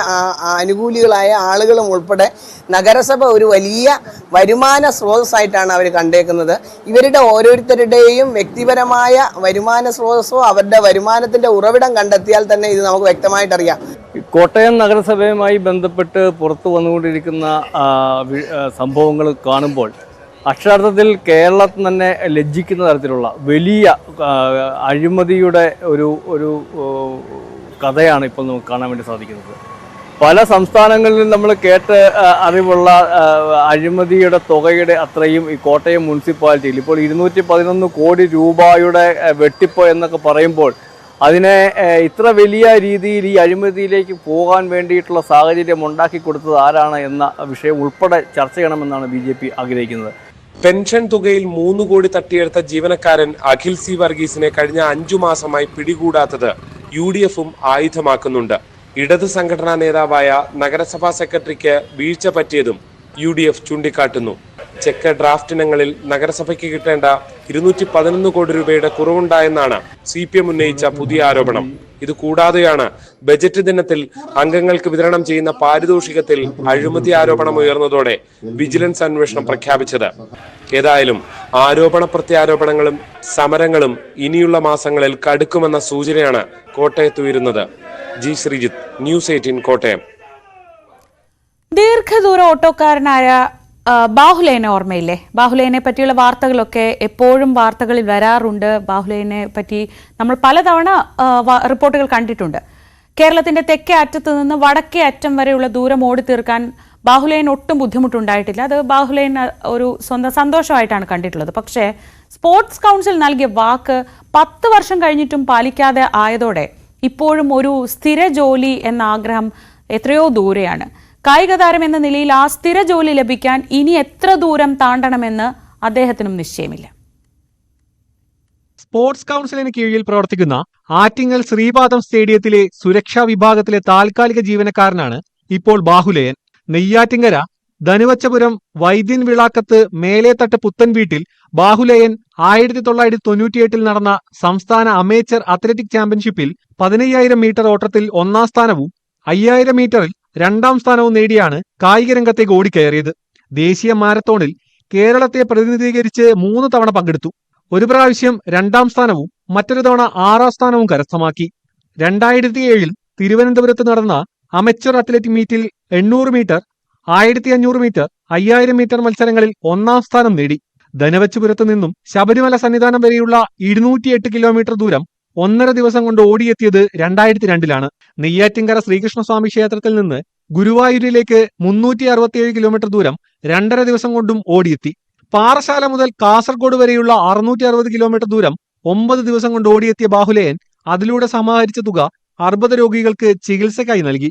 അനുകൂലികളായ ആളുകളും ഉൾപ്പെടെ നഗരസഭ ഒരു വലിയ വരുമാന സ്രോതസ്സായിട്ടാണ് അവർ കണ്ടേക്കുന്നത്. ഇവരുടെ ഓരോരുത്തരുടെയും വ്യക്തിപരമായ വരുമാന സ്രോതസ്സോ അവരുടെ വരുമാനത്തിൻ്റെ ഉറവിടം കണ്ടെത്തിയാൽ തന്നെ ഇത് നമുക്ക് വ്യക്തമായിട്ടറിയാം. കോട്ടയം നഗരസഭയുമായി ബന്ധപ്പെട്ട് പുറത്തു വന്നുകൊണ്ടിരിക്കുന്ന സംഭവങ്ങൾ കാണുമ്പോൾ അക്ഷരാർത്ഥത്തിൽ കേരളത്തിൽ തന്നെ ലജ്ജിക്കുന്ന തരത്തിലുള്ള വലിയ അഴിമതിയുടെ ഒരു കഥയാണ് ഇപ്പോൾ നമുക്ക് കാണാൻ വേണ്ടി സാധിക്കുന്നത്. പല സംസ്ഥാനങ്ങളിലും നമ്മൾ കേട്ട് അറിവുള്ള അഴിമതിയുടെ തുകയുടെ അത്രയും ഈ കോട്ടയം മുനിസിപ്പാലിറ്റിയിൽ ഇപ്പോൾ 211 കോടി രൂപയുടെ വെട്ടിപ്പ് എന്നൊക്കെ പറയുമ്പോൾ അതിനെ ഇത്ര വലിയ രീതിയിൽ ഈ അഴിമതിയിലേക്ക് പോകാൻ വേണ്ടിയിട്ടുള്ള സാഹചര്യം ഉണ്ടാക്കി കൊടുത്തത് ആരാണ് എന്ന വിഷയം ഉൾപ്പെടെ ചർച്ച ചെയ്യണമെന്നാണ് BJP ആഗ്രഹിക്കുന്നത്. പെൻഷൻ തുകയിൽ 3 കോടി തട്ടിയെടുത്ത ജീവനക്കാരൻ അഖിൽ C വർഗീസിനെ കഴിഞ്ഞ 5 മാസമായി പിടികൂടാത്തത് UDFും ആയുധമാക്കുന്നുണ്ട്. ഇടതു സംഘടനാ നേതാവായ നഗരസഭാ സെക്രട്ടറിക്ക് വീഴ്ച പറ്റിയതും UDF ചൂണ്ടിക്കാട്ടുന്നു. ചെക്ക് ഡ്രാഫ്റ്റ് ഇനങ്ങളിൽ നഗരസഭയ്ക്ക് കിട്ടേണ്ട 211 കോടി രൂപയുടെ കുറവുണ്ടായെന്നാണ് CPM ഉന്നയിച്ച പുതിയ ആരോപണം. ഇത് കൂടാതെയാണ് ബജറ്റ് ദിനത്തിൽ അംഗങ്ങൾക്ക് വിതരണം ചെയ്യുന്ന പാരിതോഷികത്തിൽ അഴിമതി ആരോപണം ഉയർന്നതോടെ വിജിലൻസ് അന്വേഷണം പ്രഖ്യാപിച്ചത്. ഏതായാലും ആരോപണ പ്രത്യാരോപണങ്ങളും സമരങ്ങളും ഇനിയുള്ള മാസങ്ങളിൽ കടുക്കുമെന്ന സൂചനയാണ് കോട്ടയത്ത് ഉയരുന്നത്. G. ശ്രീജിത്ത്, News 18 കോട്ടയം. ദീർഘദൂര ഓട്ടോക്കാരനായ ബാഹുലേനെ ഓർമ്മയില്ലേ? ബാഹുലേനെ പറ്റിയുള്ള വാർത്തകളൊക്കെ എപ്പോഴും വാർത്തകളിൽ വരാറുണ്ട്. ബാഹുലേനെ പറ്റി നമ്മൾ പലതവണ റിപ്പോർട്ടുകൾ കണ്ടിട്ടുണ്ട്. കേരളത്തിന്റെ തെക്കേ അറ്റത്ത് നിന്ന് വടക്കേ അറ്റം വരെയുള്ള ദൂരം ഓടി തീർക്കാൻ ബാഹുലേന് ഒട്ടും ബുദ്ധിമുട്ടുണ്ടായിട്ടില്ല. അത് ബാഹുലേൻ ഒരു സ്വന്തം സന്തോഷമായിട്ടാണ് കണ്ടിട്ടുള്ളത്. പക്ഷേ സ്പോർട്സ് കൗൺസിൽ നൽകിയ വാക്ക് 10 വർഷം കഴിഞ്ഞിട്ടും പാലിക്കാതെ ആയതോടെ ഇപ്പോഴും ഒരു സ്ഥിര ജോലി എന്ന ആഗ്രഹം എത്രയോ ദൂരെയാണ്. കായിക താരം എന്ന നിലയിൽ ആ സ്ഥിര ജോലി ലഭിക്കാൻ ഇനി എത്ര ദൂരം താണ്ടണമെന്ന് അദ്ദേഹത്തിനും നിശ്ചയമില്ല. സ്പോർട്സ് കൗൺസിലിന് കീഴിൽ പ്രവർത്തിക്കുന്ന ആറ്റിങ്ങൽ ശ്രീപാദം സ്റ്റേഡിയത്തിലെ സുരക്ഷാ വിഭാഗത്തിലെ താൽക്കാലിക ജീവനക്കാരനാണ് ഇപ്പോൾ ബാഹുലേയൻ. നെയ്യാറ്റിങ്കര ധനുവച്ചപുരം വൈദ്യൻ വിളാക്കത്ത് മേലേത്തട്ട് പുത്തൻ വീട്ടിൽ ബാഹുലേയൻ 1998 നടന്ന സംസ്ഥാന അമേച്ചർ അത്ലറ്റിക് ചാമ്പ്യൻഷിപ്പിൽ 15,000 മീറ്റർ ഓട്ടത്തിൽ 1ാം സ്ഥാനവും 5,000 മീറ്ററിൽ 2ാം സ്ഥാനവും നേടിയാണ് കായിക രംഗത്തേക്ക് ഓടിക്കയറിയത്. ദേശീയ മാരത്തോണിൽ കേരളത്തെ പ്രതിനിധീകരിച്ച് 3 തവണ പങ്കെടുത്തു. ഒരു പ്രാവശ്യം 2ാം സ്ഥാനവും മറ്റൊരു തവണ 6ാം സ്ഥാനവും കരസ്ഥമാക്കി. 2007 തിരുവനന്തപുരത്ത് നടന്ന അമേച്ചർ അത്ലറ്റിക് മീറ്റിൽ 800 മീറ്റർ, 1500 മീറ്റർ, 5000 മീറ്റർ മത്സരങ്ങളിൽ 1ാം സ്ഥാനം നേടി. ധനവച്ചുപുരത്ത് നിന്നും ശബരിമല സന്നിധാനം വരെയുള്ള 208 കിലോമീറ്റർ ദൂരം 1.5 ദിവസം കൊണ്ട് ഓടിയെത്തിയത് 2002 നെയ്യാറ്റിങ്കര ശ്രീകൃഷ്ണസ്വാമി ക്ഷേത്രത്തിൽ നിന്ന് ഗുരുവായൂരിലേക്ക് 367 കിലോമീറ്റർ ദൂരം 2.5 ദിവസം കൊണ്ടും ഓടിയെത്തി. പാറശാല മുതൽ കാസർഗോഡ് വരെയുള്ള 660 കിലോമീറ്റർ ദൂരം 9 ദിവസം കൊണ്ട് ഓടിയെത്തിയ ബാഹുലേയൻ അതിലൂടെ സമാഹരിച്ച തുക 60 രോഗികൾക്ക് ചികിത്സയ്ക്കായി നൽകി.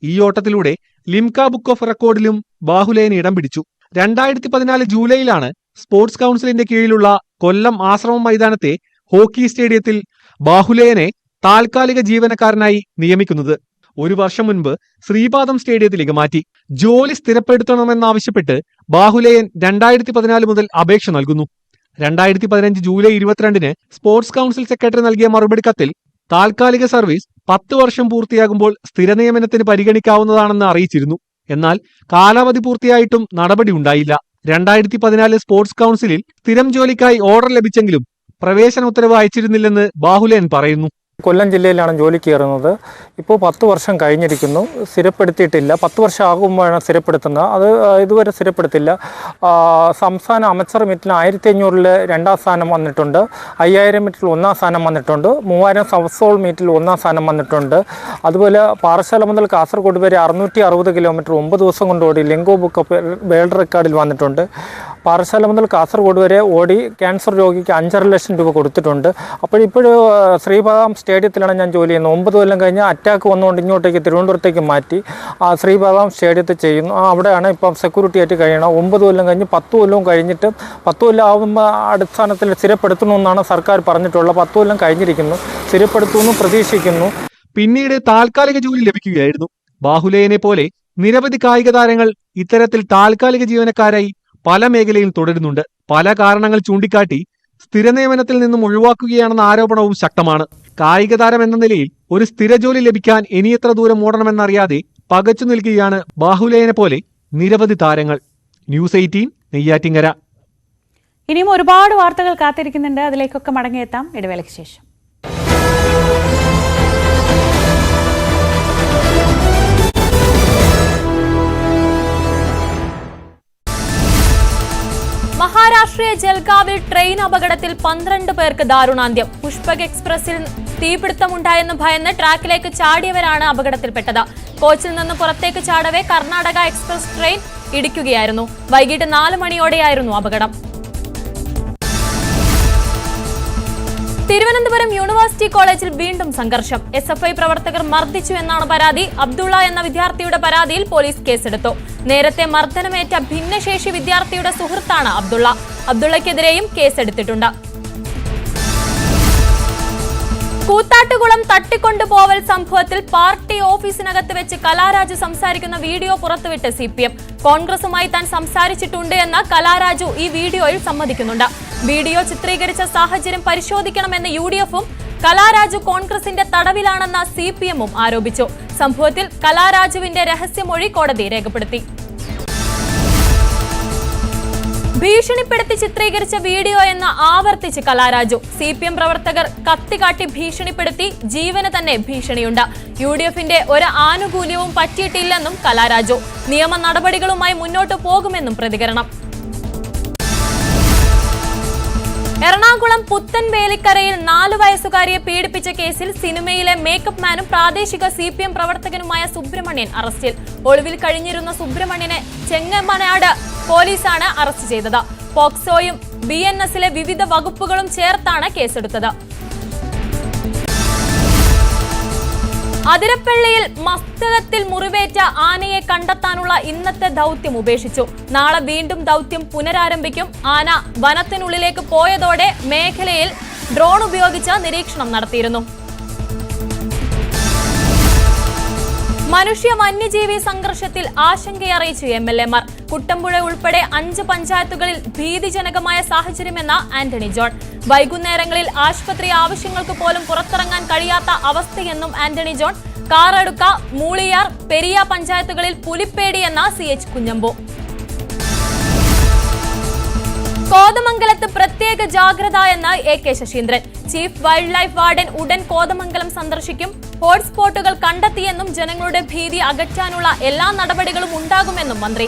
ഈ ഓട്ടത്തിലൂടെ ലിംക ബുക്ക് ഓഫ് റെക്കോർഡിലും ബാഹുലേയൻ ഇടം പിടിച്ചു. 2014 ജൂലൈയിലാണ് സ്പോർട്സ് കൗൺസിലിന്റെ കീഴിലുള്ള കൊല്ലം ആശ്രമം മൈതാനത്തെ ഹോക്കി സ്റ്റേഡിയത്തിൽ ബാഹുലേയനെ താൽക്കാലിക ജീവനക്കാരനായി നിയമിക്കുന്നത്. 1 വർഷം മുൻപ് ശ്രീപാദം സ്റ്റേഡിയത്തിലേക്ക് മാറ്റി. ജോലി സ്ഥിരപ്പെടുത്തണമെന്നാവശ്യപ്പെട്ട് ബാഹുലേയൻ 2014 മുതൽ അപേക്ഷ നൽകുന്നു. 2015 ജൂലൈ 22 സ്പോർട്സ് കൗൺസിൽ സെക്രട്ടറി നൽകിയ മറുപടി കത്തിൽ താൽക്കാലിക സർവീസ് 10 വർഷം പൂർത്തിയാകുമ്പോൾ സ്ഥിര നിയമനത്തിന് പരിഗണിക്കാവുന്നതാണെന്ന് അറിയിച്ചിരുന്നു. എന്നാൽ കാലാവധി പൂർത്തിയായിട്ടും നടപടി ഉണ്ടായില്ല. 2014 സ്പോർട്സ് കൗൺസിലിൽ സ്ഥിരം ജോലിക്കായി ഓർഡർ ലഭിച്ചെങ്കിലും പ്രവേശന ഉത്തരവ് അയച്ചിരുന്നില്ലെന്ന് ബാഹുലേയൻ പറയുന്നു. കൊല്ലം ജില്ലയിലാണ് ജോലി കയറുന്നത്. ഇപ്പോൾ 10 വർഷം കഴിഞ്ഞിരിക്കുന്നു, സ്ഥിരപ്പെടുത്തിയിട്ടില്ല. 10 വർഷം ആകുമ്പോഴാണ് സ്ഥിരപ്പെടുത്തുന്നത്. അത് ഇതുവരെ സ്ഥിരപ്പെടുത്തില്ല. സംസ്ഥാന അമച്ചർ മീറ്റിൽ 1500 2ാം സ്ഥാനം വന്നിട്ടുണ്ട്, 5000 മീറ്ററിൽ 1ാം സ്ഥാനം വന്നിട്ടുണ്ട്, 3000 സൗത്ത് സോൾ മീറ്റിൽ 1ാം സ്ഥാനം വന്നിട്ടുണ്ട്. അതുപോലെ പാറശാല മുതൽ കാസർഗോഡ് വരെ 660 കിലോമീറ്റർ 9 ദിവസം കൊണ്ട് ഓടി ലിംഗോ ബുക്ക് ഓഫ് വേൾഡ് റെക്കോർഡിൽ വന്നിട്ടുണ്ട്. പാറശാല മുതൽ കാസർഗോഡ് വരെ ഓടി ക്യാൻസർ രോഗിക്ക് 5.5 ലക്ഷം രൂപ കൊടുത്തിട്ടുണ്ട്. അപ്പോഴിപ്പോഴും ശ്രീപാദം സ്റ്റേഡിയത്തിലാണ് ഞാൻ ജോലി ചെയ്യുന്നത്. 9 കൊല്ലം കഴിഞ്ഞ് അറ്റാക്ക് വന്നുകൊണ്ട് ഇങ്ങോട്ടേക്ക് തിരുവനന്തപുരത്തേക്ക് മാറ്റി ശ്രീപാദം സ്റ്റേഡിയത്തിൽ ചെയ്യുന്നു. അവിടെയാണ് ഇപ്പം സെക്യൂരിറ്റി ആയിട്ട് കഴിയണം. 9 കൊല്ലം കഴിഞ്ഞ് 10 കൊല്ലവും കഴിഞ്ഞിട്ട് 10 കൊല്ലം ആകുമ്പോൾ അടിസ്ഥാനത്തിൽ സ്ഥിരപ്പെടുത്തണമെന്നാണ് സർക്കാർ പറഞ്ഞിട്ടുള്ളത്. 10 കൊല്ലം കഴിഞ്ഞിരിക്കുന്നു, സ്ഥിരപ്പെടുത്തുമെന്ന് പ്രതീക്ഷിക്കുന്നു. പിന്നീട് താൽക്കാലിക ജോലി ലഭിക്കുകയായിരുന്നു. ബാഹുലേയനെ പോലെ നിരവധി കായിക താരങ്ങൾ ഇത്തരത്തിൽ താൽക്കാലിക ജീവനക്കാരായി പല മേഖലയിൽ തുടരുന്നുണ്ട്. പല കാരണങ്ങൾ ചൂണ്ടിക്കാട്ടി സ്ഥിര നിയമനത്തിൽ നിന്നും ഒഴിവാക്കുകയാണെന്ന ആരോപണവും ശക്തമാണ്. കായിക താരം എന്ന നിലയിൽ ഒരു സ്ഥിര ജോലി ലഭിക്കാൻ ഇനി എത്ര ദൂരം ഓടണമെന്നറിയാതെ പകച്ചു നിൽക്കുകയാണ് ബാഹുലേയനെ പോലെ നിരവധി താരങ്ങൾ. ന്യൂസ് 18 നെയ്യാറ്റിങ്കര. ഇനിയും ഒരുപാട് വാർത്തകൾ കാത്തിരിക്കുന്നുണ്ട്. അതിലേക്കൊക്കെ മടങ്ങിയെത്താം ഇടവേളയ്ക്ക് ശേഷം. മഹാരാഷ്ട്രയിലെ ജൽഗാവിൽ ട്രെയിൻ അപകടത്തിൽ 12 പേർക്ക് ദാരുണാന്ത്യം. പുഷ്പക് എക്സ്പ്രസിൽ തീപിടുത്തമുണ്ടായെന്ന് ഭയന്ന് ട്രാക്കിലേക്ക് ചാടിയവരാണ് അപകടത്തിൽപ്പെട്ടത്. കോച്ചിൽ നിന്ന് പുറത്തേക്ക് ചാടവെ കർണാടക എക്സ്പ്രസ് ട്രെയിൻ ഇടിക്കുകയായിരുന്നു. വൈകിട്ട് 4 മണിയോടെയായിരുന്നു അപകടം. തിരുവനന്തപുരം യൂണിവേഴ്സിറ്റി കോളേജിൽ വീണ്ടും സംഘർഷം. SFI പ്രവർത്തകർ മർദ്ദിച്ചു എന്നാണ് പരാതി. അബ്ദുള്ള എന്ന വിദ്യാർത്ഥിയുടെ പരാതിയിൽ പോലീസ് കേസെടുത്തു. നേരത്തെ മർദ്ദനമേറ്റ ഭിന്നശേഷി വിദ്യാർത്ഥിയുടെ സുഹൃത്താണ് അബ്ദുള്ള. അബ്ദുള്ളയ്ക്കെതിരെയും കേസെടുത്തിട്ടുണ്ട്. കൂത്താട്ടുകുളം തട്ടിക്കൊണ്ടുപോവൽ സംഭവത്തിൽ പാർട്ടി ഓഫീസിനകത്ത് വെച്ച് കലാരാജു സംസാരിക്കുന്ന വീഡിയോ പുറത്തുവിട്ട് CPM. കോൺഗ്രസുമായി താൻ സംസാരിച്ചിട്ടുണ്ട് എന്ന് കലാരാജു ഈ വീഡിയോയിൽ സമ്മതിക്കുന്നുണ്ട്. വീഡിയോ ചിത്രീകരിച്ച സാഹചര്യം പരിശോധിക്കണമെന്ന് UDFും കലാരാജു കോൺഗ്രസിന്റെ തടവിലാണെന്ന CPMും ആരോപിച്ചു. സംഭവത്തിൽ കലാരാജുവിന്റെ രഹസ്യമൊഴി കോടതി രേഖപ്പെടുത്തി. ഭീഷണിപ്പെടുത്തി ചിത്രീകരിച്ച വീഡിയോ എന്ന് ആവർത്തിച്ച് കലാരാജു. CPM പ്രവർത്തകർ കത്തികാട്ടി ഭീഷണിപ്പെടുത്തി, ജീവന് തന്നെ ഭീഷണിയുണ്ട്. UDFന്റെ ഒരു ആനുകൂല്യവും പറ്റിയിട്ടില്ലെന്നും കലാരാജു. നിയമ നടപടികളുമായി മുന്നോട്ടു പോകുമെന്നും പ്രതികരണം. എറണാകുളം പുത്തൻവേലിക്കരയിൽ 4 വയസ്സുകാരിയെ പീഡിപ്പിച്ച കേസിൽ സിനിമയിലെ മേക്കപ്പ് മാനും പ്രാദേശിക CPM പ്രവർത്തകനുമായ സുബ്രഹ്മണ്യൻ അറസ്റ്റിൽ. ഒളിവിൽ കഴിഞ്ഞിരുന്ന സുബ്രഹ്മണ്യനെ ചെങ്ങമനാട് പോലീസാണ് അറസ്റ്റ് ചെയ്തത്. പോക്സോയും BNSലെ വിവിധ വകുപ്പുകളും ചേർത്താണ് കേസെടുത്തത്. അതിരപ്പള്ളിയിൽ മസ്തകത്തിൽ മുറിവേറ്റ ആനയെ കണ്ടെത്താനുള്ള ഇന്നത്തെ ദൗത്യം ഉപേക്ഷിച്ചു. നാളെ വീണ്ടും ദൗത്യം പുനരാരംഭിക്കും. ആന വനത്തിനുള്ളിലേക്ക് പോയതോടെ മേഖലയിൽ ഡ്രോൺ ഉപയോഗിച്ച് നിരീക്ഷണം നടത്തിയിരുന്നു. മനുഷ്യ വന്യജീവി സംഘർഷത്തിൽ ആശങ്കയറിയിച്ചു MLAമാർ. കുട്ടമ്പുഴ ഉൾപ്പെടെ 5 പഞ്ചായത്തുകളിൽ ഭീതിജനകമായ സാഹചര്യമെന്ന ആന്റണി ജോൺ. വൈകുന്നേരങ്ങളിൽ ആശുപത്രി ആവശ്യങ്ങൾക്ക് പോലും പുറത്തിറങ്ങാൻ കഴിയാത്ത അവസ്ഥയെന്നും ആന്റണി ജോൺ. കാറടുക്ക, മൂളിയാർ, പെരിയ പഞ്ചായത്തുകളിൽ പുലിപ്പേടിയെന്ന CH കുഞ്ഞമ്പു. കോതമംഗലത്ത് പ്രത്യേക ജാഗ്രത എന്ന് AK Saseendran. Chief wild life warden ഉടൻ കോതമംഗലം സന്ദർശിക്കും. ഹോട്ട്സ്പോട്ടുകൾ കണ്ടെത്തിയെന്നും ജനങ്ങളുടെ ഭീതി അകറ്റാനുള്ള എല്ലാ നടപടികളും ഉണ്ടാകുമെന്നും മന്ത്രി.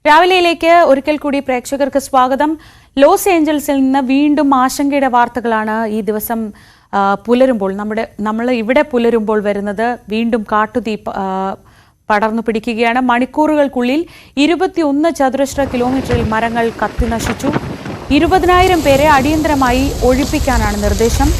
രാവിലെയിലേക്ക് ഒരിക്കൽ കൂടി പ്രേക്ഷകർക്ക് സ്വാഗതം. ലോസ് ഏഞ്ചൽസിൽ നിന്ന് വീണ്ടും ആശങ്കയുടെ വാർത്തകളാണ് ഈ ദിവസം പുലരുമ്പോൾ നമ്മൾ ഇവിടെ പുലരുമ്പോൾ വരുന്നത്. വീണ്ടും കാട്ടുതീ പടർന്നു പിടിക്കുകയാണ്. മണിക്കൂറുകൾക്കുള്ളിൽ 21 ചതുരശ്ര കിലോമീറ്ററിൽ മരങ്ങൾ കത്തിനശിച്ചു. 20,000 പേരെ അടിയന്തരമായി ഒഴിപ്പിക്കാനാണ് നിർദ്ദേശം.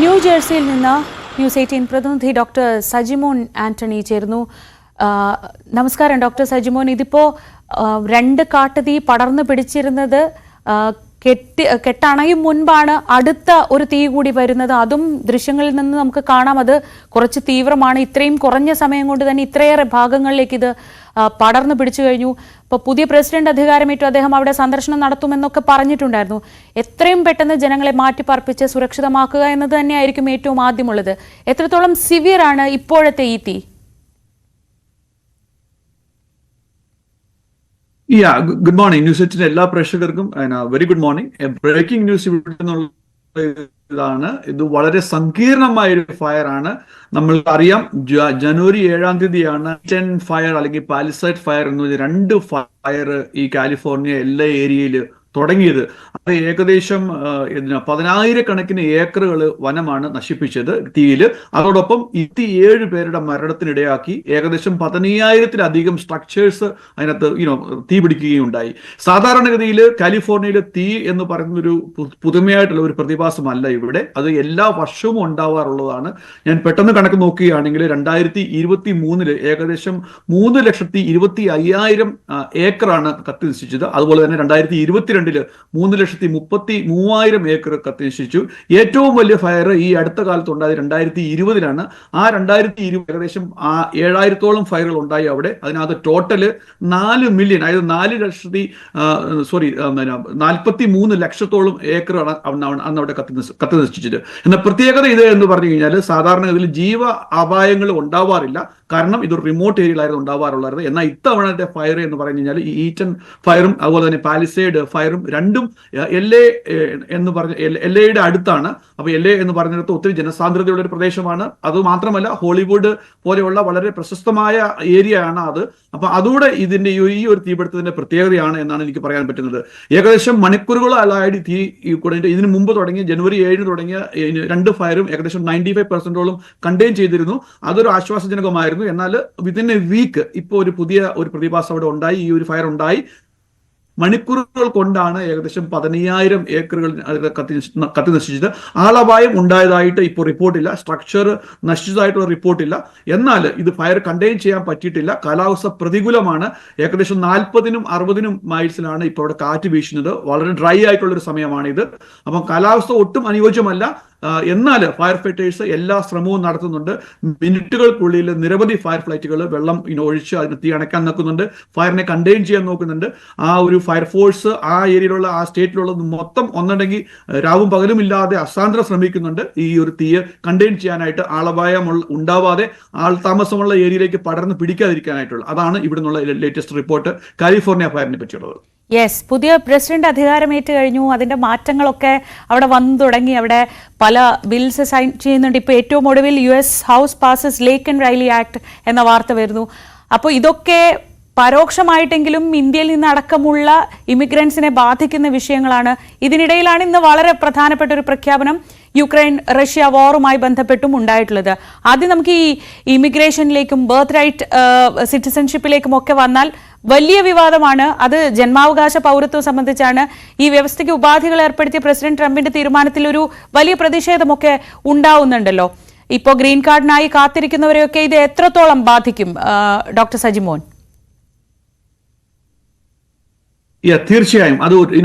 ന്യൂജേഴ്സിയിൽ നിന്ന് ന്യൂസ് 18 പ്രതിനിധി ഡോക്ടർ സജിമോൻ ആന്റണി ചേർന്നു. നമസ്കാരം ഡോക്ടർ സജിമോൻ. ഇതിപ്പോ 2 കാട്ടുതീ പടർന്നു പിടിച്ചിരുന്നത് കെട്ടണയും മുൻപാണ് അടുത്ത ഒരു തീ കൂടി വരുന്നത്. അതും ദൃശ്യങ്ങളിൽ നിന്ന് നമുക്ക് കാണാം, അത് കുറച്ച് തീവ്രമാണ്. ഇത്രയും കുറഞ്ഞ സമയം കൊണ്ട് തന്നെ ഇത്രയേറെ ഭാഗങ്ങളിലേക്ക് ഇത് പടർന്നു പിടിച്ചു കഴിഞ്ഞു. ഇപ്പോൾ പുതിയ പ്രസിഡന്റ് അധികാരമേറ്റു, അദ്ദേഹം അവിടെ സന്ദർശനം നടത്തുമെന്നൊക്കെ പറഞ്ഞിട്ടുണ്ടായിരുന്നു. എത്രയും പെട്ടെന്ന് ജനങ്ങളെ മാറ്റിപ്പാർപ്പിച്ച് സുരക്ഷിതമാക്കുക എന്നത് തന്നെയായിരിക്കും ഏറ്റവും ആദ്യമുള്ളത്. എത്രത്തോളം സിവിയർ ആണ് ഇപ്പോഴത്തെ ഈ തീ? Good morning. ന്യൂസ് 18 എല്ലാ പ്രേക്ഷകർക്കും very good morning. Breaking news ഇവിടെ നിന്നുള്ള ഇതാണ്. ഇത് വളരെ സങ്കീർണമായ ഒരു ഫയർ ആണ്. നമ്മൾ അറിയാം, ജനുവരി 7-ാം തീയതിയാണ് ഫയർ അല്ലെങ്കിൽ പാലിസൈഡ് ഫയർ എന്ന് പറഞ്ഞ 2 ഫയർ ഈ കാലിഫോർണിയ എല്ലാ ഏരിയയിൽ തുടങ്ങിയത്. അത് ഏകദേശം 10,000 ഏക്കറുകൾ വനമാണ് നശിപ്പിച്ചത് തീയിൽ. അതോടൊപ്പം 27 പേരുടെ മരണത്തിനിടയാക്കി. ഏകദേശം 15,000-ലധികം സ്ട്രക്ചേഴ്സ് അതിനകത്ത് തീ പിടിക്കുകയുണ്ടായി. സാധാരണഗതിയിൽ കാലിഫോർണിയയിൽ തീ എന്ന് പറയുന്നൊരു പുതുമയായിട്ടുള്ള ഒരു പ്രതിഭാസമല്ല ഇവിടെ. അത് എല്ലാ വർഷവും ഉണ്ടാവാറുള്ളതാണ്. ഞാൻ പെട്ടെന്ന് കണക്ക് നോക്കുകയാണെങ്കിൽ 2023 ഏകദേശം 3,25,000 ഏക്കറാണ് കത്തി നശിച്ചത്. അതുപോലെ തന്നെ 2022 3,33,000 ഏക്കർ കത്തിനശിച്ചു. ഏറ്റവും വലിയ ഫയർ ഈ അടുത്ത കാലത്ത് ഉണ്ടായത് 2020 ആ 2020 ഏകദേശം 7,000-ഓളം ഫയറുകൾ ഉണ്ടായി അവിടെ. അതിനകത്ത് ടോട്ടല് 4 മില്യൺ, അതായത് 43 ലക്ഷത്തോളം ഏക്കറാണ് അന്ന് അവിടെ കത്തി നശിച്ചത്. എന്നാൽ പ്രത്യേകത ഇത് എന്ന് പറഞ്ഞു കഴിഞ്ഞാൽ, സാധാരണ ഇതിൽ ജീവ അപായങ്ങൾ ഉണ്ടാവാറില്ല. കാരണം ഇതൊരു റിമോട്ട് ഏരിയയിലായിരുന്നു ഉണ്ടാവാറുള്ളത്. എന്നാൽ ഇത്തവണത്തെ ഫയർ എന്ന് പറഞ്ഞു കഴിഞ്ഞാൽ ഈ ഈറ്റൻ ഫയറും അതുപോലെ തന്നെ പാലിസേഡ് ഫയറും രണ്ടും LA എന്ന് പറഞ്ഞ LAയുടെ അടുത്താണ്. അപ്പോൾ LA എന്ന് പറഞ്ഞിടത്ത് ഒത്തിരി ജനസാന്ദ്രതയുള്ള ഒരു പ്രദേശമാണ്. അതുമാത്രമല്ല ഹോളിവുഡ് പോലെയുള്ള വളരെ പ്രശസ്തമായ ഏരിയ ആണ് അത്. അപ്പൊ അതോടെ ഇതിന്റെ ഈ ഒരു തീപിടുത്തത്തിന്റെ പ്രത്യേകതയാണ് എന്നാണ് എനിക്ക് പറയാൻ പറ്റുന്നത്. ഏകദേശം മണിക്കൂറുകളായി തീ ഇതിനു മുമ്പ് തുടങ്ങിയ ജനുവരി 7 തുടങ്ങിയ 2 ഫയറും ഏകദേശം 95% കണ്ടെയ്ൻ ചെയ്തിരുന്നു. അതൊരു ആശ്വാസജനകമായിരുന്നു. എന്നാൽ വിത്തിൻ എ വീക്ക് ഇപ്പോൾ ഒരു പുതിയ ഒരു പ്രതിഭാസം അവിടെ ഉണ്ടായി. ഈ ഒരു ഫയർ ഉണ്ടായി. മണിക്കൂറുകൾ കൊണ്ടാണ് ഏകദേശം 15,000 ഏക്കറുകൾ കത്തി നശിച്ചത്. ആളപായം ഉണ്ടായതായിട്ട് ഇപ്പോൾ റിപ്പോർട്ടില്ല. സ്ട്രക്ചർ നശിച്ചതായിട്ടുള്ള റിപ്പോർട്ടില്ല. എന്നാൽ ഇത് ഫയർ കണ്ടെയ്ൻ ചെയ്യാൻ പറ്റിയിട്ടില്ല. കാലാവസ്ഥ പ്രതികൂലമാണ്. ഏകദേശം 40-നും 60-നും മൈൽസിലാണ് ഇപ്പോൾ ഇവിടെ കാറ്റ് വീശുന്നത്. വളരെ ഡ്രൈ ആയിട്ടുള്ളൊരു സമയമാണിത്. അപ്പം കാലാവസ്ഥ ഒട്ടും അനുയോജ്യമല്ല. എന്നാൽ ഫയർ ഫൈറ്റേഴ്സ് എല്ലാ ശ്രമവും നടത്തുന്നുണ്ട്. മിനിറ്റുകൾക്കുള്ളിൽ നിരവധി ഫയർ ഫ്ലൈറ്റുകൾ വെള്ളം ഒഴിച്ച് അതിന് തീ അണയ്ക്കാൻ നോക്കുന്നുണ്ട്. ഫയറിനെ കണ്ടെയ്ൻ ചെയ്യാൻ നോക്കുന്നുണ്ട്. ആ ഒരു ഫയർഫോഴ്സ് ആ ഏരിയയിലുള്ള ആ സ്റ്റേറ്റിലുള്ളത് മൊത്തം ഒന്നുണ്ടെങ്കിൽ രാവും പകലും ഇല്ലാതെ അസാന്ദ്രം ശ്രമിക്കുന്നുണ്ട് ഈ ഒരു തീയെ കണ്ടെയ്ൻ ചെയ്യാനായിട്ട്, ആളപായം ഉണ്ടാവാതെ ആൾ താമസമുള്ള ഏരിയയിലേക്ക് പടർന്ന് പിടിക്കാതിരിക്കാനായിട്ടുള്ള. അതാണ് ഇവിടെ നിന്നുള്ള ലേറ്റസ്റ്റ് റിപ്പോർട്ട് കാലിഫോർണിയ ഫയറിനെ പറ്റിയുള്ളത്. യെസ്, പുതിയ പ്രസിഡന്റ് അധികാരമേറ്റ് കഴിഞ്ഞു. അതിന്റെ മാറ്റങ്ങളൊക്കെ അവിടെ വന്നു തുടങ്ങി. അവിടെ പല ബിൽസ് സൈൻ ചെയ്യുന്നുണ്ട്. ഇപ്പോൾ ഏറ്റവും ഒടുവിൽ US house passes lake and Riley act എന്ന വാർത്ത വരുന്നു. അപ്പോൾ ഇതൊക്കെ പരോക്ഷമായിട്ടെങ്കിലും ഇന്ത്യയിൽ നിന്ന് അടക്കമുള്ള ഇമിഗ്രൻസിനെ ബാധിക്കുന്ന വിഷയങ്ങളാണ്. ഇതിനിടയിലാണ് ഇന്ന് വളരെ പ്രധാനപ്പെട്ട ഒരു പ്രഖ്യാപനം യുക്രൈൻ റഷ്യ വാറുമായി ബന്ധപ്പെട്ടും ഉണ്ടായിട്ടുള്ളത്. ആദ്യം നമുക്ക് ഈ ഇമിഗ്രേഷനിലേക്കും ബർത്ത് റൈറ്റ് സിറ്റിസൺഷിപ്പിലേക്കും ഒക്കെ വന്നാൽ വലിയ വിവാദമാണ്. അത് ജന്മാവകാശ പൗരത്വം സംബന്ധിച്ചാണ്. ഈ വ്യവസ്ഥയ്ക്ക് ഉപാധികൾ ഏർപ്പെടുത്തിയ പ്രസിഡന്റ് ട്രംപിന്റെ തീരുമാനത്തിൽ ഒരു വലിയ പ്രതിഷേധമൊക്കെ ഉണ്ടാവുന്നുണ്ടല്ലോ. ഇപ്പോൾ ഗ്രീൻ കാർഡിനായി കാത്തിരിക്കുന്നവരെയൊക്കെ ഇത് എത്രത്തോളം ബാധിക്കും ഡോക്ടർ സജിമോൻ? തീർച്ചയായും അത്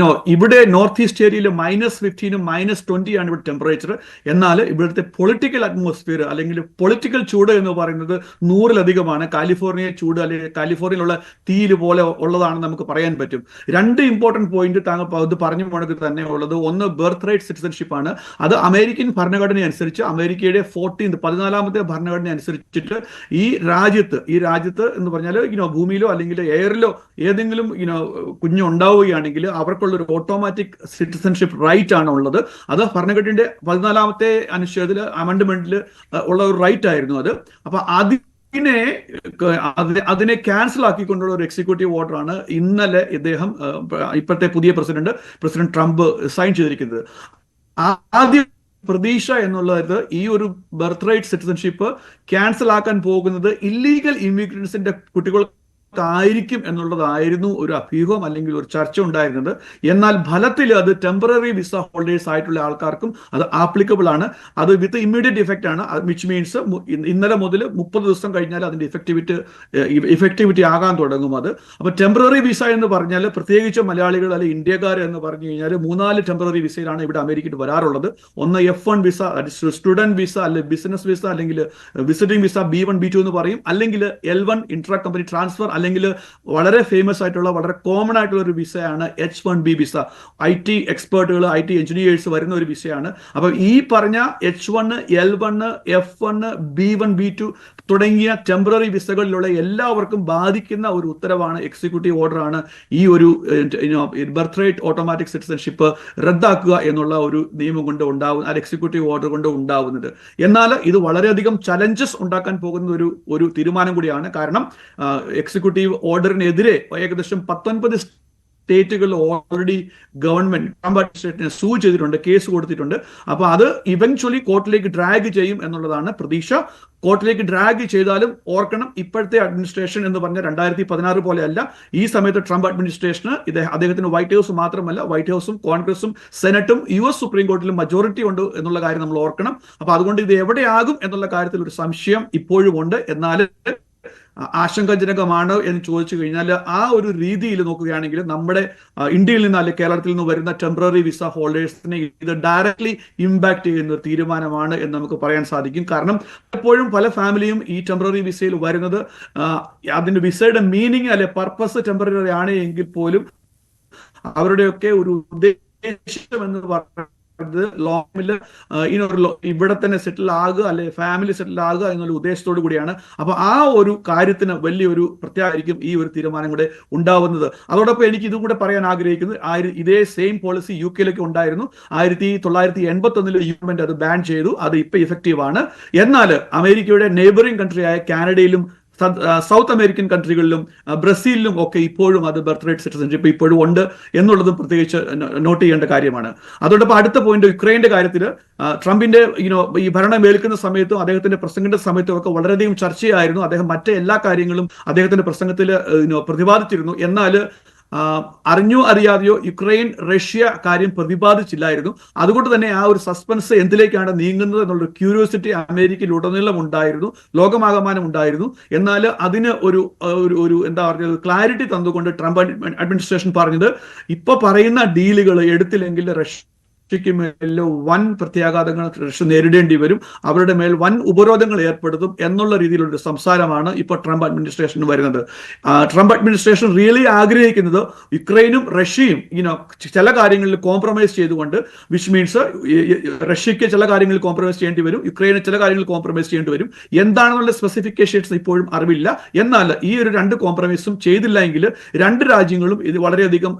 ഇവിടെ നോർത്ത് ഈസ്റ്റ് ഏരിയയിൽ -15 -20 ആണ് ഇവിടെ ടെമ്പറേച്ചർ. എന്നാൽ ഇവിടുത്തെ പൊളിറ്റിക്കൽ അറ്റ്മോസ്ഫിയർ അല്ലെങ്കിൽ പൊളിറ്റിക്കൽ ചൂട് എന്ന് പറയുന്നത് 100-ലധികമാണ്. കാലിഫോർണിയ ചൂട് അല്ലെങ്കിൽ കാലിഫോർണിയയിലുള്ള തീയിൽ പോലെ ഉള്ളതാണെന്ന് നമുക്ക് പറയാൻ പറ്റും. 2 ഇമ്പോർട്ടന്റ് പോയിന്റ് താങ്കൾ ഇത് പറഞ്ഞു പോണെങ്കിൽ തന്നെ ഉള്ളത്. ഒന്ന് ബർത്ത് റൈറ്റ് സിറ്റിസൺഷിപ്പ് ആണ്. അത് അമേരിക്കൻ ഭരണഘടന അനുസരിച്ച് അമേരിക്കയുടെ 14th ഭരണഘടന അനുസരിച്ചിട്ട് ഈ രാജ്യത്ത് എന്ന് പറഞ്ഞാൽ ഭൂമിയിലോ അല്ലെങ്കിൽ എയറിലോ ഏതെങ്കിലും കുഞ്ഞു ഉണ്ടാവുകയാണെങ്കിൽ അവർക്കുള്ള ഒരു ഓട്ടോമാറ്റിക് സിറ്റിസൺഷിപ്പ് റൈറ്റ് ആണ് ഉള്ളത്. അത് ഭരണഘടനയുടെ 14th അനുച്ഛേദത്തിൽ അമെൻഡ്മെന്റിൽ ഉള്ള ഒരു റൈറ്റ് ആയിരുന്നു അത്. അപ്പൊ അതിനെ ക്യാൻസൽ ആക്കിക്കൊണ്ടുള്ള ഒരു എക്സിക്യൂട്ടീവ് ഓർഡർ ആണ് ഇന്നലെ ഇപ്പോഴത്തെ പുതിയ പ്രസിഡന്റ് ട്രംപ് സൈൻ ചെയ്തിരിക്കുന്നത്. ആദ്യം പ്രതീക്ഷ എന്നുള്ളത് ഈ ഒരു ബർത്ത് റൈറ്റ് സിറ്റിസൺഷിപ്പ് ക്യാൻസൽ ആക്കാൻ പോകുന്നത് ഇല്ലീഗൽ ഇമിഗ്രൻസിന്റെ കുട്ടികൾ ആയിരിക്കും എന്നുള്ളതായിരുന്നു ഒരു അഭ്യൂഹം അല്ലെങ്കിൽ ഒരു ചർച്ച ഉണ്ടായിരുന്നത്. എന്നാൽ ഫലത്തിൽ അത് ടെമ്പററി വിസ ഹോൾഡേഴ്സ് ആയിട്ടുള്ള ആൾക്കാർക്കും അത് ആപ്ലിക്കബിൾ ആണ്. അത് വിത്ത് ഇമ്മീഡിയറ്റ് ഇഫക്റ്റ് ആണ്. വിച്ച് മീൻസ് ഇന്നലെ മുതൽ 30 ദിവസം കഴിഞ്ഞാൽ അതിന്റെ ഇഫക്ടിവിറ്റി ആകാൻ തുടങ്ങും അത്. അപ്പൊ ടെമ്പററി വിസ എന്ന് പറഞ്ഞാൽ പ്രത്യേകിച്ച് മലയാളികൾ അല്ലെങ്കിൽ ഇന്ത്യക്കാർ എന്ന് പറഞ്ഞു കഴിഞ്ഞാൽ 3-4 ടെമ്പററി വിസയിലാണ് ഇവിടെ അമേരിക്കയിൽ വരാറുള്ളത്. ഒന്ന് F1 വിസ, സ്റ്റുഡന്റ് വിസ, അല്ലെങ്കിൽ ബിസിനസ് വിസ, അല്ലെങ്കിൽ വിസിറ്റിംഗ് വിസ B1 B2 എന്ന് പറയും, അല്ലെങ്കിൽ L1 ഇൻട്രാ കമ്പനി ട്രാൻസ്ഫർ, അല്ലെങ്കിൽ വളരെ ഫേമസ് ആയിട്ടുള്ള വളരെ കോമൺ ആയിട്ടുള്ള ഒരു വിസയാണ് H1B visa. IT എക്സ്പേർട്ടുകൾ, IT engineers വരുന്ന ഒരു വിസയാണ്. അപ്പൊ ഈ പറഞ്ഞ H1, L1, F1, B1 B2 തുടങ്ങിയ ടെമ്പററി വിസകളിലുള്ള എല്ലാവർക്കും ബാധിക്കുന്ന ഒരു ഉത്തരവാണ്, എക്സിക്യൂട്ടീവ് ഓർഡർ ആണ് ഈ ഒരു ബർത്ത് റൈറ്റ് ഓട്ടോമാറ്റിക് സിറ്റിസൺഷിപ്പ് റദ്ദാക്കുക എന്നുള്ള ഒരു നിയമം കൊണ്ട് ഉണ്ടാവുന്ന എക്സിക്യൂട്ടീവ് ഓർഡർ കൊണ്ട് ഉണ്ടാവുന്നത്. എന്നാൽ ഇത് വളരെയധികം ചലഞ്ചസ് ഉണ്ടാക്കാൻ പോകുന്ന ഒരു തീരുമാനം കൂടിയാണ്. കാരണം എക്സിക്യൂട്ടീവ് ഓർഡറിനെതിരെ ഏകദേശം 19 സ്റ്റേറ്റുകൾ ഓൾറെഡി ഗവൺമെന്റ് ട്രംപ് അഡ്മിനിസ്ട്രേഷനെ സൂ ചെയ്തിട്ടുണ്ട്, കേസ് കൊടുത്തിട്ടുണ്ട്. അപ്പൊ അത് ഇവൻച്വലി കോർട്ടിലേക്ക് ഡ്രാഗ് ചെയ്യും എന്നുള്ളതാണ് പ്രതീക്ഷ. കോർട്ടിലേക്ക് ഡ്രാഗ് ചെയ്താലും ഓർക്കണം, ഇപ്പോഴത്തെ അഡ്മിനിസ്ട്രേഷൻ എന്ന് പറഞ്ഞാൽ 2016 പോലെയല്ല. ഈ സമയത്ത് ട്രംപ് അഡ്മിനിസ്ട്രേഷന് അദ്ദേഹത്തിന് വൈറ്റ് ഹൗസ് മാത്രമല്ല, വൈറ്റ് ഹൗസും കോൺഗ്രസും സെനറ്റും US സുപ്രീം കോടതിയിലും മജോറിറ്റി ഉണ്ട് എന്നുള്ള കാര്യം നമ്മൾ ഓർക്കണം. അപ്പൊ അതുകൊണ്ട് ഇത് എവിടെയാകും എന്നുള്ള കാര്യത്തിൽ ഒരു സംശയം ഇപ്പോഴും ഉണ്ട്. എന്നാൽ ആശങ്കാജനകമാണ് എന്ന് ചോദിച്ചു കഴിഞ്ഞാൽ ആ ഒരു രീതിയിൽ നോക്കുകയാണെങ്കിൽ നമ്മുടെ ഇന്ത്യയിൽ നിന്ന് അല്ലെങ്കിൽ കേരളത്തിൽ നിന്ന് വരുന്ന ടെമ്പററി വിസ ഹോൾഡേഴ്സിനെ ഇത് ഡയറക്ട്ലി ഇമ്പാക്ട് ചെയ്യുന്ന ഒരു തീരുമാനമാണ് എന്ന് നമുക്ക് പറയാൻ സാധിക്കും. കാരണം എപ്പോഴും പല ഫാമിലിയും ഈ ടെമ്പററി വിസയിൽ വരുന്നത് അതിന്റെ വിസയുടെ മീനിങ് അല്ലെ പർപ്പസ് ടെമ്പററി ആണ് എങ്കിൽ പോലും അവരുടെയൊക്കെ ഒരു ഉദ്ദേശം എന്ന് പറഞ്ഞാൽ ലോങ്ങില് ഇവിടെ തന്നെ സെറ്റിൽ ആകുക, അല്ലെ ഫാമിലി സെറ്റിൽ ആകുക എന്നുള്ള ഉദ്ദേശത്തോടു കൂടിയാണ്. അപ്പൊ ആ ഒരു കാര്യത്തിന് വലിയൊരു പ്രത്യേകമായിരിക്കും ഈ ഒരു തീരുമാനം കൂടെ ഉണ്ടാവുന്നത്. അതോടൊപ്പം എനിക്ക് ഇതും കൂടെ പറയാൻ ആഗ്രഹിക്കുന്നത്, ഇതേ സെയിം പോളിസി UK യിലേക്ക് ഉണ്ടായിരുന്നു. 1981 ഗവൺമെന്റ് അത് ബാൻ ചെയ്തു. അത് ഇപ്പൊ ഇഫക്റ്റീവ് ആണ്. എന്നാൽ അമേരിക്കയുടെ നെയ്ബറിംഗ് കൺട്രിയായ കാനഡയിലും സൗത്ത് അമേരിക്കൻ കൺട്രികളിലും ബ്രസീലിലും ഒക്കെ ഇപ്പോഴും അത് ബർത്ത് റൈറ്റ് സിറ്റിസൺഷിപ്പ് ഇപ്പോഴും ഉണ്ട് എന്നുള്ളത് പ്രത്യേകിച്ച് നോട്ട് ചെയ്യേണ്ട കാര്യമാണ്. അതോടൊപ്പം അടുത്ത പോയിന്റ്, യുക്രൈന്റെ കാര്യത്തിൽ ട്രംപിന്റെ ഈ ഭരണം ഏൽക്കുന്ന സമയത്തും അദ്ദേഹത്തിന്റെ പ്രസംഗത്തിന്റെ സമയത്തും ഒക്കെ വളരെയധികം ചർച്ചയായിരുന്നു. അദ്ദേഹം മറ്റേ എല്ലാ കാര്യങ്ങളും അദ്ദേഹത്തിന്റെ പ്രസംഗത്തിൽ പ്രതിപാദിച്ചിരുന്നു. എന്നാൽ അറിഞ്ഞോ അറിയാതെയോ യുക്രൈൻ റഷ്യ കാര്യം പ്രതിപാദിച്ചില്ലായിരുന്നു. അതുകൊണ്ട് തന്നെ ആ ഒരു സസ്പെൻസ് എന്തിലേക്കാണ് നീങ്ങുന്നത് എന്നുള്ള ക്യൂരിയോസിറ്റി അമേരിക്കയിൽ ഉടനീളം ഉണ്ടായിരുന്നു, ലോകമാകമാനം ഉണ്ടായിരുന്നു. എന്നാൽ അതിന് ഒരു എന്താ പറയുക ക്ലാരിറ്റി തന്നുകൊണ്ട് ട്രംപ് അഡ്മിനിസ്ട്രേഷൻ പറഞ്ഞത്, ഇപ്പൊ പറയുന്ന ഡീലുകൾ എടുത്തില്ലെങ്കിൽ റഷ്യക്ക് മേൽ വൻ പ്രത്യാഘാതങ്ങൾ റഷ്യ നേരിടേണ്ടി വരും, അവരുടെ മേൽ വൻ ഉപരോധങ്ങൾ ഏർപ്പെടുത്തും എന്നുള്ള രീതിയിലുള്ള സംസാരമാണ് ഇപ്പോൾ ട്രംപ് അഡ്മിനിസ്ട്രേഷന് വരുന്നത്. ട്രംപ് അഡ്മിനിസ്ട്രേഷൻ റിയലി ആഗ്രഹിക്കുന്നത് യുക്രൈനും റഷ്യയും ചില കാര്യങ്ങളിൽ കോംപ്രമൈസ് ചെയ്തുകൊണ്ട്, വിച്ച് മീൻസ് റഷ്യക്ക് ചില കാര്യങ്ങളിൽ കോംപ്രമൈസ് ചെയ്യേണ്ടി വരും, യുക്രൈന് ചില കാര്യങ്ങളിൽ കോംപ്രമൈസ് ചെയ്യേണ്ടി വരും. എന്താണെന്നുള്ള സ്പെസിഫിക്കേഷൻസ് ഇപ്പോഴും അറിവില്ല. എന്നാൽ ഈ ഒരു രണ്ട് കോംപ്രമൈസും ചെയ്തില്ല എങ്കിൽ രണ്ട് രാജ്യങ്ങളും ഇത് വളരെയധികം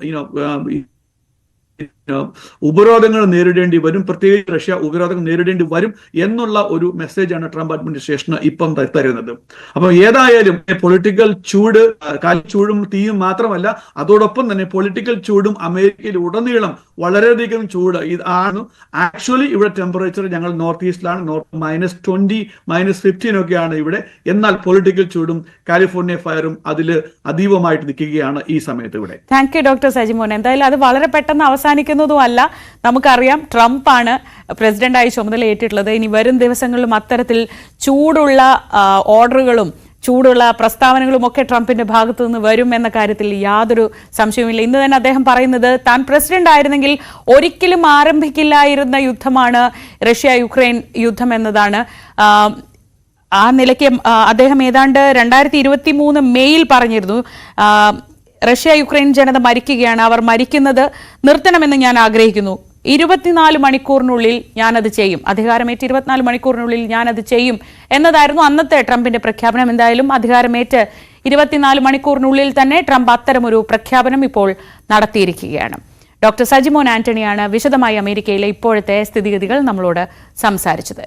ഉപരോധങ്ങൾ നേരിടേണ്ടി വരും, പ്രത്യേകിച്ച് റഷ്യ ഉപരോധങ്ങൾ നേരിടേണ്ടി വരും എന്നുള്ള ഒരു മെസ്സേജാണ് ട്രംപ് അഡ്മിനിസ്ട്രേഷന് ഇപ്പം തരുന്നത്. അപ്പൊ ഏതായാലും പൊളിറ്റിക്കൽ ചൂട്, ചൂടും തീയും മാത്രമല്ല, അതോടൊപ്പം തന്നെ പൊളിറ്റിക്കൽ ചൂടും അമേരിക്കയിൽ ഉടനീളം വളരെയധികം ചൂട് ആണ്. ആക്ച്വലി ഇവിടെ ടെമ്പറേച്ചർ ഞങ്ങൾ നോർത്ത് ഈസ്റ്റിലാണ്, -20 -15 ഒക്കെയാണ് ഇവിടെ. എന്നാൽ പൊളിറ്റിക്കൽ ചൂടും കാലിഫോർണിയ ഫയറും അതിൽ അതീവമായിട്ട് നിൽക്കുകയാണ് ഈ സമയത്ത് ഇവിടെ. Thank you doctor Sajimon. എന്തായാലും അത് വളരെ പെട്ടെന്ന് അവസാനിക്കുന്നതും അല്ല. നമുക്കറിയാം ട്രംപാണ് പ്രസിഡന്റായി ചുമതലയേറ്റിട്ടുള്ളത്. ഇനി വരും ദിവസങ്ങളിലും അത്തരത്തിൽ ചൂടുള്ള ഓർഡറുകളും ചൂടുള്ള പ്രസ്താവനകളും ഒക്കെ ട്രംപിന്റെ ഭാഗത്തു നിന്ന് വരും എന്ന കാര്യത്തിൽ യാതൊരു സംശയവുമില്ല. ഇന്ന് തന്നെ അദ്ദേഹം പറയുന്നത് താൻ പ്രസിഡന്റ് ആയിരുന്നെങ്കിൽ ഒരിക്കലും ആരംഭിക്കില്ലായിരുന്ന യുദ്ധമാണ് റഷ്യ യുക്രൈൻ യുദ്ധം എന്നതാണ്. ആ നിലയ്ക്ക് അദ്ദേഹം ഏതാണ്ട് 2023 മെയ്യിൽ പറഞ്ഞിരുന്നു, റഷ്യ യുക്രൈൻ ജനത മരിക്കുകയാണ്, അവർ മരിക്കുന്നത് നിർത്തണമെന്ന് ഞാൻ ആഗ്രഹിക്കുന്നു, 24 മണിക്കൂറിനുള്ളിൽ ഞാനത് ചെയ്യും, അധികാരമേറ്റ് 24 മണിക്കൂറിനുള്ളിൽ ഞാനത് ചെയ്യും എന്നതായിരുന്നു അന്നത്തെ ട്രംപിന്റെ പ്രഖ്യാപനം. എന്തായാലും അധികാരമേറ്റ് 24 മണിക്കൂറിനുള്ളിൽ തന്നെ ട്രംപ് അത്തരമൊരു പ്രഖ്യാപനം ഇപ്പോൾ നടത്തിയിരിക്കുകയാണ്. ഡോക്ടർ സജിമോൻ ആന്റണിയാണ് വിശദമായി അമേരിക്കയിലെ ഇപ്പോഴത്തെ സ്ഥിതിഗതികൾ നമ്മളോട് സംസാരിച്ചത്.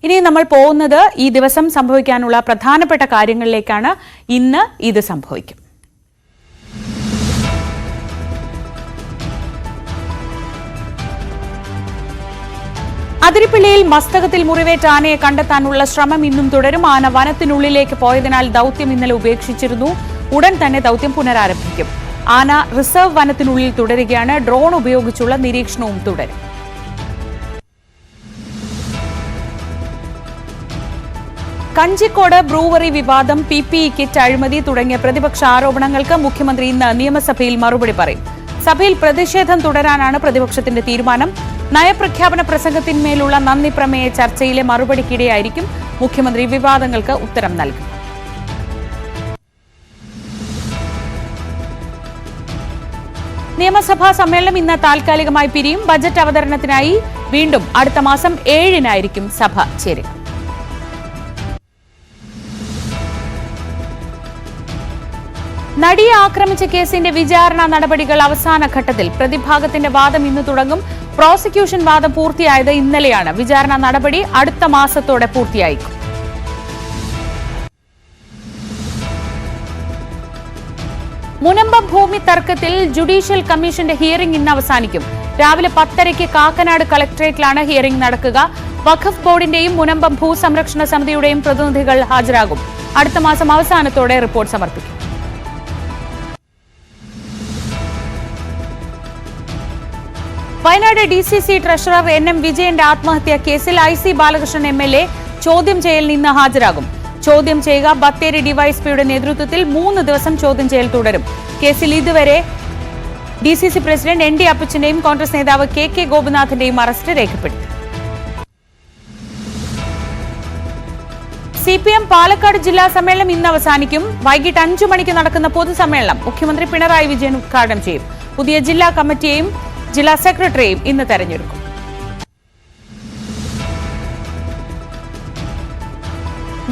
ഇനി നമ്മൾ പോകുന്നത് ഈ ദിവസം സംഭവിക്കാനുള്ള പ്രധാനപ്പെട്ട കാര്യങ്ങളിലേക്കാണ്. ഇന്ന് ഇത് സംഭവിക്കും. അതിരിപ്പിള്ളിയിൽ മസ്തകത്തിൽ മുറിവേറ്റ ആനയെ കണ്ടെത്താനുള്ള ശ്രമം ഇന്നും തുടരും. ആന വനത്തിനുള്ളിലേക്ക് പോയതിനാൽ ദൌത്യം ഇന്നലെ ഉപേക്ഷിച്ചിരുന്നു. ഉടൻ തന്നെ ദൌത്യം പുനരാരംഭിക്കും. ആന റിസർവ് വനത്തിനുള്ളിൽ തുടരുകയാണ്. ഡ്രോൺ ഉപയോഗിച്ചുള്ള നിരീക്ഷണവും തുടരും. കഞ്ചിക്കോട് ബ്രൂവറി വിവാദം, PPE കിറ്റ് അഴിമതി തുടങ്ങിയ പ്രതിപക്ഷ ആരോപണങ്ങൾക്ക് മുഖ്യമന്ത്രി ഇന്ന് നിയമസഭയിൽ മറുപടി പറയും. സഭയിൽ പ്രതിഷേധം തുടരാനാണ് പ്രതിപക്ഷത്തിന്റെ തീരുമാനം. നയപ്രഖ്യാപന പ്രസംഗത്തിന്മേലുള്ള നന്ദി പ്രമേയ ചർച്ചയിലെ മറുപടിക്കിടെയായിരിക്കും മുഖ്യമന്ത്രി വിവാദങ്ങൾക്ക് ഉത്തരം നൽകുക. നിയമസഭാ സമ്മേളനം ഇന്ന് താൽക്കാലികമായി പിരിയും. ബജറ്റ് അവതരണത്തിനായി വീണ്ടും അടുത്ത മാസം 7-നായിരിക്കും സഭ ചേരുക. നടിയെ ആക്രമിച്ച കേസിന്റെ വിചാരണ നടപടികൾ അവസാന ഘട്ടത്തിൽ. പ്രതിഭാഗത്തിന്റെ വാദം ഇന്ന് തുടങ്ങും. പ്രോസിക്യൂഷൻ വാദം പൂർത്തിയായത് ഇന്നലെയാണ്. വിചാരണ നടപടി അടുത്ത മാസത്തോടെ പൂർത്തിയായിരിക്കും. മുനമ്പം ഭൂമി തർക്കത്തിൽ ജുഡീഷ്യൽ കമ്മീഷന്റെ ഹിയറിംഗ് ഇന്ന് അവസാനിക്കും. രാവിലെ 10:30 കാക്കനാട് കളക്ടറേറ്റിലാണ് ഹിയറിംഗ് നടക്കുക. വഖഫ് ബോർഡിന്റെയും മുനമ്പം ഭൂസംരക്ഷണ സമിതിയുടെയും പ്രതിനിധികൾ ഹാജരാകും. അടുത്ത മാസം അവസാനത്തോടെ റിപ്പോർട്ട് സമർപ്പിക്കും. വയനാട് DCC ട്രഷറർ NM വിജയന്റെ ആത്മഹത്യാ കേസിൽ IC ബാലകൃഷ്ണൻ MLA ചോദ്യം ചെയ്യലിന് ഇന്ന് ഹാജരാകും. ചോദ്യം ചെയ്യുക ബത്തേരി ഡിവൈഎസ്പിയുടെ നേതൃത്വത്തിൽ 3 ദിവസം ചോദ്യം ചെയ്യൽ തുടരും. കേസിൽ ഇതുവരെ DCC പ്രസിഡന്റ് ND അപ്പച്ചന്റെയും കോൺഗ്രസ് നേതാവ് KK ഗോപിനാഥിന്റെയും അറസ്റ്റ് രേഖപ്പെടുത്തി. CPM പാലക്കാട് ജില്ലാ സമ്മേളനം ഇന്ന് അവസാനിക്കും. വൈകിട്ട് 5 മണിക്ക് നടക്കുന്ന പൊതുസമ്മേളനം മുഖ്യമന്ത്രി പിണറായി വിജയൻ ഉദ്ഘാടനം ചെയ്യും. പുതിയ ജില്ലാ കമ്മിറ്റിയെയും ജില്ലാ സെക്രട്ടറിയും ഇന്ന് തെരഞ്ഞെടുക്കും.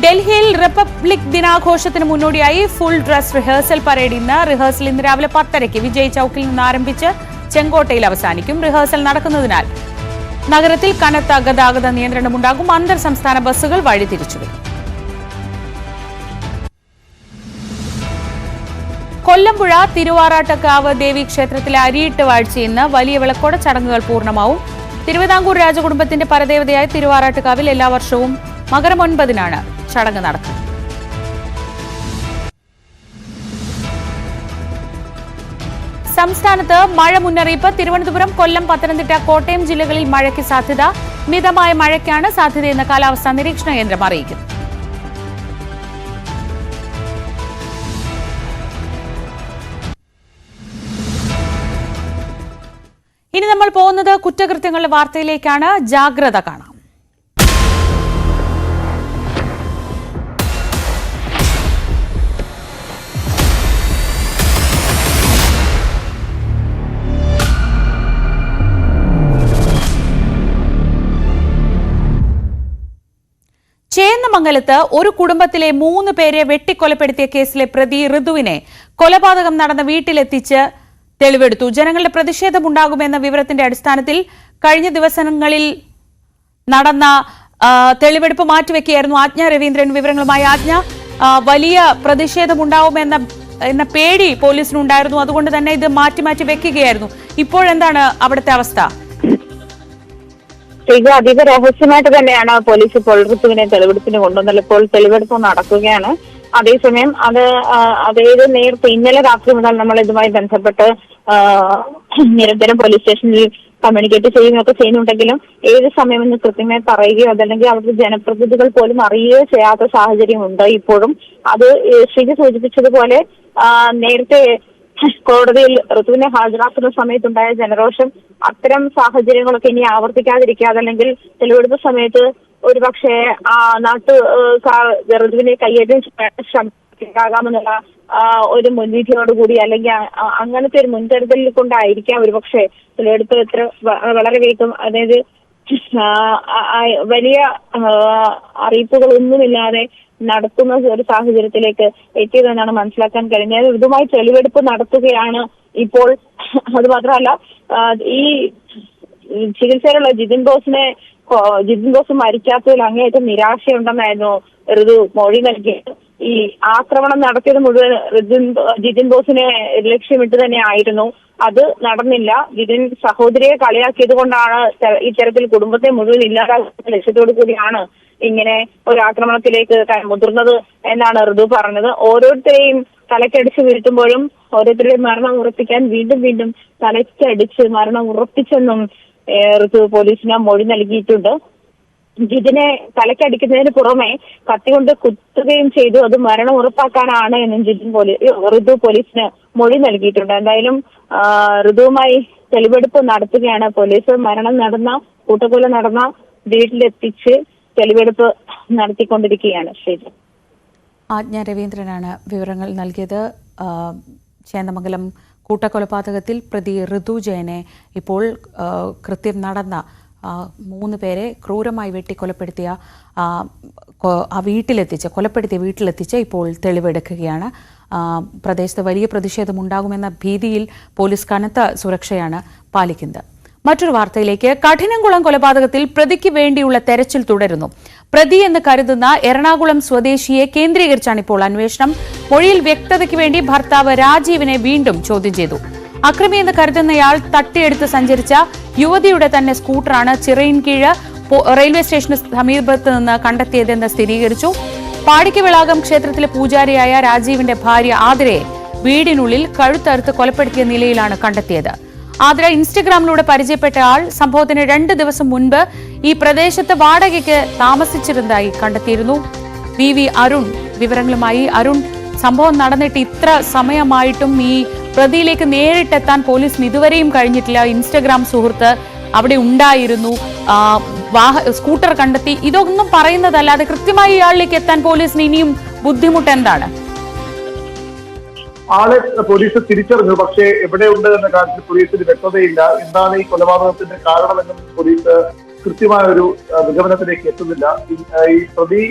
ഡൽഹിയിൽ റിപ്പബ്ലിക് ദിനാഘോഷത്തിന് മുന്നോടിയായി full dress rehearsal parade rehearsal ഇന്ന് രാവിലെ 10:30 വിജയ് ചൌക്കിൽ നിന്ന് ആരംഭിച്ച് ചെങ്കോട്ടയിൽ അവസാനിക്കും. റിഹേഴ്സൽ നടക്കുന്നതിനാൽ നഗരത്തിൽ കനത്ത ഗതാഗത നിയന്ത്രണമുണ്ടാകും. അന്തർ സംസ്ഥാന ബസ്സുകൾ വഴിതിരിച്ചുവിടും. കൊല്ലമ്പുഴ തിരുവാറാട്ടക്കാവ് ദേവി ക്ഷേത്രത്തിലെ അരിയിട്ട് വാഴ്ച ഇന്ന് വലിയ വിളക്കോടെ ചടങ്ങുകൾ പൂർണ്ണമാവും. തിരുവിതാംകൂർ രാജകുടുംബത്തിന്റെ പരദേവതയായ തിരുവാറാട്ടുകാവിൽ എല്ലാ വർഷവും മകരം 9-നാണ് ചടങ്ങ് നടക്കുന്നത്. സംസ്ഥാനത്ത് മഴ മുന്നറിയിപ്പ്. തിരുവനന്തപുരം, കൊല്ലം, പത്തനംതിട്ട, കോട്ടയം ജില്ലകളിൽ മഴയ്ക്ക് സാധ്യത. മിതമായ മഴയ്ക്കാണ് സാധ്യതയെന്ന് കാലാവസ്ഥാ നിരീക്ഷണ കേന്ദ്രം അറിയിക്കുന്നു. ഇനി നമ്മൾ പോകുന്നത് കുറ്റകൃത്യങ്ങളുടെ വാർത്തയിലേക്കാണ്. ജാഗ്രത കാണാം. ചേന്നമംഗലത്ത് ഒരു കുടുംബത്തിലെ 3 പേരെ വെട്ടിക്കൊലപ്പെടുത്തിയ കേസിലെ പ്രതി ഋതുവിനെ കൊലപാതകം നടന്ന വീട്ടിലെത്തിച്ച് തെളിവെടുത്തു. ജനങ്ങളുടെ പ്രതിഷേധമുണ്ടാകുമെന്ന വിവരത്തിന്റെ അടിസ്ഥാനത്തിൽ കഴിഞ്ഞ ദിവസങ്ങളിൽ നടന്ന തെളിവെടുപ്പ് മാറ്റിവെക്കുകയായിരുന്നു. ആജ്ഞ രവീന്ദ്രൻ വിവരങ്ങളുമായി. ആജ്ഞ, വലിയ പ്രതിഷേധമുണ്ടാവുമെന്ന പേടി പോലീസിനുണ്ടായിരുന്നു, അതുകൊണ്ട് തന്നെ ഇത് മാറ്റി വെക്കുകയായിരുന്നു. ഇപ്പോഴെന്താണ് അവിടുത്തെ അവസ്ഥ? അതീവ രഹസ്യമായിട്ട് തന്നെയാണ് പോലീസ് ഇപ്പോൾ ഋതുവിനെ തെളിവെടുപ്പിന് കൊണ്ടുവന്നത്. ഇപ്പോൾ തെളിവെടുപ്പ് നടക്കുകയാണ്. അതേസമയം അതായത് നേരത്തെ ഇന്നലെ രാത്രി മുതൽ നമ്മൾ ഇതുമായി ബന്ധപ്പെട്ട് നിരന്തരം പോലീസ് സ്റ്റേഷനിൽ കമ്മ്യൂണിക്കേറ്റ് ചെയ്യുകയൊക്കെ ചെയ്യുന്നുണ്ടെങ്കിലും ഏത് സമയമെന്ന് കൃത്യമായി പറയുകയോ അതല്ലെങ്കിൽ അവിടുത്തെ ജനപ്രതിനിധികൾ പോലും അറിയുകയോ ചെയ്യാത്ത സാഹചര്യമുണ്ട് ഇപ്പോഴും. അത് ശ്രീജി സൂചിപ്പിച്ചതുപോലെ നേരത്തെ കോടതിയിൽ ഋതുവിനെ ഹാജരാക്കുന്ന സമയത്തുണ്ടായ ജനരോഷം, അത്തരം സാഹചര്യങ്ങളൊക്കെ ഇനി ആവർത്തിക്കാതിരിക്കുക, അതല്ലെങ്കിൽ തെളിവെടുപ്പ് സമയത്ത് ഒരുപക്ഷെ ഋതുവിനെ കയ്യേറ്റം ശ്രമിക്കാകാമെന്നുള്ള ഒരു മുൻവിധിയോടുകൂടി അല്ലെങ്കിൽ അങ്ങനത്തെ ഒരു മുൻകരുതലിൽ കൊണ്ടായിരിക്കാം ഒരുപക്ഷെ തെളിവെടുപ്പ് ഇത്ര വളരെ വേഗം, അതായത് വലിയ അറിയിപ്പുകളൊന്നുമില്ലാതെ നടത്തുന്ന ഒരു സാഹചര്യത്തിലേക്ക് എത്തിയതെന്നാണ് മനസ്സിലാക്കാൻ കഴിഞ്ഞത്. ഇതുമായി തെളിവെടുപ്പ് നടത്തുകയാണ് ഇപ്പോൾ. അത് മാത്രമല്ല, ഈ ചികിത്സയിലുള്ള ജിതിൻ ബോസ് മരിക്കാത്തതിൽ അങ്ങേയറ്റം നിരാശയുണ്ടെന്നായിരുന്നു ഋതു മൊഴി നൽകിയത്. ഈ ആക്രമണം നടത്തിയത് മുഴുവൻ ജിതിൻ ബോസിനെ ലക്ഷ്യമിട്ട് തന്നെ ആയിരുന്നു. അത് നടന്നില്ല. ജിതിൻ സഹോദരിയെ കളിയാക്കിയത് കൊണ്ടാണ് ഇത്തരത്തിൽ കുടുംബത്തെ മുഴുവൻ ഇല്ലാതാക്കുന്ന ലക്ഷ്യത്തോടു കൂടിയാണ് ഇങ്ങനെ ഒരു ആക്രമണത്തിലേക്ക് മുതിർന്നത് എന്നാണ് ഋതു പറഞ്ഞത്. ഓരോരുത്തരെയും തലക്കടിച്ച് വീഴ്ത്തുമ്പോഴും ഓരോരുത്തരുടെയും മരണം ഉറപ്പിക്കാൻ വീണ്ടും തലക്കടിച്ച് മരണം ഉറപ്പിച്ചെന്നും ഋതു പോലീസിന് മൊഴി നൽകിയിട്ടുണ്ട്. ജിതിനെ തലക്കടിക്കുന്നതിന് പുറമെ കത്തികൊണ്ട് കുത്തുകയും ചെയ്തു. അത് മരണം ഉറപ്പാക്കാനാണ് എന്നും ഋതു പോലീസിന് മൊഴി നൽകിയിട്ടുണ്ട്. എന്തായാലും ഋതുവുമായി തെളിവെടുപ്പ് നടത്തുകയാണ് പോലീസ്. കൂട്ടക്കൊല നടന്ന വീട്ടിലെത്തിച്ച് തെളിവെടുപ്പ് നടത്തിക്കൊണ്ടിരിക്കുകയാണ്. ശരി, ആജ്ഞ രവീന്ദ്രനാണ് വിവരങ്ങൾ നൽകിയത്. ചേന്ദമംഗലം കൂട്ടക്കൊലപാതകത്തിൽ പ്രതി ഋതു ജയനെ ഇപ്പോൾ കൃത്യം നടന്ന 3 പേരെ ക്രൂരമായി വെട്ടിക്കൊലപ്പെടുത്തിയ കൊലപ്പെടുത്തിയ വീട്ടിലെത്തിച്ച് ഇപ്പോൾ തെളിവെടുക്കുകയാണ്. പ്രദേശത്ത് വലിയ പ്രതിഷേധമുണ്ടാകുമെന്ന ഭീതിയിൽ പോലീസ് കനത്ത സുരക്ഷയാണ് പാലിക്കുന്നത്. മറ്റൊരു വാർത്തയിലേക്ക്. കഠിനംകുളം കൊലപാതകത്തിൽ പ്രതിക്ക് വേണ്ടിയുള്ള തെരച്ചിൽ തുടരുന്നു. പ്രതി എന്ന് കരുതുന്ന എറണാകുളം സ്വദേശിയെ കേന്ദ്രീകരിച്ചാണ് ഇപ്പോൾ അന്വേഷണം. മൊഴിയിൽ വ്യക്തതയ്ക്ക് വേണ്ടി ഭർത്താവ് രാജീവിനെ വീണ്ടും ചോദ്യം ചെയ്തു. അക്രമി എന്ന് കരുതുന്നയാൾ തട്ടിയെടുത്ത് സഞ്ചരിച്ച യുവതിയുടെ തന്നെ സ്കൂട്ടറാണ് ചിറയിൻകീഴ് റെയിൽവേ സ്റ്റേഷന് സമീപത്ത് നിന്ന് കണ്ടെത്തിയതെന്ന് സ്ഥിരീകരിച്ചു. പാടിക്കവിളാകം ക്ഷേത്രത്തിലെ പൂജാരിയായ രാജീവിന്റെ ഭാര്യ ആതിരയെ വീടിനുള്ളിൽ കഴുത്തറുത്ത് കൊലപ്പെടുത്തിയ നിലയിലാണ് കണ്ടെത്തിയത്. ആതിര ഇൻസ്റ്റഗ്രാമിലൂടെ പരിചയപ്പെട്ട ആൾ സംഭവത്തിന് 2 ദിവസം മുൻപ് ഈ പ്രദേശത്ത് വാടകയ്ക്ക് താമസിച്ചിരുന്നതായി കണ്ടെത്തിയിരുന്നു. വി അരുൺ വിവരങ്ങളുമായി. അരുൺ, സംഭവം നടന്നിട്ട് ഇത്ര സമയമായിട്ടും ഈ പ്രതിയിലേക്ക് നേരിട്ടെത്താൻ പോലീസിന് ഇതുവരെയും കഴിഞ്ഞിട്ടില്ല. ഇൻസ്റ്റഗ്രാം സുഹൃത്ത് അവിടെ ഉണ്ടായിരുന്നു, സ്കൂട്ടർ കണ്ടെത്തി, ഇതൊന്നും പറയുന്നതല്ലാതെ കൃത്യമായി ഇയാളിലേക്ക് എത്താൻ പോലീസിന് ഇനിയും ബുദ്ധിമുട്ട് എന്താണ്? ആളെ പോലീസ് തിരിച്ചറിഞ്ഞു. പക്ഷേ എവിടെയുണ്ട് എന്ന കാര്യത്തിൽ പോലീസിന് വ്യക്തതയില്ല. എന്താണ് ഈ കൊലപാതകത്തിന്റെ കാരണമെന്നും പോലീസ് കൃത്യമായ ഒരു നിഗമനത്തിലേക്ക് എത്തുന്നില്ല. ഈ പ്രതി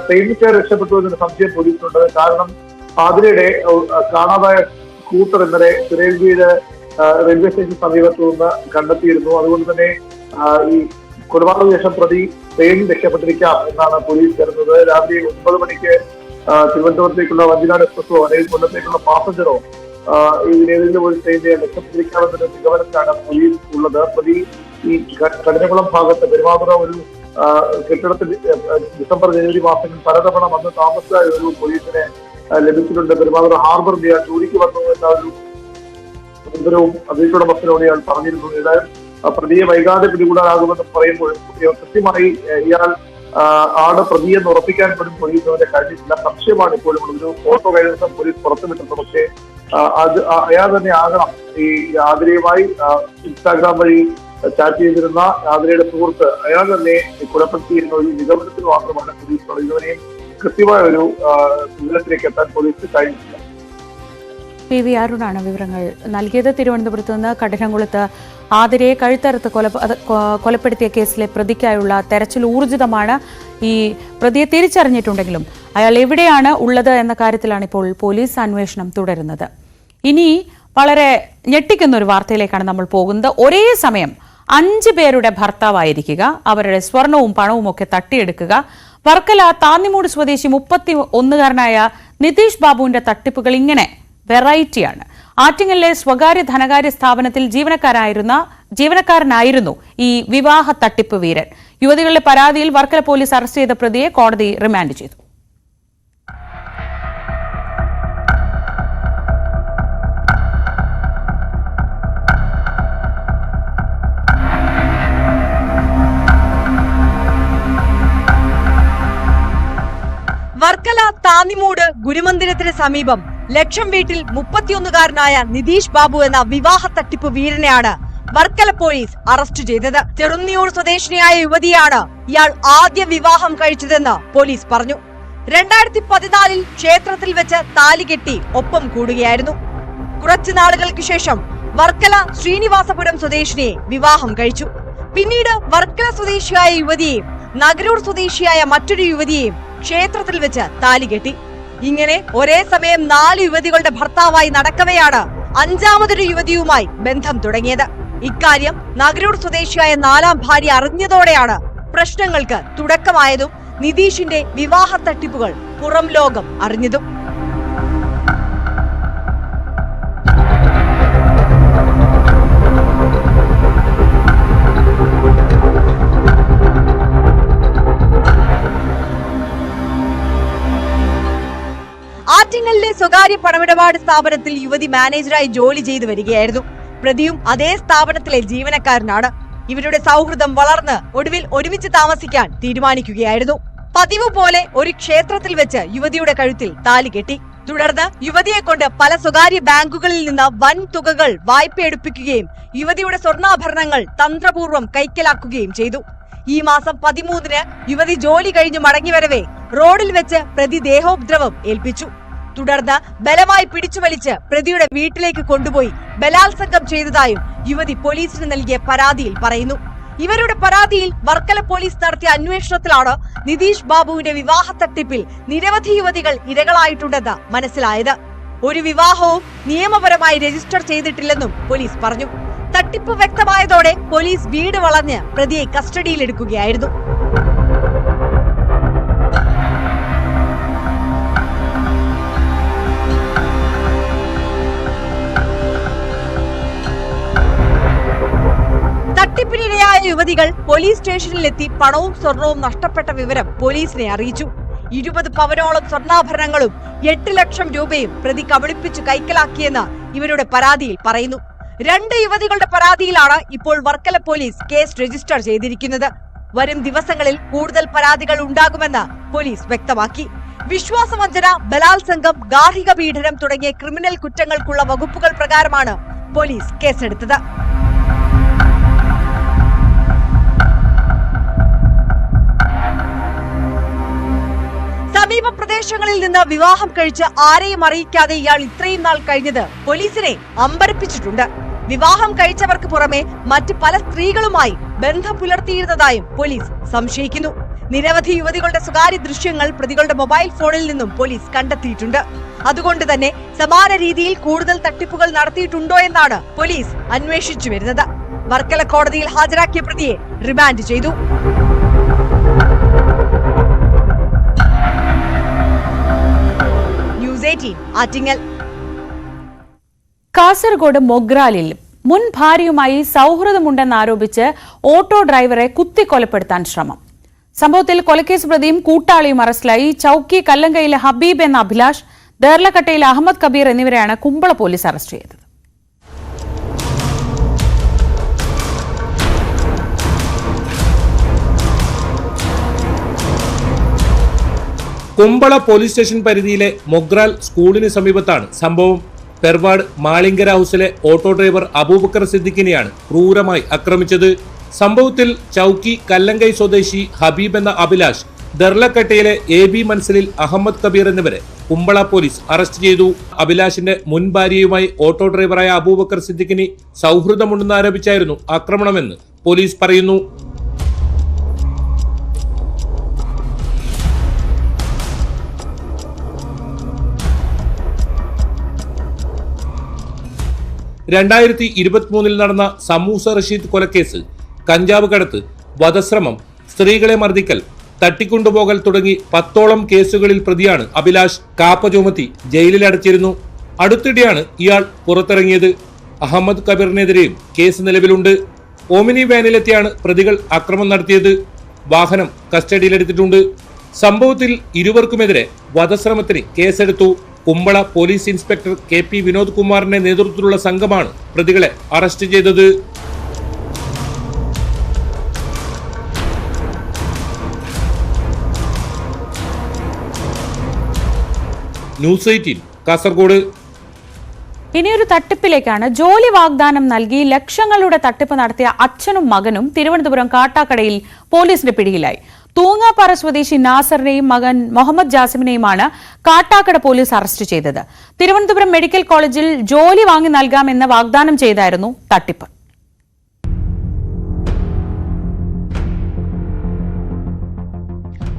ട്രെയിനിൽ കയറി രക്ഷപ്പെട്ടു എന്നൊരു സംശയം പോലീസിനുണ്ട്. കാരണം ആതിരയുടെ കാണാതായ സ്കൂട്ടർ ഇന്നലെ സുരേന്ദ്രയുടെ റെയിൽവേ സ്റ്റേഷൻ സമീപത്തു നിന്ന് കണ്ടെത്തിയിരുന്നു. അതുകൊണ്ട് തന്നെ ഈ കൊലപാതക ശേഷം പ്രതി ട്രെയിനിൽ രക്ഷപ്പെട്ടിരിക്കാം എന്നാണ് പോലീസ് കരുതുന്നത്. രാവിലെ 9 മണിക്ക് തിരുവനന്തപുരത്തേക്കുള്ള വഞ്ചിനാട് എക്സ്പ്രസോ അല്ലെങ്കിൽ കൊല്ലത്തേക്കുള്ള പാസഞ്ചറോ ഇതിലേതെങ്കിലും ഒരു ട്രെയിനിനെ രക്ഷപ്പെട്ടിരിക്കാമെന്നൊരു നിഗമനത്തിലാണ് പോലീസ് ഉള്ളത്. പ്രതി ഈ കഠിനകുളം ഭാഗത്ത് പെരുമാതുറ ഒരു കെട്ടിടത്തിൽ ഡിസംബർ ജനുവരി മാസങ്ങളിൽ പലതവണ വന്ന് താമസിച്ച ഒരു പോലീസിനെ ലഭിച്ചിട്ടുണ്ട്. പെരുമാതുറ ഹാർബർ ജോലിക്ക് വന്നു എന്ന ഒരു വിവരവും വീട്ടുടമസ്ഥനോട് ഇയാൾ പറഞ്ഞിരുന്നു. ഏതായാലും പ്രതിയെ വൈകാതെ പിടികൂടാനാകുമെന്ന് പറയുമ്പോൾ കൃത്യമായി ഇയാൾ ആണ് പ്രതിയെന്ന് ഉറപ്പിക്കാൻ പോലും പോലീസ് അവരെ കഴിഞ്ഞിട്ടില്ല. സംശയമാണ് ഇപ്പോഴും ഒരു ഫോട്ടോ കഴിഞ്ഞ ദിവസം പോലീസ് പുറത്തുവിട്ടിട്ടുണ്ട്. പക്ഷേ അത് അയാൾ തന്നെ ആകണം ഈ ആതിരയുമായി ഇൻസ്റ്റാഗ്രാം വഴി ചാറ്റ് ചെയ്തിരുന്ന ആതിരയുടെ സുഹൃത്ത് അയാൾ തന്നെ കൊലപ്പെടുത്തിയിരുന്ന ഒരു നിഗമനത്തിൽ മാത്രമാണ് പോലീസ് ഇതുവരെയും കൃത്യമായ ഒരു വിവരത്തിലേക്ക് എത്താൻ പോലീസ് കഴിഞ്ഞിട്ടില്ല. PV അരുണാണ് വിവരങ്ങൾ നൽകിയത്. തിരുവനന്തപുരത്ത് നിന്ന് കഠിനംകുളത്ത് ആതിരയെ കഴുത്തറുത്ത് കൊലപ്പെടുത്തിയ കേസിലെ പ്രതിക്കായുള്ള തെരച്ചിൽ ഊർജിതമാണ്. ഈ പ്രതിയെ തിരിച്ചറിഞ്ഞിട്ടുണ്ടെങ്കിലും അയാൾ എവിടെയാണ് ഉള്ളത് എന്ന കാര്യത്തിലാണ് ഇപ്പോൾ പോലീസ് അന്വേഷണം തുടരുന്നത്. ഇനി വളരെ ഞെട്ടിക്കുന്ന ഒരു വാർത്തയിലേക്കാണ് നമ്മൾ പോകുന്നത്. ഒരേ സമയം 5 പേരുടെ ഭർത്താവായിരിക്കുക, അവരുടെ സ്വർണവും പണവും ഒക്കെ തട്ടിയെടുക്കുക. വർക്കല താന്നിമൂട് സ്വദേശി 31കാരനായ നിതീഷ് ബാബുവിന്റെ തട്ടിപ്പുകൾ ഇങ്ങനെ വെറൈറ്റിയാണ്. ആറ്റിങ്ങലിലെ സ്വകാര്യ ധനകാര്യ സ്ഥാപനത്തിൽ ജീവനക്കാരനായിരുന്നു ഈ വിവാഹ തട്ടിപ്പ് വീരൻ. യുവതികളുടെ പരാതിയിൽ വർക്കല പോലീസ് അറസ്റ്റ് ചെയ്ത പ്രതിയെ കോടതി റിമാൻഡ് ചെയ്തു. വർക്കല താന്നിമൂട് ഗുരുമന്ദിരത്തിന് സമീപം ലക്ഷം വീട്ടിൽ 31കാരനായ നിതീഷ് ബാബു എന്ന വിവാഹ തട്ടിപ്പ് വീരനെയാണ് വർക്കല പോലീസ് അറസ്റ്റ് ചെയ്തത്. ചെറുന്നിയൂർ സ്വദേശിനിയായ യുവതിയാണ് ഇയാൾ ആദ്യ വിവാഹം കഴിച്ചതെന്ന് പോലീസ് പറഞ്ഞു. 2014 ക്ഷേത്രത്തിൽ വെച്ച് താലി കെട്ടി ഒപ്പം കൂടുകയായിരുന്നു. കുറച്ചു നാളുകൾക്ക് ശേഷം വർക്കല ശ്രീനിവാസപുരം സ്വദേശിനിയെ വിവാഹം കഴിച്ചു. പിന്നീട് വർക്കല സ്വദേശിയായ യുവതിയെയും നഗരൂർ സ്വദേശിയായ മറ്റൊരു യുവതിയെയും ക്ഷേത്രത്തിൽ വെച്ച് താലി കെട്ടി. ഇങ്ങനെ ഒരേ സമയം 4 യുവതികളുടെ ഭർത്താവായി നടക്കവെയാണ് 5ാമതൊരു യുവതിയുമായി ബന്ധം തുടങ്ങിയത്. ഇക്കാര്യം നഗരൂർ സ്വദേശിയായ 4ാം ഭാര്യ അറിഞ്ഞതോടെയാണ് പ്രശ്നങ്ങൾക്ക് തുടക്കമായതും നിതീഷിന്റെ വിവാഹ തട്ടിപ്പുകൾ പുറം ലോകം അറിഞ്ഞതും. ആറ്റിങ്ങലിലെ സ്വകാര്യ പണമിടപാട് സ്ഥാപനത്തിൽ യുവതി മാനേജറായി ജോലി ചെയ്തു വരികയായിരുന്നു. പ്രതിയും അതേ സ്ഥാപനത്തിലെ ജീവനക്കാരനാണ്. ഇവരുടെ സൗഹൃദം വളർന്ന് ഒടുവിൽ ഒരുമിച്ച് താമസിക്കാൻ തീരുമാനിക്കുകയായിരുന്നു. പതിവ് പോലെ ഒരു ക്ഷേത്രത്തിൽ വെച്ച് യുവതിയുടെ കഴുത്തിൽ താലി കെട്ടി. തുടർന്ന് യുവതിയെ കൊണ്ട് പല സ്വകാര്യ ബാങ്കുകളിൽ നിന്ന് വൻ തുകകൾ വായ്പ എടുപ്പിക്കുകയും യുവതിയുടെ സ്വർണ്ണാഭരണങ്ങൾ തന്ത്രപൂർവ്വം കൈക്കലാക്കുകയും ചെയ്തു. ഈ മാസം 13-ന് യുവതി ജോലി കഴിഞ്ഞു മടങ്ങിവരവെ റോഡിൽ വെച്ച് പ്രതി ദേഹോപദ്രവം ഏൽപ്പിച്ചു. തുടർന്ന് ബലമായി പിടിച്ചുവലിച്ച് പ്രതിയുടെ വീട്ടിലേക്ക് കൊണ്ടുപോയി ബലാത്സംഗം ചെയ്തതായും യുവതി പോലീസിന് നൽകിയ പരാതിയിൽ പറയുന്നു. ഇവരുടെ പരാതിയിൽ വർക്കല പോലീസ് നടത്തിയ അന്വേഷണത്തിലാണ് നിതീഷ് ബാബുവിന്റെ വിവാഹ തട്ടിപ്പിൽ നിരവധി യുവതികൾ ഇരകളായിട്ടുണ്ടെന്ന് മനസ്സിലായത്. ഒരു വിവാഹവും നിയമപരമായി രജിസ്റ്റർ ചെയ്തിട്ടില്ലെന്നും പോലീസ് പറഞ്ഞു. തട്ടിപ്പ് വ്യക്തമായതോടെ പോലീസ് വീട് വളഞ്ഞ് പ്രതിയെ കസ്റ്റഡിയിലെടുക്കുകയായിരുന്നു. തട്ടിപ്പിനിരയായ യുവതികൾ പോലീസ് സ്റ്റേഷനിലെത്തി പണവും സ്വർണവും നഷ്ടപ്പെട്ട വിവരം പോലീസിനെ അറിയിച്ചു. 20 പവനോളം സ്വർണ്ണാഭരണങ്ങളും 8 ലക്ഷം രൂപയും പ്രതി കബളിപ്പിച്ച് കൈക്കലാക്കിയെന്ന് ഇവരുടെ പരാതിയിൽ പറയുന്നു. 2 യുവതികളുടെ പരാതിയിലാണ് ഇപ്പോൾ വർക്കല പോലീസ് കേസ് രജിസ്റ്റർ ചെയ്തിരിക്കുന്നത്. വരും ദിവസങ്ങളിൽ കൂടുതൽ പരാതികൾ ഉണ്ടാകുമെന്ന് പോലീസ് വ്യക്തമാക്കി. വിശ്വാസവഞ്ചന, ബലാത്സംഗം, ഗാർഹിക പീഡനം തുടങ്ങിയ ക്രിമിനൽ കുറ്റങ്ങൾക്കുള്ള വകുപ്പുകൾ പ്രകാരമാണ് പോലീസ് കേസെടുത്തത്. സമീപ പ്രദേശങ്ങളിൽ നിന്ന് വിവാഹം കഴിച്ച് ആരെയും അറിയിക്കാതെ ഇയാൾ ഇത്രയും നാൾ കഴിഞ്ഞത് പോലീസിനെ അമ്പരപ്പിച്ചിട്ടുണ്ട്. വിവാഹം കഴിച്ചവർക്ക് പുറമെ മറ്റ് പല സ്ത്രീകളുമായി ബന്ധം പുലർത്തിയിരുന്നതായും പോലീസ് സംശയിക്കുന്നു. നിരവധി യുവതികളുടെ സ്വകാര്യ ദൃശ്യങ്ങൾ പ്രതികളുടെ മൊബൈൽ ഫോണിൽ നിന്നും പോലീസ് കണ്ടെത്തിയിട്ടുണ്ട്. അതുകൊണ്ട് തന്നെ സമാന രീതിയിൽ കൂടുതൽ തട്ടിപ്പുകൾ നടത്തിയിട്ടുണ്ടോ എന്നാണ് പോലീസ് അന്വേഷിച്ചു വരുന്നത്. വർക്കല കോടതിയിൽ ഹാജരാക്കിയ പ്രതിയെ റിമാൻഡ് ചെയ്തു. ന്യൂസ് 18 ആറ്റിങ്ങൽ. കാസർഗോഡ് മൊഗ്രാലിൽ മുൻ ഭാര്യയുമായി സൗഹൃദമുണ്ടെന്നാരോപിച്ച് ഓട്ടോ ഡ്രൈവറെ കുത്തിക്കൊലപ്പെടുത്താൻ ശ്രമം. സംഭവത്തിൽ കൊലക്കേസ് പ്രതിയും കൂട്ടാളിയും അറസ്റ്റിലായി. ചൌക്കി കല്ലങ്കയിലെ ഹബീബ് എന്ന അഭിലാഷ്, ദേർലക്കട്ടയിലെ അഹമ്മദ് കബീർ എന്നിവരെയാണ് കുമ്പള പോലീസ് അറസ്റ്റ് ചെയ്തത്. കുമ്പള പോലീസ് സ്റ്റേഷൻ പരിധിയിലെ മൊഗ്രാൽ സ്കൂളിന് സമീപത്താണ് സംഭവം. പെർവാഡ് മാളിങ്കര ഹൌസിലെ ഓട്ടോ ഡ്രൈവർ അബൂബക്കർ സിദ്ദിഖിനെയാണ് ക്രൂരമായി ആക്രമിച്ചത്. സംഭവത്തിൽ ചൌക്കി കല്ലങ്കൈ സ്വദേശി ഹബീബ് എന്ന അഭിലാഷ്, ദർലക്കട്ടയിലെ AB മൻസിലിൽ അഹമ്മദ് കബീർ എന്നിവരെ കുമ്പള പോലീസ് അറസ്റ്റ് ചെയ്തു. അഭിലാഷിന്റെ മുൻ ഭാര്യയുമായി ഓട്ടോ ഡ്രൈവറായ അബൂബക്കർ സിദ്ദിഖിന് സൗഹൃദമുണ്ടെന്ന് ആരോപിച്ചായിരുന്നു ആക്രമണമെന്ന് പോലീസ് പറയുന്നു. ൽ നടന്ന സമൂസ റഷീദ് കൊലക്കേസ്, കഞ്ചാവ് കടത്ത്, വധശ്രമം, സ്ത്രീകളെ മർദ്ദിക്കൽ, തട്ടിക്കൊണ്ടുപോകൽ തുടങ്ങി 10ഓളം കേസുകളിൽ പ്രതിയാണ് അഭിലാഷ്. കാപ്പ ചുമത്തി ജയിലിൽ അടച്ചിരുന്നു. അടുത്തിടെയാണ് ഇയാൾ പുറത്തിറങ്ങിയത്. അഹമ്മദ് കബീറിനെതിരെയും കേസ് നിലവിലുണ്ട്. ഓമിനി വാനിലെത്തിയാണ് പ്രതികൾ ആക്രമണം നടത്തിയത്. വാഹനം കസ്റ്റഡിയിലെടുത്തിട്ടുണ്ട്. സംഭവത്തിൽ ഇരുവർക്കുമെതിരെ വധശ്രമത്തിന് കേസെടുത്തു. Kumbla police inspector KP Vinod കുമാറിന്റെ നേതൃത്വത്തിലുള്ള സംഘമാണ് പ്രതികളെ അറസ്റ്റ് ചെയ്തത്. ന്യൂസ് 18 കാസർഗോഡ്. ഇനിയൊരു തട്ടിപ്പിലേക്കാണ്. ജോലി വാഗ്ദാനം നൽകി ലക്ഷങ്ങളുടെ തട്ടിപ്പ് നടത്തിയ അച്ഛനും മകനും തിരുവനന്തപുരം കാട്ടാക്കടയിൽ പോലീസിന്റെ പിടിയിലായി. തൂങ്ങാപ്പാറ സ്വദേശി നാസറിനെയും മകൻ മുഹമ്മദ് ജാസിമിനെയുമാണ് കാട്ടാക്കട പോലീസ് അറസ്റ്റ് ചെയ്തത്. തിരുവനന്തപുരം മെഡിക്കൽ കോളേജിൽ ജോലി വാങ്ങി നൽകാമെന്ന് വാഗ്ദാനം ചെയ്തായിരുന്നു തട്ടിപ്പ്.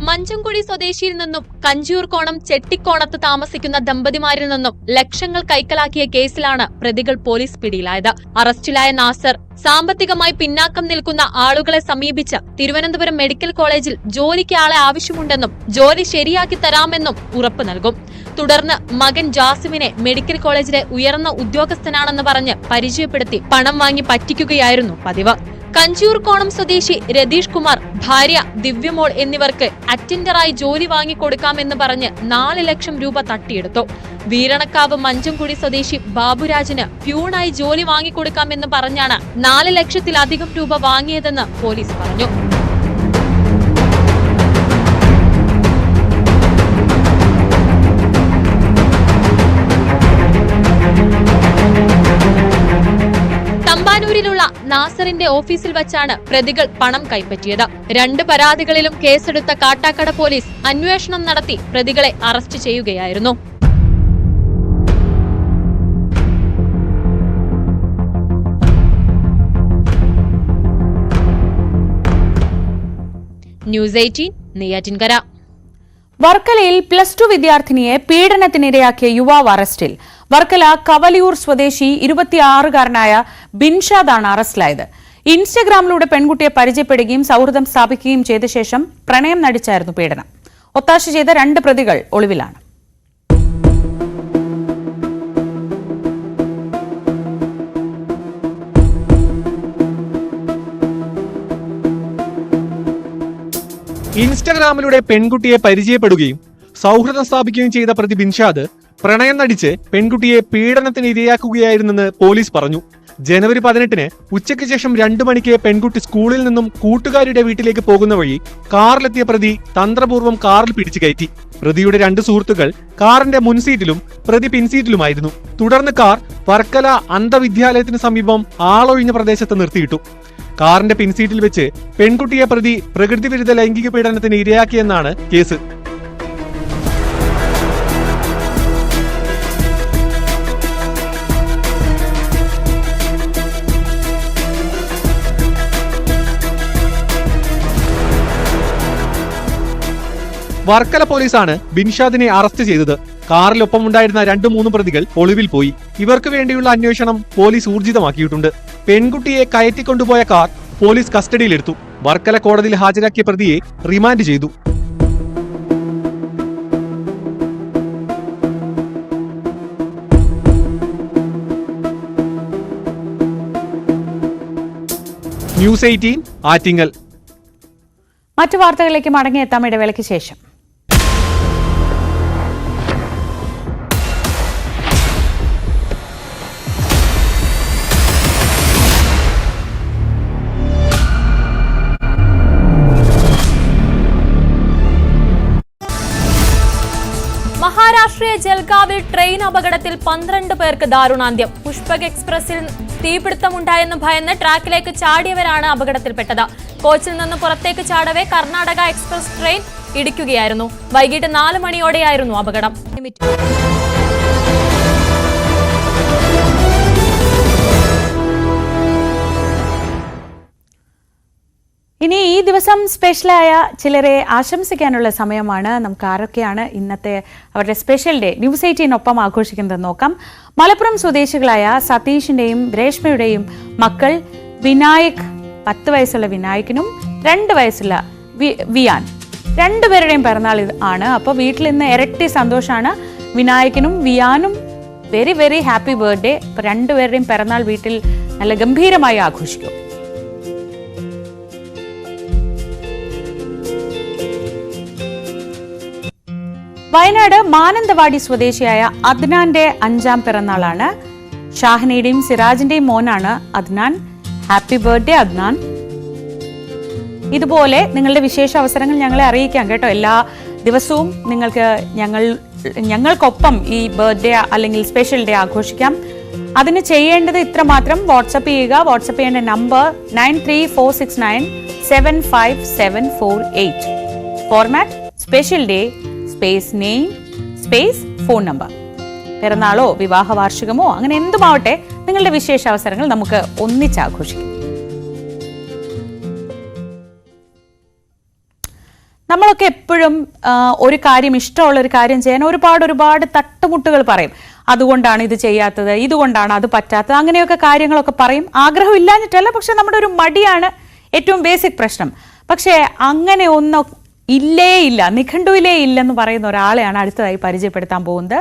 മഞ്ചംകുഴി സ്വദേശിയിൽ നിന്നും കഞ്ചൂർകോണം ചെട്ടിക്കോണത്ത് താമസിക്കുന്ന ദമ്പതിമാരിൽ നിന്നും ലക്ഷങ്ങൾ കൈക്കലാക്കിയ കേസിലാണ് പ്രതികൾ പോലീസ് പിടിയിലായത്. അറസ്റ്റിലായ നാസർ സാമ്പത്തികമായി പിന്നാക്കം നിൽക്കുന്ന ആളുകളെ സമീപിച്ച് തിരുവനന്തപുരം മെഡിക്കൽ കോളേജിൽ ജോലിക്ക് ആളെ ആവശ്യമുണ്ടെന്നും ജോലി ശരിയാക്കി തരാമെന്നും ഉറപ്പ് നൽകും. തുടർന്ന് മകൻ ജാസിമിനെ മെഡിക്കൽ കോളേജിലെ ഉയർന്ന ഉദ്യോഗസ്ഥനാണെന്ന് പറഞ്ഞ് പരിചയപ്പെടുത്തി പണം വാങ്ങി പറ്റിക്കുകയായിരുന്നു പതിവ്. കഞ്ചൂർകോണം സ്വദേശി രതീഷ് കുമാർ, ഭാര്യ ദിവ്യമോൾ എന്നിവർക്ക് അറ്റൻഡറായി ജോലി വാങ്ങിക്കൊടുക്കാമെന്ന് പറഞ്ഞ് 4 ലക്ഷം രൂപ തട്ടിയെടുത്തു. വീരണക്കാവ് മഞ്ചംകുഴി സ്വദേശി ബാബുരാജിന് പ്യൂണായി ജോലി വാങ്ങിക്കൊടുക്കാമെന്ന് പറഞ്ഞാണ് 4 ലക്ഷത്തിലധികം രൂപ വാങ്ങിയതെന്ന് പോലീസ് പറഞ്ഞു. തമ്പാനൂരിലുള്ള നാസറിന്റെ ഓഫീസിൽ വച്ചാണ് പ്രതികൾ പണം കൈപ്പറ്റിയത്. 2 പരാതികളിലും കേസെടുത്ത കാട്ടാക്കട പോലീസ് അന്വേഷണം നടത്തി പ്രതികളെ അറസ്റ്റ് ചെയ്യുകയായിരുന്നു. ന്യൂസ് 18 നെയ്യാറ്റിൻകര. വർക്കലയിൽ +2 വിദ്യാർത്ഥിനിയെ പീഡനത്തിനിരയാക്കിയ യുവാവ് അറസ്റ്റിൽ. വർക്കല കവലിയൂർ സ്വദേശി 26-കാരനായ ബിൻഷാദാണ് അറസ്റ്റിലായത്. ഇൻസ്റ്റഗ്രാമിലൂടെ പെൺകുട്ടിയെ പരിചയപ്പെടുകയും സൗഹൃദം സ്ഥാപിക്കുകയും ചെയ്ത ശേഷം പ്രണയം നടിച്ചായിരുന്നു പീഡനം. ഒത്താശ ചെയ്ത 2 പ്രതികൾ ഒളിവിലാണ്. ഇൻസ്റ്റഗ്രാമിലൂടെ പെൺകുട്ടിയെ പരിചയപ്പെടുകയും സൗഹൃദം സ്ഥാപിക്കുകയും ചെയ്ത പ്രതി ബിൻഷാദ് പ്രണയം നടിച്ച് പെൺകുട്ടിയെ പീഡനത്തിന് ഇരയാക്കുകയായിരുന്നെന്ന് പോലീസ് പറഞ്ഞു. ജനുവരി 18-ന് ഉച്ചയ്ക്ക് ശേഷം 2 മണിക്ക് പെൺകുട്ടി സ്കൂളിൽ നിന്നും കൂട്ടുകാരുടെ വീട്ടിലേക്ക് പോകുന്ന വഴി കാറിലെത്തിയ പ്രതി തന്ത്രപൂർവ്വം കാറിൽ പിടിച്ചു കയറ്റി. പ്രതിയുടെ 2 സുഹൃത്തുക്കൾ കാറിന്റെ മുൻസീറ്റിലും പ്രതി പിൻസീറ്റിലുമായിരുന്നു. തുടർന്ന് കാർ വർക്കല അന്ധവിദ്യാലയത്തിന് സമീപം ആളൊഴിഞ്ഞ പ്രദേശത്ത് നിർത്തിയിട്ടു. കാറിന്റെ പിൻസീറ്റിൽ വെച്ച് പെൺകുട്ടിയെ പ്രതി പ്രകൃതിവിരുദ്ധ ലൈംഗിക പീഡനത്തിന് ഇരയാക്കിയെന്നാണ് കേസ്. വർക്കല പോലീസാണ് ബിൻഷാദിനെ അറസ്റ്റ് ചെയ്തത്. കാറിലൊപ്പമുണ്ടായിരുന്ന 2-3 പ്രതികൾ ഒളിവിൽ പോയി. ഇവർക്ക് വേണ്ടിയുള്ള അന്വേഷണം പോലീസ് ഊർജിതമാക്കിയിട്ടുണ്ട്. പെൺകുട്ടിയെ കയറ്റിക്കൊണ്ടുപോയ കാർ പോലീസ് കസ്റ്റഡിയിലെടുത്തു. വർക്കല കോടതിയിൽ ഹാജരാക്കിയ പ്രതിയെ റിമാൻഡ് ചെയ്തു. ന്യൂസ് 18 ആറ്റിങ്ങൽ. മറ്റു വാർത്തകളിലേക്ക് മടങ്ങിയെത്താം ഇടവേളയ്ക്ക് ശേഷം. മഹാരാഷ്ട്രയിലെ ജൽഗാവിൽ ട്രെയിൻ അപകടത്തിൽ 12 പേർക്ക് ദാരുണാന്ത്യം. പുഷ്പക് എക്സ്പ്രസിൽ തീപിടുത്തമുണ്ടായെന്ന് ഭയന്ന് ട്രാക്കിലേക്ക് ചാടിയവരാണ് അപകടത്തിൽപ്പെട്ടത്. കോച്ചിൽ നിന്ന് പുറത്തേക്ക് ചാടവെ കർണാടക എക്സ്പ്രസ് ട്രെയിൻ ഇടിക്കുകയായിരുന്നു. വൈകിട്ട് 4 മണിയോടെയായിരുന്നു അപകടം. ഇനി ഈ ദിവസം സ്പെഷ്യലായ ചിലരെ ആശംസിക്കാനുള്ള സമയമാണ്. നമുക്ക് ആരൊക്കെയാണ് ഇന്നത്തെ അവരുടെ സ്പെഷ്യൽ ഡേ ന്യൂസ് 18 ആഘോഷിക്കുന്നത് നോക്കാം. മലപ്പുറം സ്വദേശികളായ സതീഷിന്റെയും രേഷ്മയുടെയും മക്കൾ വിനായക്, 10 വയസ്സുള്ള വിനായകിനും 2 വയസ്സുള്ള വിയാൻ, രണ്ടുപേരുടെയും പിറന്നാൾ ആണ്. അപ്പോൾ വീട്ടിൽ ഇന്ന് ഇരട്ടി സന്തോഷമാണ്. വിനായകിനും വിയാനും വെരി വെരി ഹാപ്പി ബർത്ത്ഡേ. അപ്പോൾ രണ്ടുപേരുടെയും പിറന്നാൾ വീട്ടിൽ നല്ല ഗംഭീരമായി ആഘോഷിക്കും. വയനാട് മാനന്തവാടി സ്വദേശിയായ അദ്നാന്റെ 5ാം പിറന്നാളാണ്. ഷാഹിനയുടെയും സിറാജിന്റെയും മോനാണ് അദ്നാൻ. Happy birthday Adnan. ഇതുപോലെ നിങ്ങളുടെ വിശേഷ അവസരങ്ങൾ ഞങ്ങളെ അറിയിക്കാം കേട്ടോ. എല്ലാ ദിവസവും നിങ്ങൾക്ക് ഞങ്ങൾക്കൊപ്പം ഈ ബർത്ത്ഡേ അല്ലെങ്കിൽ സ്പെഷ്യൽ ഡേ ആഘോഷിക്കാം. അതിന് ചെയ്യേണ്ടത് ഇത്രമാത്രം: വാട്സപ്പ് ചെയ്യുക. വാട്സപ്പ് ചെയ്യേണ്ട number 9346975748. Format special day space name space phone number. പിറന്നാളോ വിവാഹ വാർഷികമോ അങ്ങനെ എന്തുമാവട്ടെ, നിങ്ങളുടെ വിശേഷ അവസരങ്ങൾ നമുക്ക് ഒന്നിച്ച് ആഘോഷിക്കാം. നമ്മളൊക്കെ എപ്പോഴും ഒരു കാര്യം, ഇഷ്ടമുള്ള ഒരു കാര്യം ചെയ്യാൻ ഒരുപാട് തട്ടുമുട്ടുകൾ പറയും. അതുകൊണ്ടാണ് ഇത് ചെയ്യാത്തത്, ഇതുകൊണ്ടാണ് അത് പറ്റാത്തത്, അങ്ങനെയൊക്കെ കാര്യങ്ങളൊക്കെ പറയും. ആഗ്രഹം ഇല്ലാഞ്ഞിട്ടല്ല, പക്ഷെ നമ്മുടെ ഒരു മടിയാണ് ഏറ്റവും ബേസിക് പ്രശ്നം. പക്ഷേ അങ്ങനെ ഒന്നും ഇല്ല, നിഘണ്ടുവിലേ ഇല്ലെന്ന് പറയുന്ന ഒരാളെയാണ് അടുത്തതായി പരിചയപ്പെടുത്താൻ പോകുന്നത്.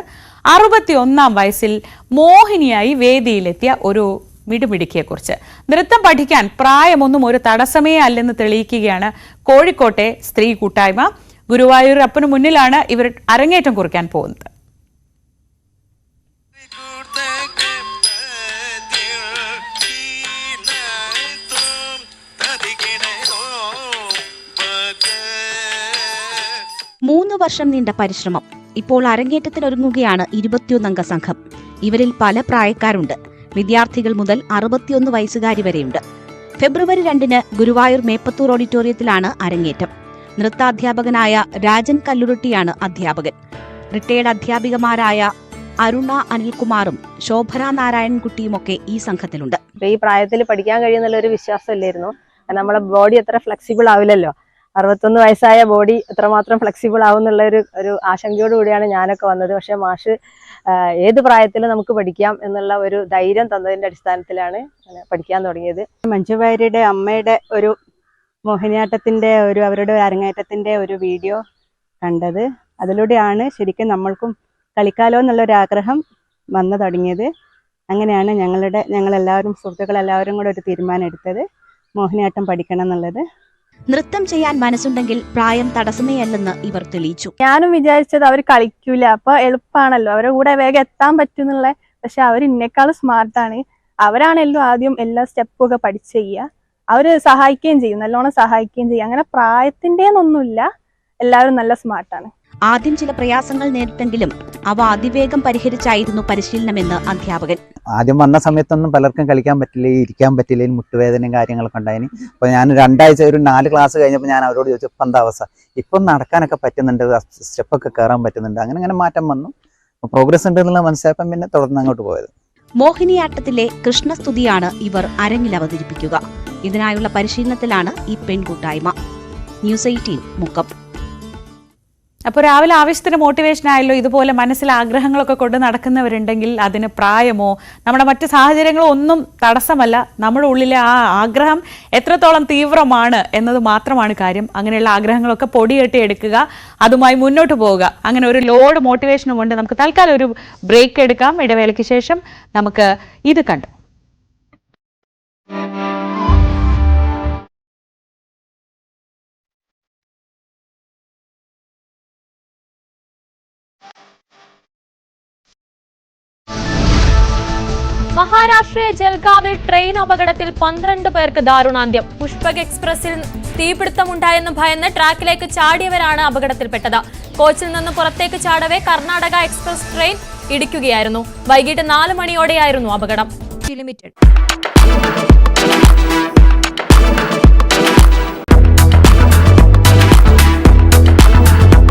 61-ാം വയസ്സിൽ മോഹിനിയായി വേദിയിലെത്തിയ ഒരു മിടുമിടുക്കിയെക്കുറിച്ച്. നൃത്തം പഠിക്കാൻ പ്രായമൊന്നും ഒരു തടസ്സമേ അല്ലെന്ന് തെളിയിക്കുകയാണ് കോഴിക്കോട്ടെ സ്ത്രീ കൂട്ടായ്മ. ഗുരുവായൂർ അപ്പനു മുന്നിലാണ് ഇവർ അരങ്ങേറ്റം കുറിക്കാൻ പോകുന്നത്. മൂന്ന് വർഷം നീണ്ട പരിശ്രമം. ഇപ്പോൾ അരങ്ങേറ്റത്തിനൊരുങ്ങുകയാണ് 21-അംഗ സംഘം. ഇവരിൽ പല പ്രായക്കാരുണ്ട്. വിദ്യാർത്ഥികൾ മുതൽ 61 വയസ്സുകാരി വരെയുണ്ട്. ഫെബ്രുവരി 2-ന് ഗുരുവായൂർ മേപ്പത്തൂർ ഓഡിറ്റോറിയത്തിലാണ് അരങ്ങേറ്റം. നൃത്താധ്യാപകനായ രാജൻ കല്ലുരുട്ടിയാണ് അധ്യാപകൻ. റിട്ടയേർഡ് അധ്യാപികമാരായ അരുണ അനിൽകുമാറും ശോഭന നാരായണൻകുട്ടിയുമൊക്കെ ഈ സംഘത്തിലുണ്ട്. ഈ പ്രായത്തിൽ പഠിക്കാൻ കഴിയുന്നുള്ള ഒരു വിശ്വാസമില്ലായിരുന്നു. നമ്മളെ ബോഡി അത്ര ഫ്ലെക്സിബിൾ ആവില്ലല്ലോ. 61 വയസ്സായ ബോഡി എത്രമാത്രം ഫ്ലെക്സിബിൾ ആവും എന്നുള്ള ഒരു ആശങ്കയോട് കൂടിയാണ് ഞാനൊക്കെ വന്നത്. പക്ഷെ മാഷ് ഏത് പ്രായത്തിലും നമുക്ക് പഠിക്കാം എന്നുള്ള ഒരു ധൈര്യം തന്നതിന്റെ അടിസ്ഥാനത്തിലാണ് പഠിക്കാൻ തുടങ്ങിയത്. മഞ്ജു വാര്യരുടെ അമ്മയുടെ ഒരു മോഹിനിയാട്ടത്തിന്റെ അവരുടെ അരങ്ങേറ്റത്തിന്റെ ഒരു വീഡിയോ കണ്ടത്. അതിലൂടെയാണ് ശരിക്കും നമ്മൾക്കും കളിക്കാലോ എന്നുള്ളൊരു ആഗ്രഹം വന്നു തുടങ്ങിയത്. അങ്ങനെയാണ് ഞങ്ങളെല്ലാവരും സുഹൃത്തുക്കളെല്ലാവരും കൂടെ ഒരു തീരുമാനം എടുത്തത്, മോഹിനിയാട്ടം പഠിക്കണം എന്നുള്ളത്. നൃത്തം ചെയ്യാൻ മനസ്സുണ്ടെങ്കിൽ പ്രായം തടസ്സമേ അല്ലെന്ന് ഇവർ തെളിയിച്ചു. ഞാനും വിചാരിച്ചത് അവർ കളിക്കൂല, അപ്പൊ എളുപ്പമാണല്ലോ, അവരുടെ കൂടെ വേഗം എത്താൻ പറ്റുന്നുള്ള. പക്ഷെ അവർ ഇന്നേക്കാളും സ്മാർട്ടാണ്. അവരാണല്ലോ ആദ്യം എല്ലാ സ്റ്റെപ്പും ഒക്കെ പഠിച്ച് ചെയ്യുക. അവര് സഹായിക്കുകയും ചെയ്യും, നല്ലോണം സഹായിക്കുകയും ചെയ്യും. അങ്ങനെ പ്രായത്തിൻ്റെന്നൊന്നുമില്ല, എല്ലാവരും നല്ല സ്മാർട്ടാണ്. ആദ്യം ചില പ്രയാസങ്ങൾ നേരിട്ടെങ്കിലും അവ അതിവേഗം പരിഹരിച്ചായിരുന്നു പരിശീലനമെന്ന് അധ്യാപകൻ. ആദ്യം വന്ന സമയത്തൊന്നും പലർക്കും കളിക്കാൻ പറ്റില്ല, ഇരിക്കാൻ പറ്റില്ല, മുട്ടുവേദനയും കാര്യങ്ങളൊക്കെ ഉണ്ടായിന്. അപ്പോൾ ഞാൻ 2 ആഴ്ച ഒരു 4 ക്ലാസ് കഴിഞ്ഞപ്പോൾ ഞാൻ അവരോട് ചോദിച്ചു, ഇപ്പം എന്താ അവസ്ഥ? ഇപ്പം നടക്കാനൊക്കെ പറ്റുന്നുണ്ട്, സ്റ്റെപ്പൊക്കെ കയറാൻ പറ്റുന്നുണ്ട്. അങ്ങനെ മാറ്റം വന്നു, പ്രോഗ്രസ് ഉണ്ട് എന്നുള്ള മനസ്സിലാക്കാൻ പിന്നെ തുടർന്ന് അങ്ങോട്ട് പോയത്. മോഹിനിയാട്ടത്തിലെ കൃഷ്ണസ്തുതിയാണ് ഇവർ അരങ്ങിൽ അവതരിപ്പിക്കുക. ഇതിനായുള്ള പരിശീലനത്തിലാണ് ഈ പെൺകൂട്ടായ്മ. ന്യൂസ് 18 മുക്കം. അപ്പോൾ രാവിലെ ആവശ്യത്തിന് മോട്ടിവേഷൻ ആയല്ലോ. ഇതുപോലെ മനസ്സിൽ ആഗ്രഹങ്ങളൊക്കെ കൊണ്ട് നടക്കുന്നവരുണ്ടെങ്കിൽ അതിന് പ്രായമോ നമ്മുടെ മറ്റ് സാഹചര്യങ്ങളോ ഒന്നും തടസ്സമല്ല. നമ്മുടെ ഉള്ളിലെ ആ ആഗ്രഹം എത്രത്തോളം തീവ്രമാണ് എന്നത് മാത്രമാണ് കാര്യം. അങ്ങനെയുള്ള ആഗ്രഹങ്ങളൊക്കെ പൊടികെട്ടി എടുക്കുക, അതുമായി മുന്നോട്ട് പോവുക. അങ്ങനെ ഒരു ലോഡ് മോട്ടിവേഷനും കൊണ്ട് നമുക്ക് തൽക്കാലം ഒരു ബ്രേക്ക് എടുക്കാം. ഇടവേളയ്ക്ക് ശേഷം നമുക്ക് ഇത് കണ്ടു. മഹാരാഷ്ട്രയിലെ ജൽഗാവിൽ ട്രെയിൻ അപകടത്തിൽ 12 പേർക്ക് ദാരുണാന്ത്യം. പുഷ്പക് എക്സ്പ്രസിൽ തീപിടുത്തമുണ്ടായെന്ന് ഭയന്ന് ട്രാക്കിലേക്ക് ചാടിയവരാണ് അപകടത്തിൽപ്പെട്ടത്. കോച്ചിൽ നിന്ന് പുറത്തേക്ക് ചാടവേ കർണാടക എക്സ്പ്രസ് ട്രെയിൻ ഇടിക്കുകയായിരുന്നു. വൈകിട്ട് 4 മണിയോടെയായിരുന്നു അപകടം. ലിമിറ്റഡ്.